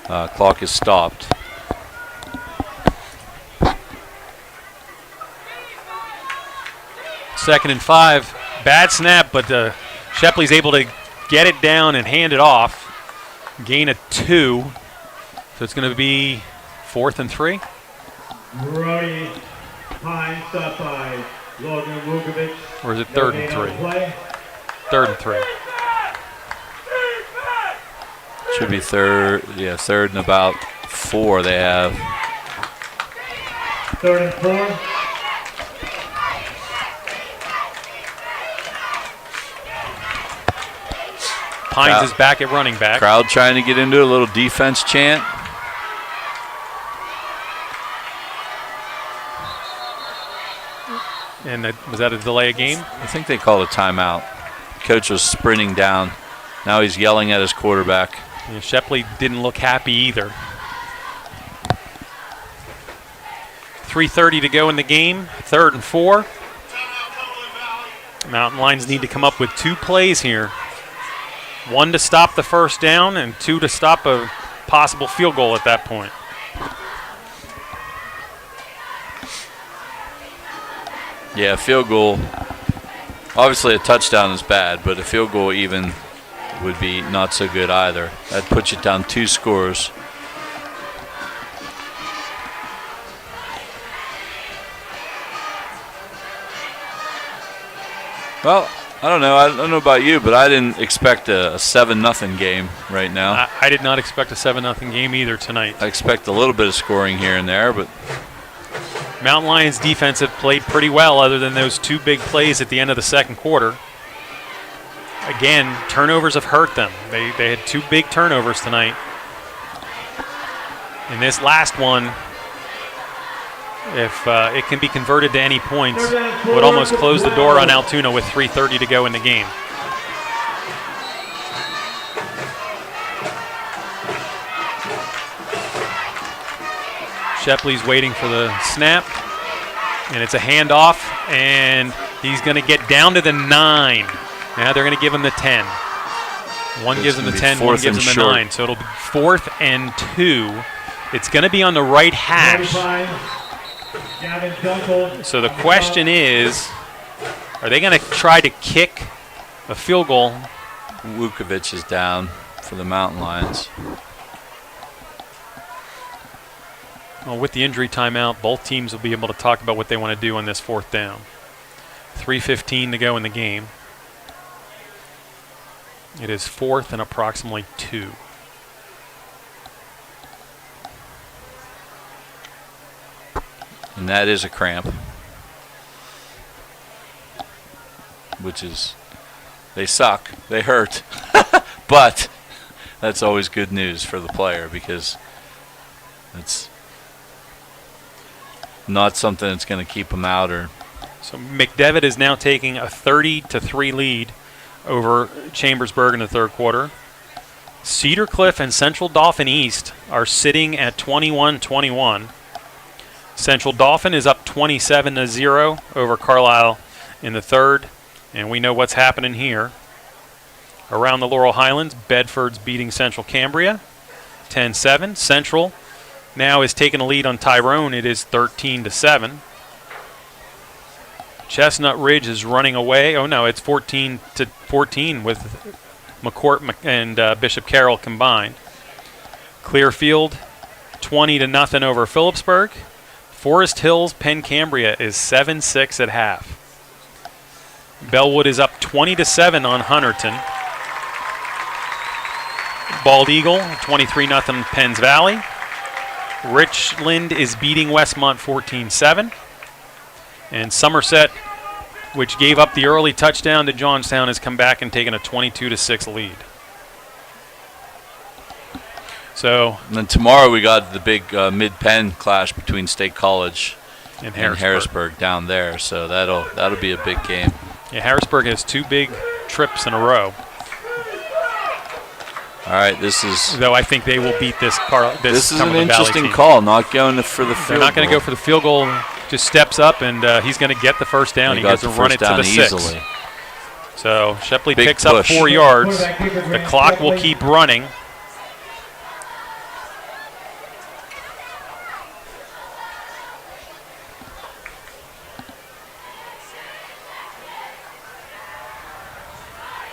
Clock is stopped. Second and 5. Bad snap, but Shepley's able to get it down and hand it off. Gain of 2. So it's going to be 4th and 3. Brody Pine stopped by Logan Vukovic. Or is it 3rd and 3? 3rd and 3. Should be 3rd. Yeah, 3rd and about 4 they have. 3rd and 4. Pines is back at running back. Crowd trying to get into a little defense chant. And was that a delay of game? I think they called a timeout. Coach was sprinting down. Now he's yelling at his quarterback. Yeah, Shepley didn't look happy either. 3:30 to go in the game. 3rd and 4. Mountain Lions need to come up with 2 plays here. 1 to stop the first down and 2 to stop a possible field goal at that point. Yeah, field goal. Obviously a touchdown is bad, but a field goal even would be not so good either. That puts you down 2 scores. Well, I don't know about you, but I didn't expect a 7-0 game right now. I did not expect a 7-0 game either tonight. I expect a little bit of scoring here and there, but Mountain Lions defense have played pretty well other than those 2 big plays at the end of the second quarter. Again, turnovers have hurt them. They had 2 big turnovers tonight. And this last one, if it can be converted to any points, would almost close the door on Altoona with 3:30 to go in the game. Shepley's waiting for the snap, and it's a handoff, and he's going to get down to the 9. Now they're going to give him the 10. One gives him the 10, one gives him the 9. So it'll be 4th and 2. It's going to be on the right hash. So the question is, are they going to try to kick a field goal Vukovic is down for the Mountain Lions. Well, with the injury timeout, both teams will be able to talk about what they want to do on this 4th down. 3:15 to go in the game. It is 4th and approximately 2. And that is a cramp, which is, they suck, they hurt, but that's always good news for the player because it's not something that's going to keep him out. Or so McDevitt is now taking a 30-3 lead over Chambersburg in the 3rd quarter. Cedar Cliff and Central Dauphin East are sitting at 21-21. Central Dauphin is up 27-0 over Carlisle in the 3rd, and we know what's happening here. Around the Laurel Highlands, Bedford's beating Central Cambria 10-7. Central now is taking a lead on Tyrone. It is 13-7. Chestnut Ridge is running away. Oh no, it's 14-14 with McCourt and Bishop Carroll combined. Clearfield 20-0 over Phillipsburg. Forest Hills, Penn Cambria is 7-6 at half. Bellwood is up 20-7 on Hunterton. Bald Eagle, 23-0 Penns Valley. Richland is beating Westmont 14-7. And Somerset, which gave up the early touchdown to Johnstown, has come back and taken a 22-6 lead. So, and then tomorrow we got the big mid-Penn clash between State College and Harrisburg down there. So that'll be a big game. Yeah, Harrisburg has 2 big trips in a row. All right, this is. Though I think they will beat this This is an Cumberland interesting Valley team. call. Not going for the field. They're not going to go for the field goal. Just steps up and he's going to get the 1st down. He gets to run it to the 6. Easily. So Shepley Big picks push. up 4 yards. The clock will keep running.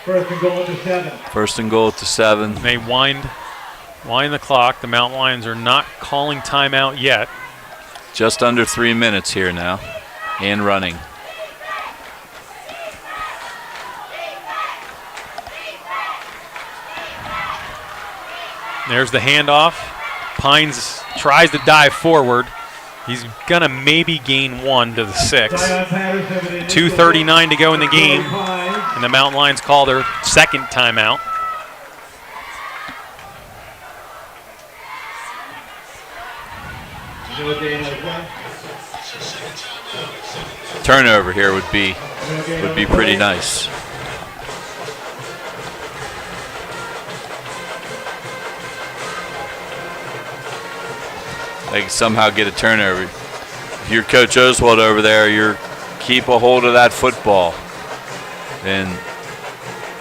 First and goal at the 7. First and goal at the 7. They wind the clock. The Mountain Lions are not calling timeout yet. Just under 3 minutes here now, and running. There's the handoff. Pines tries to dive forward. He's going to maybe gain 1 to the 6. 2:39 to go in the game, and the Mountain Lions call their 2nd timeout. Turnover here would be pretty nice. They can somehow get a turnover. If you're Coach Oswald over there, you're keep a hold of that football. And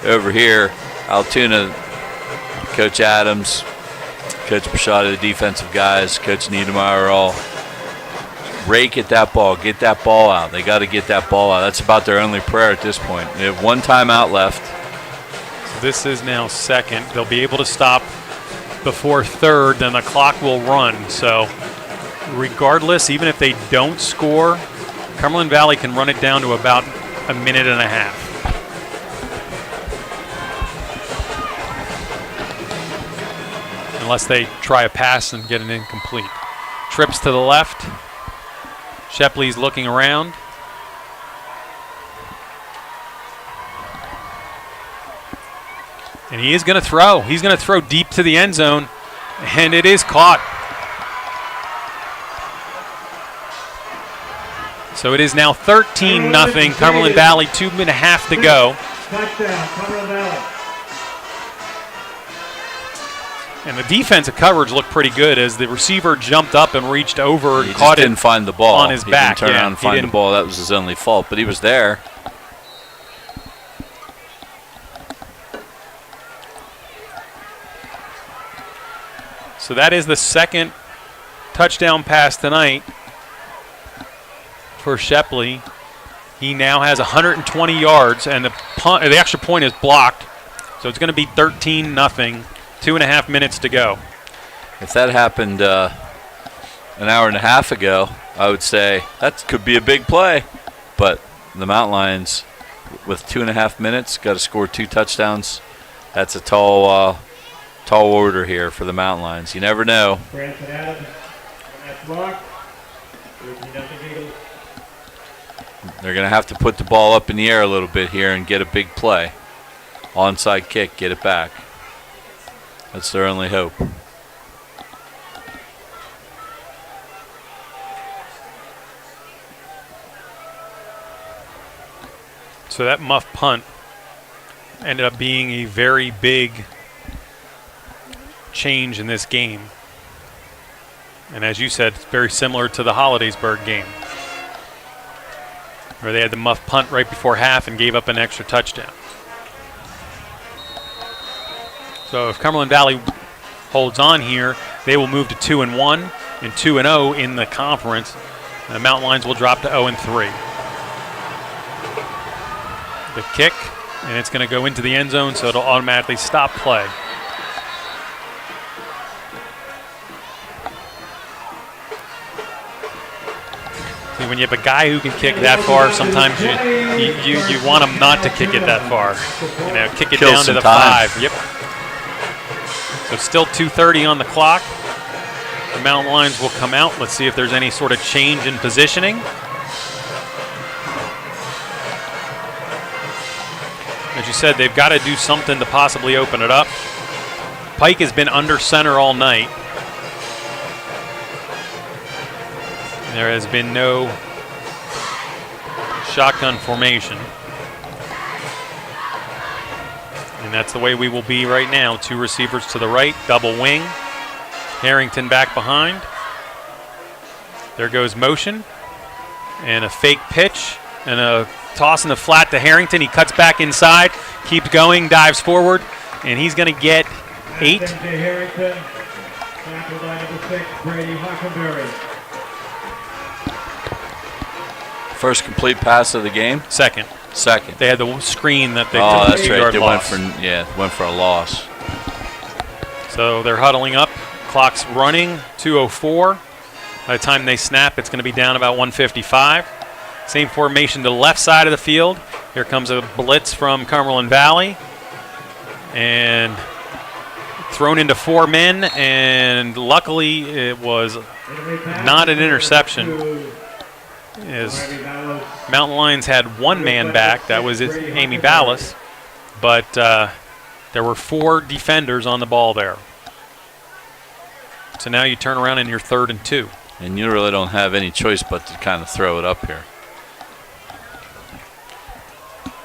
over here, Altoona, Coach Adams, Coach Bashada, the defensive guys, Coach Niedermeyer are all rake at that ball, get that ball out. They got to get that ball out. That's about their only prayer at this point. They have 1 timeout left. So this is now 2nd. They'll be able to stop before 3rd, then the clock will run. So regardless, even if they don't score, Cumberland Valley can run it down to about a minute and a half. Unless they try a pass and get an incomplete. Trips to the left. Shepley's looking around. And he is going to throw. He's going to throw deep to the end zone, and it is caught. So it is now 13-0. Cumberland Valley, 2.5 to go. Touchdown, Cumberland Valley. And the defensive coverage looked pretty good as the receiver jumped up and reached over and He caught just it didn't find the ball on his back. He didn't turn around and find the didn't- ball. That was his only fault, but he was there. So that is the 2nd touchdown pass tonight for Shepley. He now has 120 yards, and the extra point is blocked. So it's going to be 13-0, 2.5 minutes to go. If that happened an hour and a half ago, I would say that could be a big play. But the Mountain Lions, with 2.5 minutes, got to score 2 touchdowns. That's a tall order here for the Mountain Lions. You never know. Branson Adams, that's blocked. They're going to have to put the ball up in the air a little bit here and get a big play. Onside kick, get it back. That's their only hope. So that muff punt ended up being a very big change in this game. And as you said, it's very similar to the Hollidaysburg game, where they had the muff punt right before half and gave up an extra touchdown. So if Cumberland Valley holds on here, they will move to 2-1 and 2-0 in the conference. And the Mountain Lions will drop to 0-3. The kick, and it's going to go into the end zone, so it'll automatically stop play. See, when you have a guy who can kick that far, sometimes you want him not to kick it that far. You know, kick it Kill down to some the time. 5. Yep. So still 2:30 on the clock. The Mountain Lions will come out. Let's see if there's any sort of change in positioning. As you said, they've got to do something to possibly open it up. Pike has been under center all night. There has been no shotgun formation. And that's the way we will be right now. 2 receivers to the right, double wing. Harrington back behind. There goes motion. And a fake pitch. And a toss in the flat to Harrington. He cuts back inside, keeps going, dives forward. And he's going to get 8. Harrington, tackled by number 6, Brady Hockenberry. First complete pass of the game. Second. They had the screen that they took that's right. yard They loss. went for a loss. So they're huddling up. Clock's running. 2:04. By the time they snap, it's going to be down about 1:55. Same formation to the left side of the field. Here comes a blitz from Cumberland Valley. And thrown into 4 men. And luckily, it was not an interception. As Mountain Lions had 1 man back, that was Amy Ballas, but there were 4 defenders on the ball there. So now you turn around and you're 3rd and 2. And you really don't have any choice but to kind of throw it up here.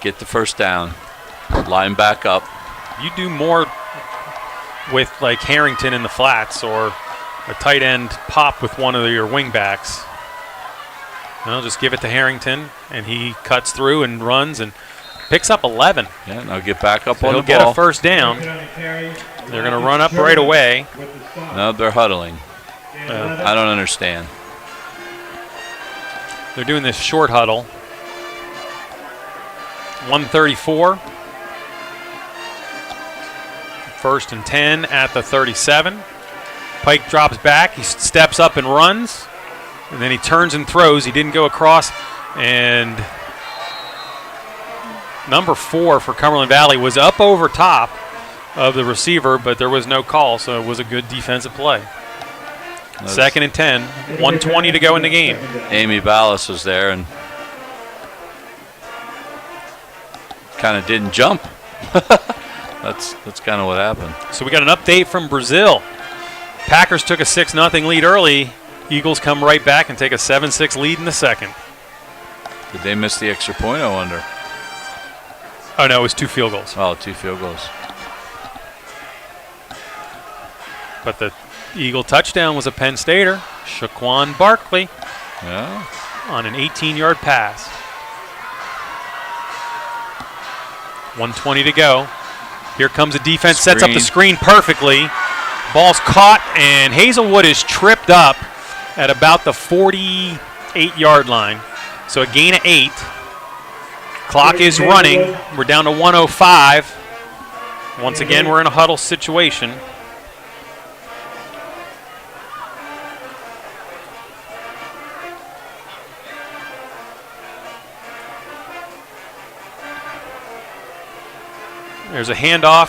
Get the first down, line back up. You do more with like Harrington in the flats or a tight end pop with one of your wing backs. Well, just give it to Harrington, and he cuts through and runs and picks up 11. Yeah, now get back up So on he'll the get ball. a first down. They're going to run up right away. No, they're huddling. I don't understand. They're doing this short huddle. 1:34. 1st and 10 at the 37. Pike drops back. He steps up and runs. And then he turns and throws. He didn't go across. And number 4 for Cumberland Valley was up over top of the receiver, but there was no call, so it was a good defensive play. 2nd and 10, 1:20 to go in the game. Amy Ballas was there and kind of didn't jump. That's kind of what happened. So we got an update from Brazil. Packers took a 6-0 lead early. Eagles come right back and take a 7-6 lead in the second. Did they miss the extra point, I wonder? Oh, no, it was 2 field goals. Oh, 2 field goals. But the Eagle touchdown was a Penn Stater, Shaquan Barkley, Yeah. on an 18-yard pass. 1:20 to go. Here comes a defense, sets up the screen perfectly. Ball's caught, and Hazelwood is tripped up at about the 48-yard line. So a gain of 8. Clock is running. We're down to 1:05. Once again, we're in a huddle situation. There's a handoff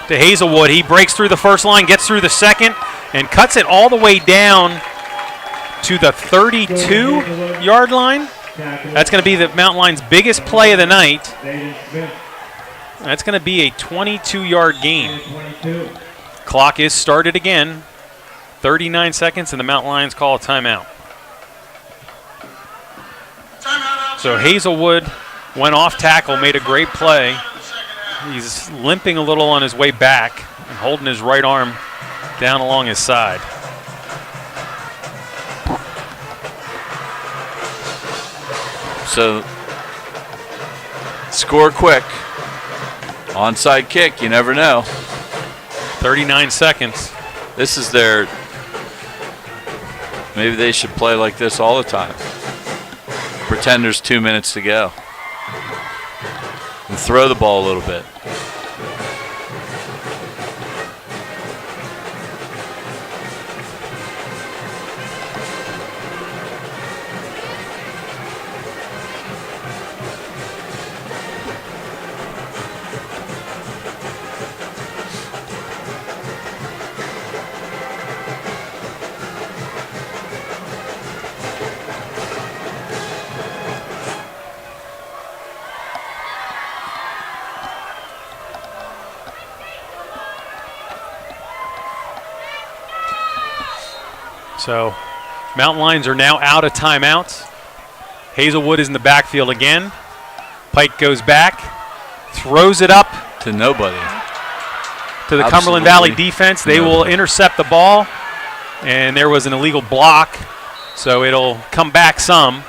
to Hazelwood. He breaks through the first line, gets through the second, and cuts it all the way down to the 32-yard line. That's going to be the Mountain Lions' biggest play of the night. That's going to be a 22-yard gain. Clock is started again. 39 seconds, and the Mountain Lions call a timeout. So Hazelwood went off tackle, made a great play. He's limping a little on his way back and holding his right arm down along his side. So, score quick. Onside kick, you never know. 39 seconds. This is their, maybe they should play like this all the time. Pretend there's 2 minutes to go. And throw the ball a little bit. So, Mountain Lions are now out of timeouts. Hazelwood is in the backfield again. Pike goes back, throws it up to nobody. To the Cumberland Valley defense. They will intercept the ball, and there was an illegal block, so it'll come back some.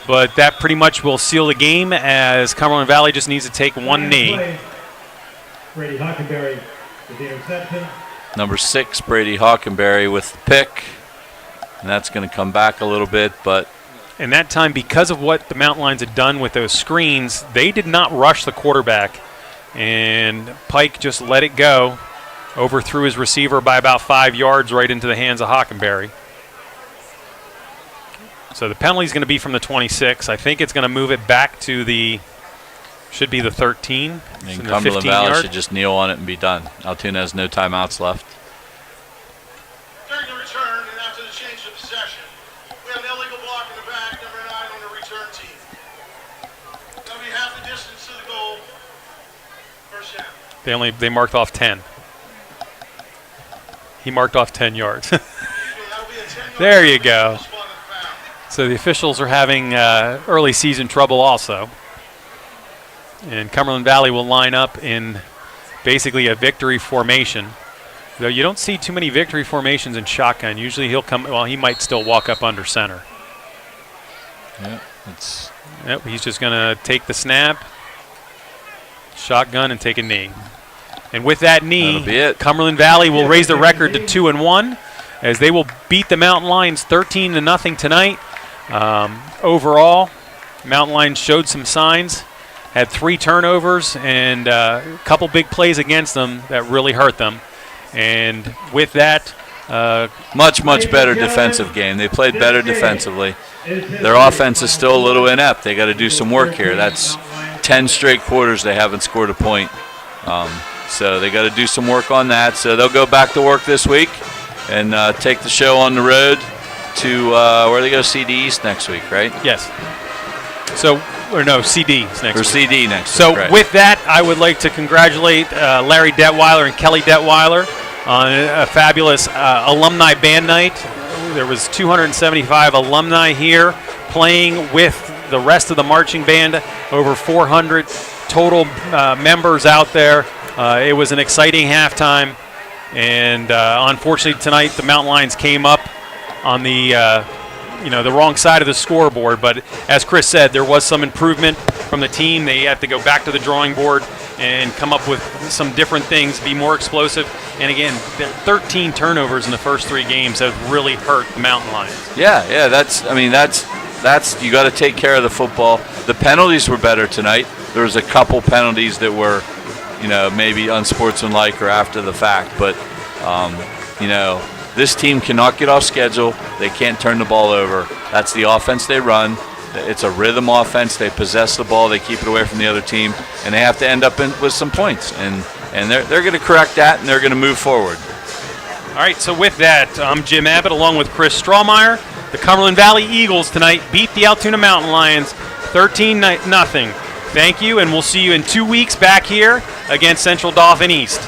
But that pretty much will seal the game, as Cumberland Valley just needs to take one knee. Brady Hockenberry with the interception. Number 6, Brady Hockenberry with the pick. And that's going to come back a little bit, but... And that time, because of what the Mountain Lions had done with those screens, they did not rush the quarterback. And Pike just let it go, overthrew his receiver by about 5 yards right into the hands of Hockenberry. So the penalty is going to be from the 26. I think it's going to move it back to the, should be the 13. And Cumberland Valley should just kneel on it and be done. Altoona has no timeouts left. During the return and after the change of possession, we have an illegal block in the back, number 9 on the return team. That'll be half the distance to the goal. First down. They marked off 10. He marked off 10 yards. There you go. So the officials are having early season trouble also. And Cumberland Valley will line up in basically a victory formation. Though you don't see too many victory formations in shotgun. Usually he'll come, well, he might still walk up under center. Yep, he's just going to take the snap, shotgun, and take a knee. And with that knee, Cumberland Valley will raise the record to 2-1, as they will beat the Mountain Lions 13-0 tonight. Overall, Mountain Lions showed some signs, had 3 turnovers and a couple big plays against them that really hurt them. And with that, much better defensive game. They played better defensively. Their offense is still a little inept. They got to do some work here. That's 10 straight quarters they haven't scored a point. So they got to do some work on that. So they'll go back to work this week and take the show on the road to where they go, CD East next week, right? Yes. So, or no, CD next week. Or CD next week. So right. With that, I would like to congratulate Larry Detweiler and Kelly Detweiler on a fabulous alumni band night. There was 275 alumni here playing with the rest of the marching band, over 400 total members out there. It was an exciting halftime, and unfortunately tonight the Mountain Lions came up on the the wrong side of the scoreboard. But as Chris said, there was some improvement from the team. They had to go back to the drawing board and come up with some different things, be more explosive. And again, 13 turnovers in the first 3 games have really hurt the Mountain Lions. Yeah, that's you got to take care of the football. The penalties were better tonight. There was a couple penalties that were, maybe unsportsmanlike or after the fact. But, this team cannot get off schedule. They can't turn the ball over. That's the offense they run. It's a rhythm offense. They possess the ball. They keep it away from the other team, and they have to end up with some points. And they're going to correct that, and they're going to move forward. All right, so with that, I'm Jim Abbott along with Chris Strawmeyer. The Cumberland Valley Eagles tonight beat the Altoona Mountain Lions 13-0. Thank you, and we'll see you in 2 weeks back here against Central Dauphin East.